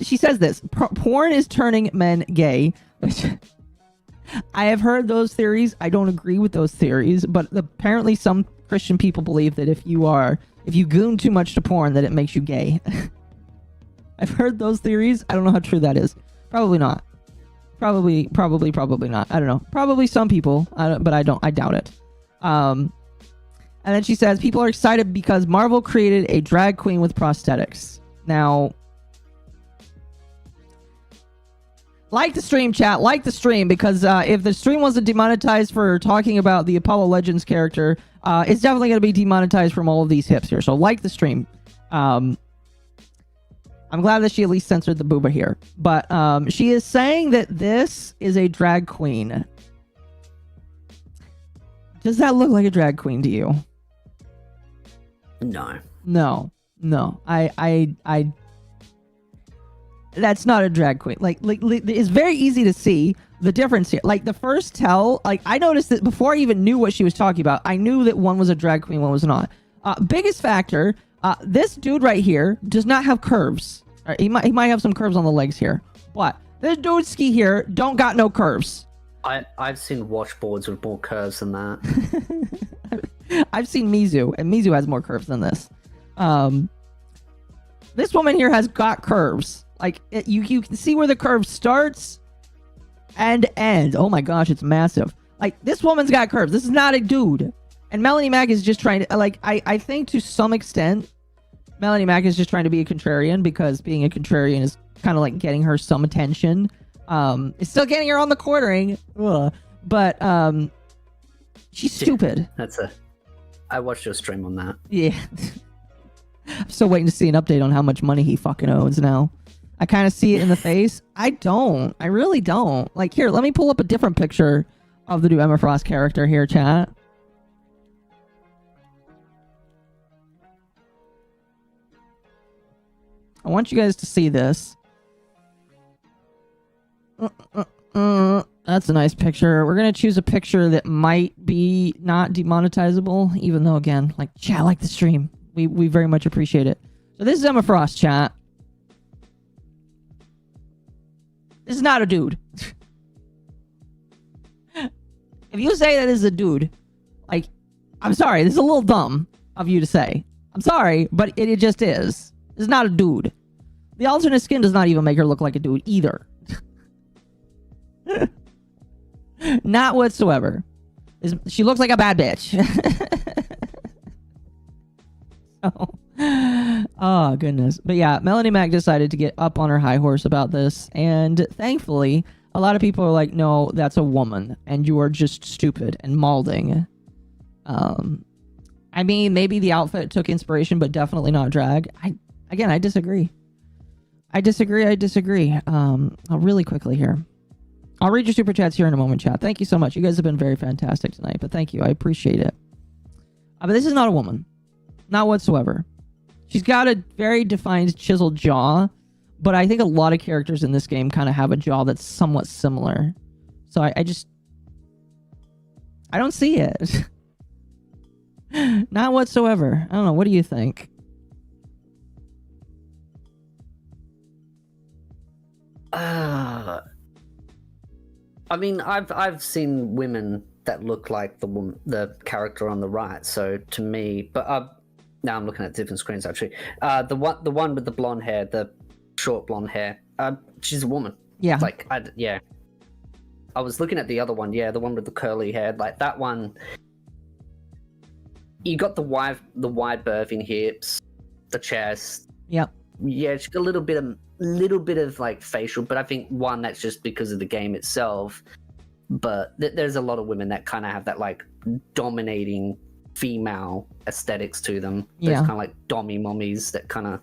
she says this, porn is turning men gay, which I have heard those theories. I don't agree with those theories, but apparently some Christian people believe that if you goon too much to porn, that it makes you gay. I've heard those theories. I don't know how true that is. Probably not. Probably not. I don't know. Probably some people, but I doubt it. And then she says, people are excited because Marvel created a drag queen with prosthetics. Now, like the stream, chat. Like the stream, because if the stream wasn't demonetized for talking about the Apollo Legends character, it's definitely going to be demonetized from all of these hips here. So like the stream. I'm glad that she at least censored the booba here. But she is saying that this is a drag queen. Does that look like a drag queen to you? No. I that's not a drag queen. Like it's very easy to see the difference here. Like the first tell, like I noticed that before I even knew what she was talking about, I knew that one was a drag queen, one was not. Biggest factor, this dude right here does not have curves. Right, he might have some curves on the legs here, but this dude ski here don't got no curves. I've seen washboards with more curves than that. I've seen Mizu, and Mizu has more curves than this. This woman here has got curves. Like you can see where the curve starts and ends. Oh my gosh, it's massive. Like this woman's got curves. This is not a dude. And Melanie Mac is just trying to, like, I think to some extent, Melanie Mac is just trying to be a contrarian, because being a contrarian is kind of like getting her some attention. It's still getting her on the quartering, but she's stupid. I watched your stream on that. Yeah. I'm still waiting to see an update on how much money he fucking owns now. I kind of see it in the face. I don't. I really don't. Like, here, let me pull up a different picture of the new Emma Frost character here, chat. I want you guys to see this. That's a nice picture. We're going to choose a picture that might be not demonetizable, even though, again, like, chat, like the stream. We very much appreciate it. So this is Emma Frost, chat. This is not a dude. If you say that is a dude, like, I'm sorry, this is a little dumb of you to say. I'm sorry, but it just is. It's not a dude. The alternate skin does not even make her look like a dude either. Not whatsoever. She looks like a bad bitch. Oh, goodness. But yeah, Melanie Mac decided to get up on her high horse about this. And thankfully, a lot of people are like, no, that's a woman. And you are just stupid and malding. I mean, maybe the outfit took inspiration, but definitely not drag. I disagree. I disagree. Really quickly here. I'll read your super chats here in a moment, chat. Thank you so much. You guys have been very fantastic tonight, but thank you. I appreciate it. But this is not a woman. Not whatsoever. She's got a very defined chiseled jaw, but I think a lot of characters in this game kind of have a jaw that's somewhat similar. So I don't see it. Not whatsoever. I don't know. What do you think? I mean, I've seen women that look like the character on the right. So to me, but now I'm looking at different screens actually. The one with the blonde hair, the short blonde hair. She's a woman. Yeah. Like I was looking at the other one. Yeah, the one with the curly hair. Like that one. You got the wide birthing hips, the chest. Yep. Yeah, she's got a little bit of little bit of like facial, but I think one that's just because of the game itself. But there's a lot of women that kind of have that like dominating female aesthetics to them. Those kind of like dommy mommies that kind of,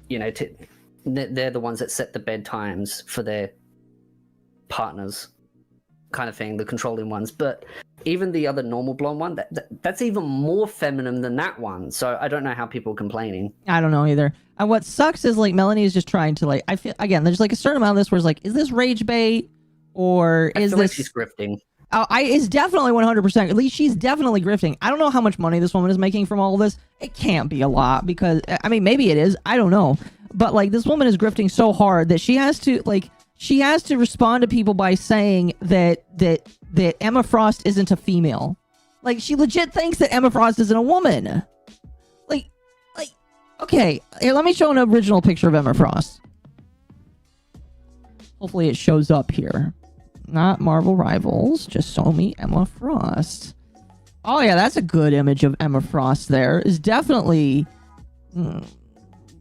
you know, they're the ones that set the bedtimes for their partners, kind of thing, the controlling ones. But even the other normal blonde one, that's even more feminine than that one. So I don't know how people are complaining. I don't know either. And what sucks is like Melanie is just trying to like, I feel again, there's like a certain amount of this where it's like, is this rage bait or is this? Like she's grifting. It's definitely 100%. At least she's definitely grifting. I don't know how much money this woman is making from all of this. It can't be a lot because, I mean, maybe it is. I don't know. But like this woman is grifting so hard that she has to respond to people by saying that Emma Frost isn't a female. Like she legit thinks that Emma Frost isn't a woman. Like, okay, here, let me show an original picture of Emma Frost. Hopefully it shows up here. Not Marvel Rivals, just show me Emma Frost. Oh yeah, that's a good image of Emma Frost there. Is definitely...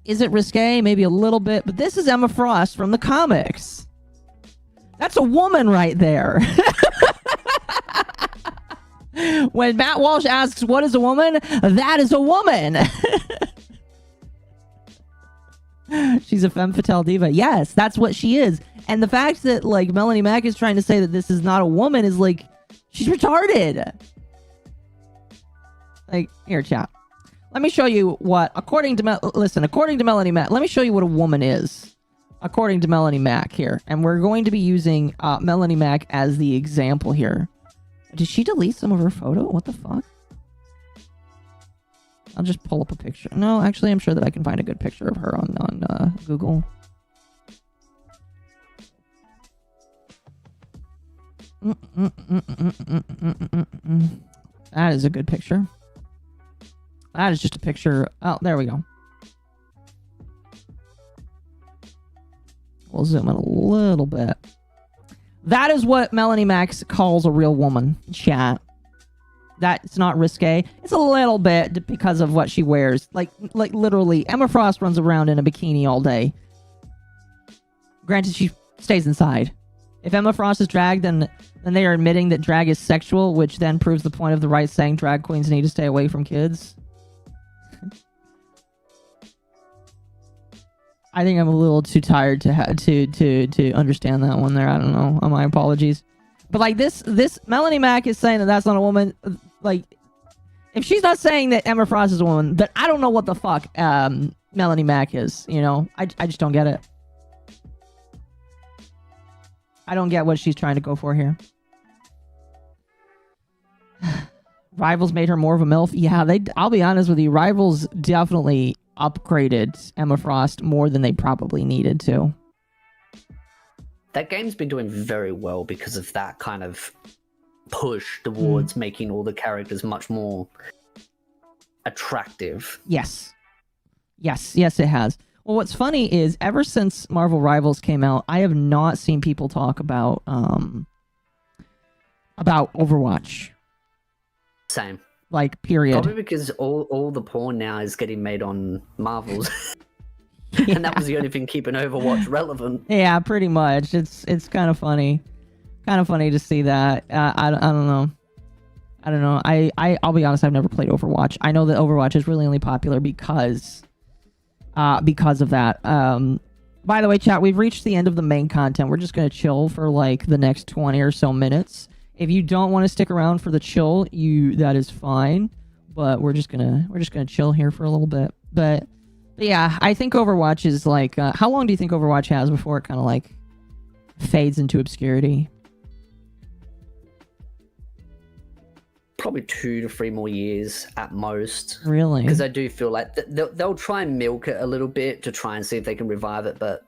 is it risque? Maybe a little bit, but this is Emma Frost from the comics. That's a woman right there. When Matt Walsh asks, what is a woman? That is a woman. She's a femme fatale diva. Yes, that's what she is. And the fact that like Melanie Mac is trying to say that this is not a woman is like, she's retarded. Like, here, chat. Let me show you what, according to Melanie Mac, let me show you what a woman is. According to Melanie Mac here. And we're going to be using Melanie Mac as the example here. Did she delete some of her photo? What the fuck? I'll just pull up a picture. No, actually, I'm sure that I can find a good picture of her on Google. That is a good picture. That is just a picture. Oh, there we go. We'll zoom in a little bit. That is what Melanie Max calls a real woman, chat. That's not risque. It's a little bit because of what she wears. Like literally, Emma Frost runs around in a bikini all day. Granted, she stays inside. If Emma Frost is drag, then they are admitting that drag is sexual, which then proves the point of the right saying drag queens need to stay away from kids. I think I'm a little too tired to understand that one there. I don't know. My apologies. But like this Melanie Mac is saying that that's not a woman. Like, if she's not saying that Emma Frost is a woman, then I don't know what the fuck Melanie Mac is. You know, I just don't get it. I don't get what she's trying to go for here. Rivals made her more of a MILF. Yeah, I'll be honest with you. Rivals definitely upgraded Emma Frost more than they probably needed to. That game's been doing very well because of that kind of push towards making all the characters much more attractive. Yes, it has. Well, what's funny is ever since Marvel Rivals came out, I have not seen people talk about Overwatch. Same. Like, period. Probably because all the porn now is getting made on Marvels. And that was the only thing keeping Overwatch relevant. Yeah, pretty much. It's kind of funny. Kind of funny to see that. I don't know. I'll be honest, I've never played Overwatch. I know that Overwatch is really only popular because of that. By the way, chat, we've reached the end of the main content. We're just going to chill for like the next 20 or so minutes. If you don't want to stick around for the chill, that is fine. But we're just gonna chill here for a little bit. But yeah, I think Overwatch is like, how long do you think Overwatch has before it kind of like fades into obscurity? Probably 2 to 3 more years at most. Really? Because I do feel like they'll try and milk it a little bit to try and see if they can revive it, but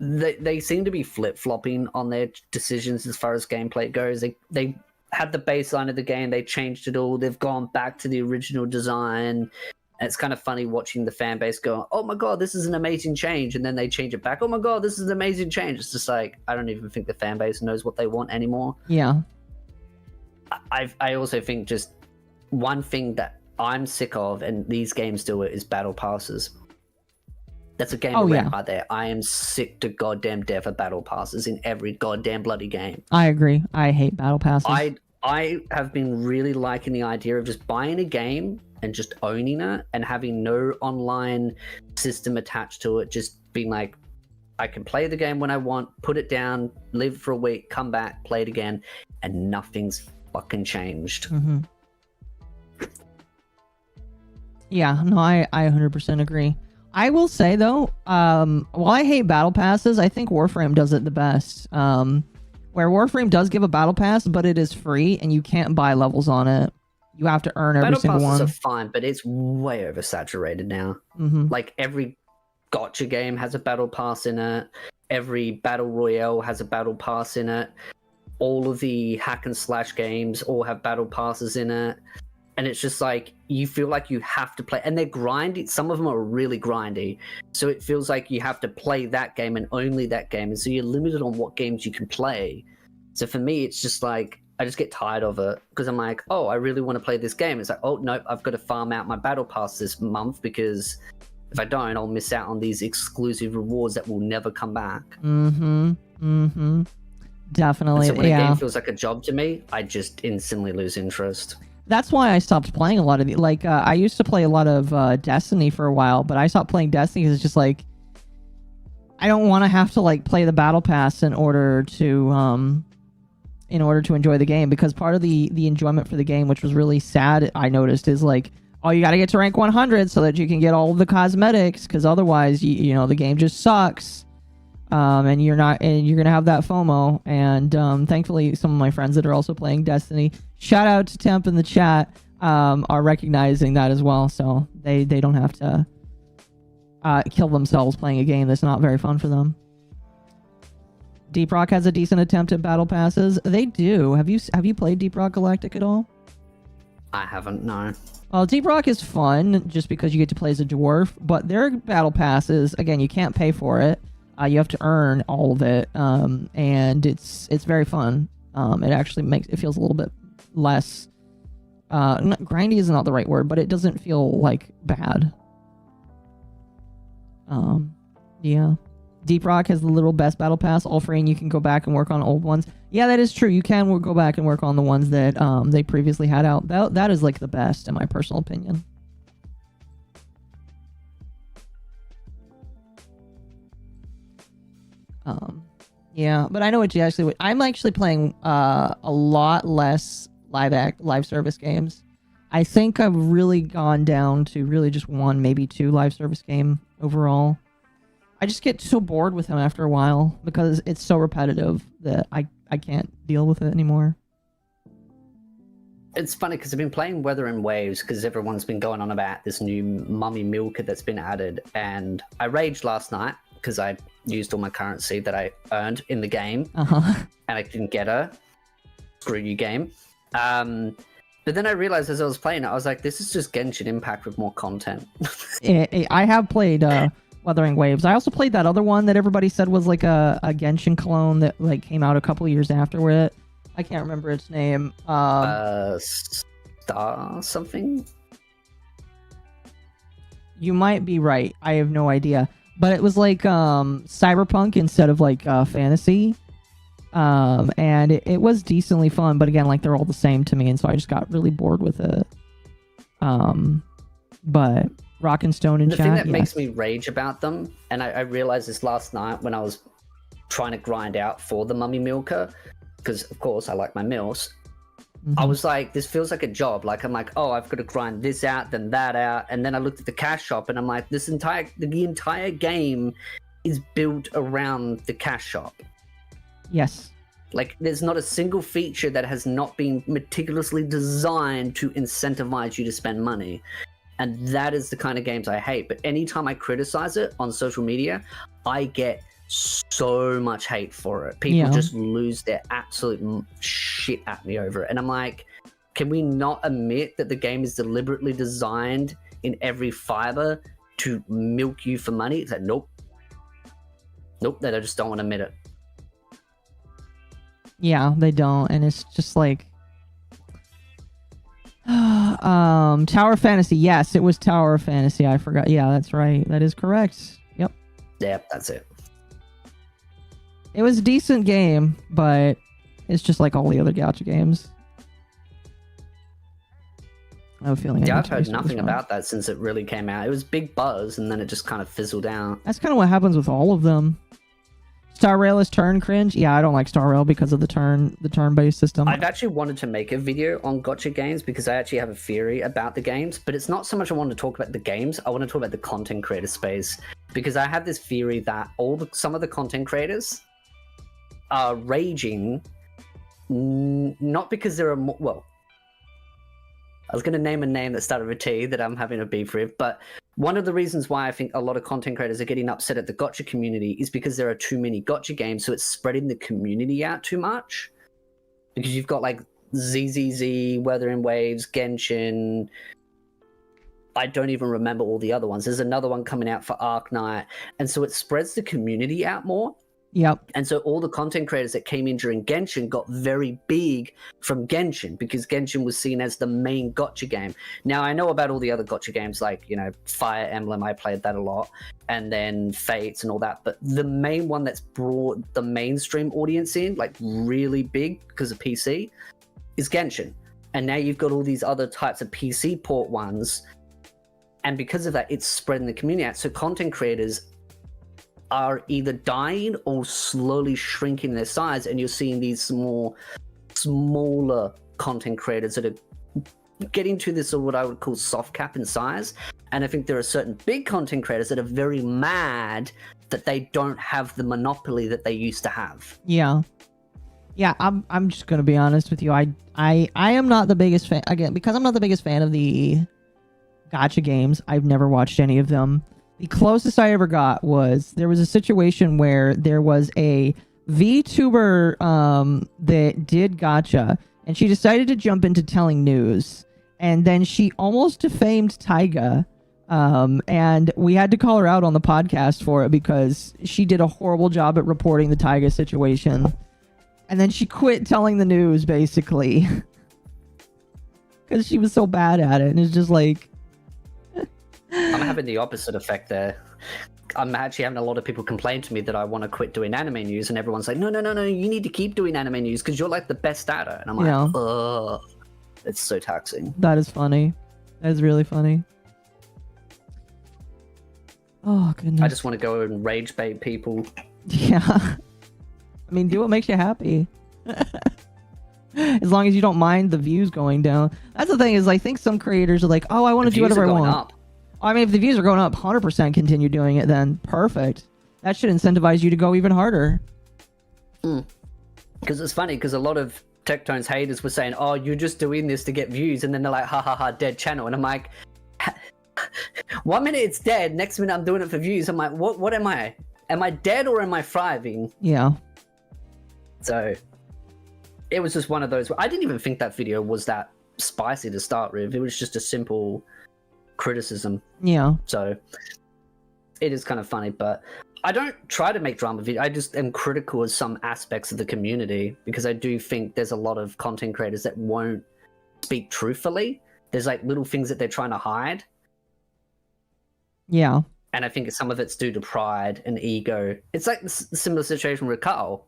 they seem to be flip-flopping on their decisions as far as gameplay goes. They had the baseline of the game, they changed it all, they've gone back to the original design. And it's kind of funny watching the fan base go, oh my god, this is an amazing change, and then they change it back, oh my god, this is an amazing change. It's just like, I don't even think the fan base knows what they want anymore. Yeah. I also think just one thing that I'm sick of, and these games do it, is battle passes. That's a game Oh, of yeah. right there. I am sick to goddamn death of battle passes in every goddamn bloody game. I agree. I hate battle passes. I have been really liking the idea of just buying a game and just owning it and having no online system attached to it. Just being like, I can play the game when I want, put it down, live for a week, come back, play it again, and nothing's fucking changed. Mm-hmm. Yeah, no, I 100% agree. I will say though, while I hate battle passes, I think Warframe does it the best. Where Warframe does give a battle pass, but it is free and you can't buy levels on it. You have to earn every Battle single passes one. are fine, but it's way oversaturated now. Mm-hmm. Like every Gacha game has a battle pass in it. Every battle royale has a battle pass in it. All of the hack and slash games all have battle passes in it. And it's just like, you feel like you have to play, and they're grindy. Some of them are really grindy. So it feels like you have to play that game and only that game. And so you're limited on what games you can play. So for me, it's just like, I just get tired of it because I'm like, oh, I really want to play this game. It's like, oh, nope, I've got to farm out my battle pass this month because if I don't, I'll miss out on these exclusive rewards that will never come back. Mm-hmm. Mm-hmm. Definitely. And so when yeah. a game feels like a job to me, I just instantly lose interest. That's why I stopped playing a lot of the, like, I used to play a lot of Destiny for a while, but I stopped playing Destiny because it's just like, I don't want to have to like play the battle pass in order to enjoy the game, because part of the enjoyment for the game, which was really sad, I noticed, is like, oh, you got to get to rank 100 so that you can get all of the cosmetics, because otherwise, you know, the game just sucks. And you're gonna have that FOMO. And thankfully, some of my friends that are also playing Destiny, shout out to Temp in the chat, are recognizing that as well, so they don't have to kill themselves playing a game that's not very fun for them. Deep Rock has a decent attempt at battle passes. They do. Have you played Deep Rock Galactic at all? I haven't, no. Well, Deep Rock is fun just because you get to play as a dwarf, but their battle passes, again, you can't pay for it. You have to earn all of it, and it's very fun. It actually feels a little bit less grindy is not the right word, but it doesn't feel like bad. Yeah. Deep Rock has the little best battle pass, all free, and you can go back and work on old ones. Yeah, that is true. You can go back and work on the ones that they previously had out. That is like the best in my personal opinion. Yeah, but I know what you actually. I'm actually playing a lot less live service games. I think I've really gone down to really just one, maybe two live service game overall. I just get so bored with them after a while because it's so repetitive that I can't deal with it anymore. It's funny because I've been playing Weather and Waves because everyone's been going on about this new Mummy Milker that's been added, and I raged last night because I used all my currency that I earned in the game, and I didn't get her. Screw you, game. But then I realized as I was playing it, I was like, this is just Genshin Impact with more content. I have played Wuthering Waves. I also played that other one that everybody said was like a Genshin clone that like came out a couple years after it. I can't remember its name. Star something? You might be right. I have no idea. But it was like cyberpunk instead of like fantasy. And it was decently fun, but again, like they're all the same to me, and so I just got really bored with it. But Rock and Stone in the chat. thing that yes. makes me rage about them, and I realized this last night when I was trying to grind out for the Mummy Milker, because of course I like my meals. I was like, this feels like a job. Like I'm like, oh, I've got to grind this out, then that out, and then I looked at the cash shop, and I'm like, the entire game is built around the cash shop. Yes. Like, there's not a single feature that has not been meticulously designed to incentivize you to spend money. And that is the kind of games I hate. But anytime I criticize it on social media, I get so much hate for it. People just lose their absolute shit at me over it. And I'm like, can we not admit that the game is deliberately designed in every fiber to milk you for money? It's like, nope. Nope, they just don't want to admit it. Yeah, they don't, and it's just like Tower Fantasy. Yes, it was Tower Fantasy. I forgot. Yeah, that's right. That is correct. Yep. Yeah, that's it. It was a decent game, but it's just like all the other gacha games. I have a feeling. Yeah, I've heard nothing about that since it really came out. It was big buzz, and then it just kind of fizzled out. That's kind of what happens with all of them. Star Rail is turn cringe. Yeah, I don't like Star Rail because of the turn-based system. I've actually wanted to make a video on gotcha games because I actually have a theory about the games, but it's not so much I want to talk about the games. I want to talk about the content creator space because I have this theory that some of the content creators are raging, not because there are more. Well, I was going to name a name that started with a T that I'm having a beef with, but one of the reasons why I think a lot of content creators are getting upset at the gotcha community is because there are too many gotcha games, so it's spreading the community out too much. Because you've got like ZZZ, Weathering Waves, Genshin. I don't even remember all the other ones. There's another one coming out for Arknight, and so it spreads the community out more. Yep. And so all the content creators that came in during Genshin got very big from Genshin because Genshin was seen as the main gotcha game. Now, I know about all the other gotcha games like, Fire Emblem, I played that a lot, and then Fates and all that. But the main one that's brought the mainstream audience in, like really big because of PC, is Genshin. And now you've got all these other types of PC port ones. And because of that, it's spreading the community out. So content creators are either dying or slowly shrinking their size, and you're seeing these smaller content creators that are getting to this what I would call soft cap in size. And I think there are certain big content creators that are very mad that they don't have the monopoly that they used to have. Yeah, I'm just gonna be honest with you. I am not the biggest fan, again, because I'm not the biggest fan of the gacha games. I've never watched any of them. The closest I ever got was there was a situation where there was a VTuber that did gacha, and she decided to jump into telling news, and then she almost defamed Taiga, and we had to call her out on the podcast for it because she did a horrible job at reporting the Taiga situation, and then she quit telling the news basically because she was so bad at it, and it's just like. I'm having the opposite effect there. I'm actually having a lot of people complain to me that I want to quit doing anime news, and everyone's like, no, you need to keep doing anime news because you're like the best at it. And I'm like, ugh, it's so taxing. That is funny. That is really funny. Oh, goodness. I just want to go and rage bait people. Yeah. I mean, do what makes you happy. As long as you don't mind the views going down. That's the thing is, I think some creators are like, oh, I want to do whatever I want. Up. I mean, if the views are going up, 100% continue doing it then. Perfect. That should incentivize you to go even harder. Because it's funny, because a lot of Tectone's haters were saying, oh, you're just doing this to get views, and then they're like, ha ha ha, dead channel. And I'm like, 1 minute it's dead, next minute I'm doing it for views. I'm like, what am I? Am I dead or am I thriving? Yeah. So, it was just one of those. I didn't even think that video was that spicy to start with. It was just a simple criticism. Yeah. So it is kind of funny, but I don't try to make drama videos. I just am critical of some aspects of the community because I do think there's a lot of content creators that won't speak truthfully. There's like little things that they're trying to hide. Yeah. And I think some of it's due to pride and ego. It's like the similar situation with Carl.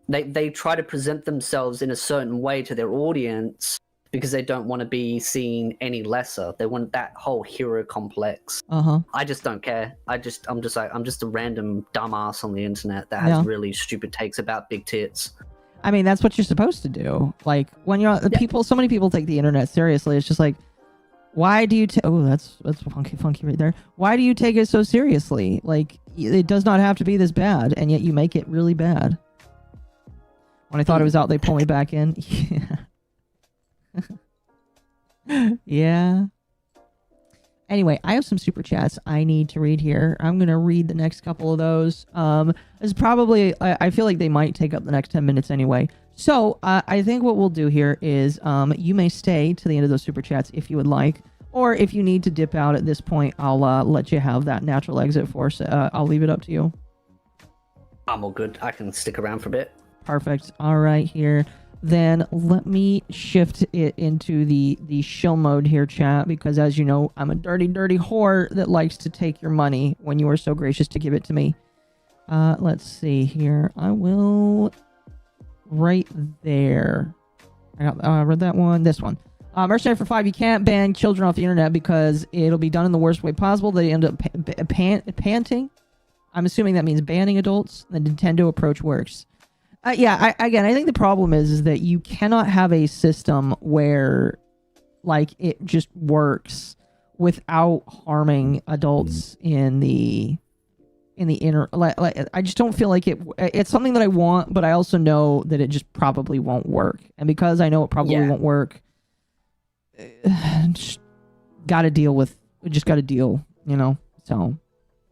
They try to present themselves in a certain way to their audience because they don't want to be seen any lesser. They want that whole hero complex. I just don't care. I'm just a random dumbass on the internet that has really stupid takes about big tits. I mean, that's what you're supposed to do. Like when you're people, so many people take the internet seriously. It's just like, why do you oh, that's funky right there. Why do you take it so seriously? Like it does not have to be this bad, and yet you make it really bad. When I thought it was out, they pull me back in. Yeah. Yeah. Anyway, I have some super chats I need to read here. I'm gonna read the next couple of those. It's probably I feel like they might take up the next 10 minutes anyway. So I think what we'll do here is you may stay to the end of those super chats if you would like, or if you need to dip out at this point, I'll let you have that natural exit force. I'll leave it up to you. I'm all good. I can stick around for a bit. Perfect. All right, here. then let me shift it into the shill mode here, chat, because as you know, I'm a dirty whore that likes to take your money when you are so gracious to give it to me. Let's see here. I will right there. I read that one. This one. Mercenary for 5. You can't ban children off the internet because it'll be done in the worst way possible. They end up panting. I'm assuming that means banning adults. The Nintendo approach works. Yeah, I think the problem is that you cannot have a system where, like, it just works without harming adults in the inner. Like, I just don't feel like it's something that I want, but I also know that it just probably won't work. And because I know it probably won't work, just got to deal with. We just got to deal, you know. So.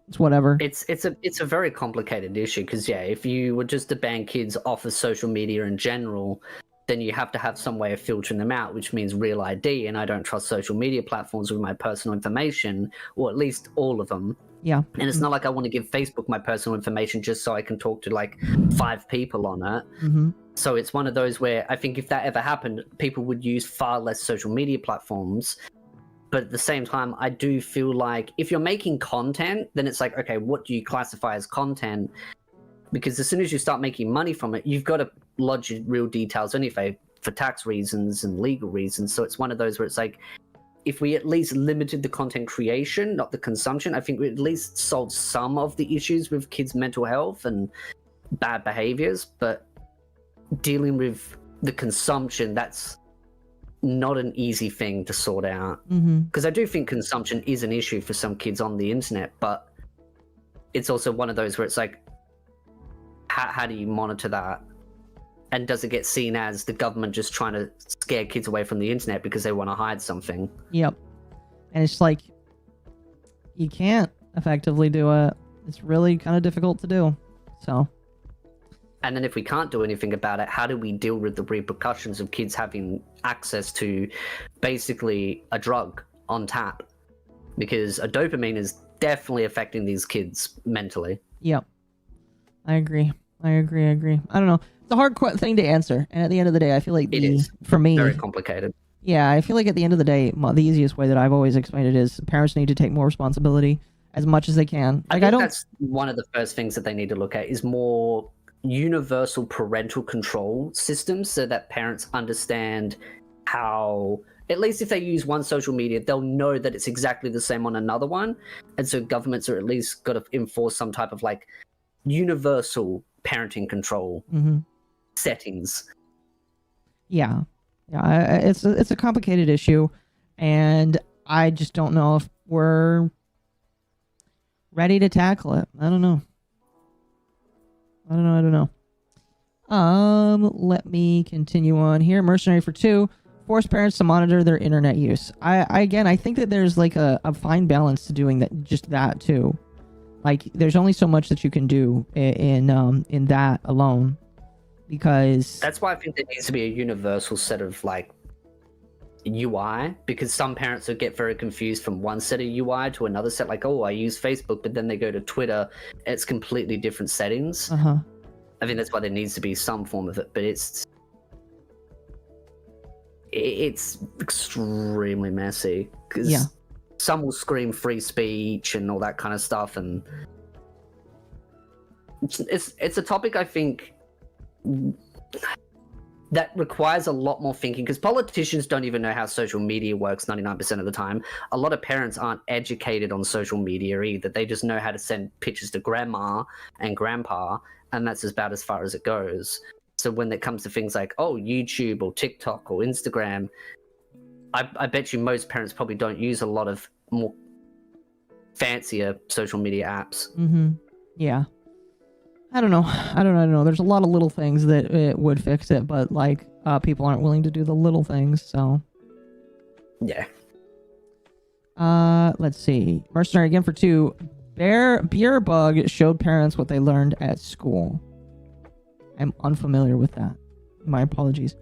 It's whatever. It's a very complicated issue because if you were just to ban kids off of social media in general, then you have to have some way of filtering them out, which means real ID, and I don't trust social media platforms with my personal information, or at least all of them. Yeah. And it's not like I want to give Facebook my personal information just so I can talk to like 5 people on it. Mm-hmm. So it's one of those where I think if that ever happened, people would use far less social media platforms. But at the same time, I do feel like if you're making content, then it's like, okay, what do you classify as content? Because as soon as you start making money from it, you've got to lodge your real details anyway for tax reasons and legal reasons. So it's one of those where it's like, if we at least limited the content creation, not the consumption, I think we at least solved some of the issues with kids' mental health and bad behaviors. But dealing with the consumption, that's not an easy thing to sort out, because I do think consumption is an issue for some kids on the internet, but it's also one of those where it's like, how do you monitor that, and does it get seen as the government just trying to scare kids away from the internet because they want to hide something? Yep. And it's like, you can't effectively do it. It's really kind of difficult to do. So. And then if we can't do anything about it, how do we deal with the repercussions of kids having access to basically a drug on tap? Because a dopamine is definitely affecting these kids mentally. Yep. I agree. I don't know. It's a hard thing to answer. And at the end of the day, I feel like it is for me, very complicated. Yeah, I feel like at the end of the day, the easiest way that I've always explained it is parents need to take more responsibility as much as they can. Like, I think that's one of the first things that they need to look at is more universal parental control systems, so that parents understand how, at least if they use one social media, they'll know that it's exactly the same on another one. And so governments are at least got to enforce some type of like universal parenting control settings. Yeah, it's a complicated issue, and I just don't know if we're ready to tackle it. I don't know. Let me continue on here. Mercenary for 2. Force parents to monitor their internet use. I think that there's like a fine balance to doing that, just that too. Like, there's only so much that you can do in that alone, because that's why I think there needs to be a universal set of like UI, because some parents will get very confused from one set of UI to another set, like, oh, I use Facebook, but then they go to Twitter, it's completely different settings. I think that's why there needs to be some form of it, but it's extremely messy, because some will scream free speech and all that kind of stuff, and it's a topic I think that requires a lot more thinking, because politicians don't even know how social media works 99% of the time. A lot of parents aren't educated on social media either. They just know how to send pictures to grandma and grandpa, and that's about as far as it goes. So when it comes to things like, oh, YouTube or TikTok or Instagram, I bet you most parents probably don't use a lot of more fancier social media apps. Yeah. I don't know. There's a lot of little things that it would fix it, but like people aren't willing to do the little things, so. Yeah. Let's see. Mercenary again for 2. Beer bug showed parents what they learned at school. I'm unfamiliar with that. My apologies.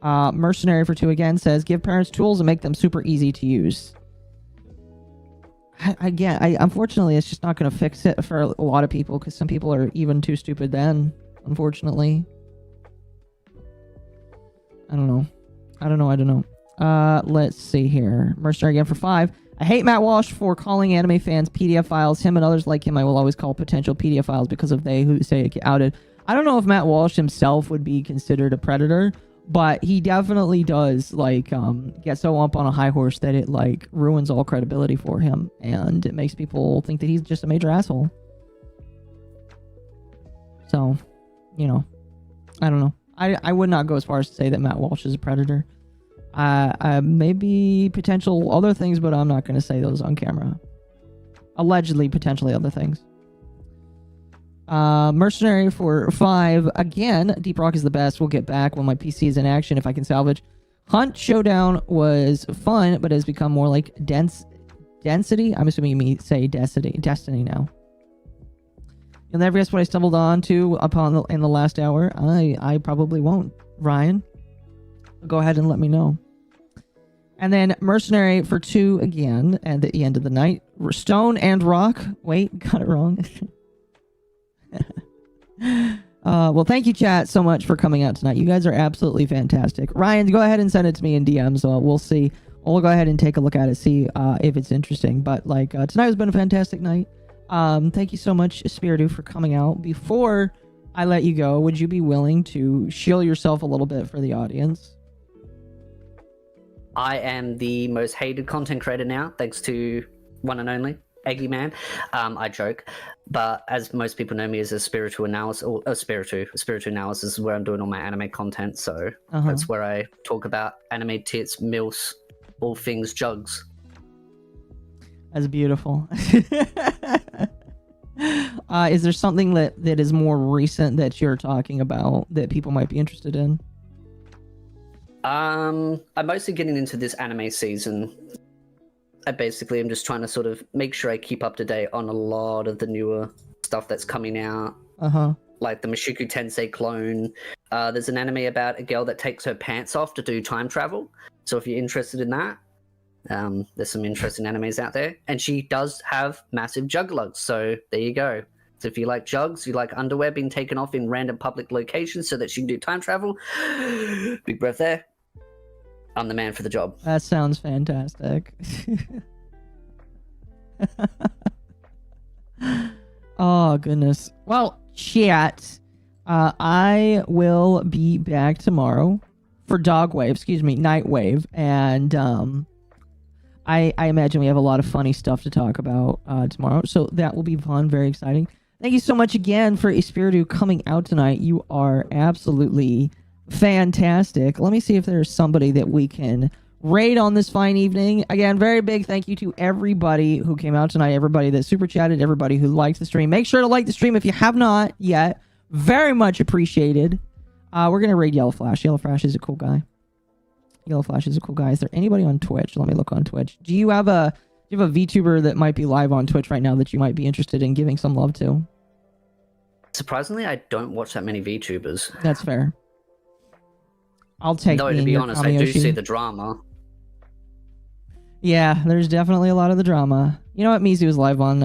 Mercenary for 2 again says, give parents tools and make them super easy to use. Unfortunately, it's just not going to fix it for a lot of people, because some people are even too stupid then, unfortunately. I don't know. Let's see here. Mercenary again for 5. I hate Matt Walsh for calling anime fans PDF files. Him and others like him I will always call potential PDF files because of they who say it get outed. I don't know if Matt Walsh himself would be considered a predator, but he definitely does, like, get so up on a high horse that it, like, ruins all credibility for him, and it makes people think that he's just a major asshole. So, you know, I don't know. I would not go as far as to say that Matt Walsh is a predator. Maybe potential other things, but I'm not going to say those on camera. Allegedly, potentially other things. Mercenary for 5. Again, Deep Rock is the best. We'll get back when my PC is in action if I can salvage. Hunt Showdown was fun, but has become more like Density. I'm assuming you mean say Destiny now. You'll never guess what I stumbled on to in the last hour. I probably won't. Ryan, go ahead and let me know. And then Mercenary for 2 again at the end of the night. Stone and Rock. Wait, got it wrong. Well, thank you, chat, so much for coming out tonight. You guys are absolutely fantastic. Ryan, go ahead and send it to me in DMs. We'll see. We'll go ahead and take a look at it, see if it's interesting. But like tonight has been a fantastic night. Thank you so much, Spiritu, for coming out. Before I let you go, would you be willing to shield yourself a little bit for the audience? I am the most hated content creator now, thanks to one and only Eggy Man. I joke, but as most people know me as a spiritual analysis, or a spiritual analysis is where I'm doing all my anime content. So that's where I talk about anime tits, milfs, all things jugs. That's beautiful. Is there something that is more recent that you're talking about that people might be interested in? I'm mostly getting into this anime season. I basically am just trying to sort of make sure I keep up to date on a lot of the newer stuff that's coming out. Like the Mushoku Tensei clone. There's an anime about a girl that takes her pants off to do time travel. So if you're interested in that, there's some interesting animes out there. And she does have massive jug lugs. So there you go. So if you like jugs, you like underwear being taken off in random public locations so that she can do time travel, big breath there. I'm the man for the job. That sounds fantastic. Oh, goodness. Well, chat, I will be back tomorrow for Nightwave. And I imagine we have a lot of funny stuff to talk about tomorrow. So that will be fun, very exciting. Thank you so much again for Espiritu coming out tonight. You are absolutely fantastic. Let me see if there's somebody that we can raid on this fine evening. Again, very big thank you to everybody who came out tonight, everybody that super chatted, everybody who liked the stream. Make sure to like the stream if you have not yet. Very much appreciated. We're gonna raid Yellow Flash. Yellow Flash is a cool guy. Is there anybody on Twitch? Let me look on Twitch. Do you have a VTuber that might be live on Twitch right now that you might be interested in giving some love to? Surprisingly, I don't watch that many VTubers. That's fair. I'll take. Though, to be honest, I do see the drama. Yeah, there's definitely a lot of the drama. You know what? Mizu is live on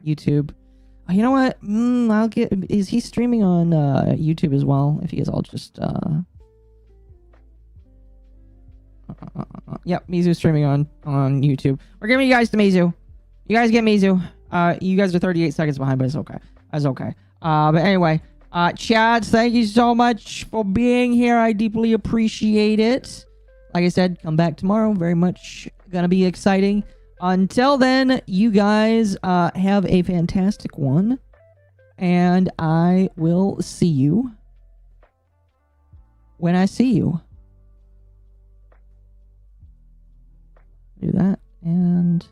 YouTube. Oh, you know what? Is he streaming on YouTube as well? If he is, I'll just Yep, Mizu's streaming on YouTube. We're giving you guys to Mizu. You guys get Mizu. You guys are 38 seconds behind, but it's okay. That's okay. But anyway, Chad, thank you so much for being here. I deeply appreciate it. Like I said, come back tomorrow. Very much gonna be exciting. Until then, you guys have a fantastic one. And I will see you when I see you. Do that and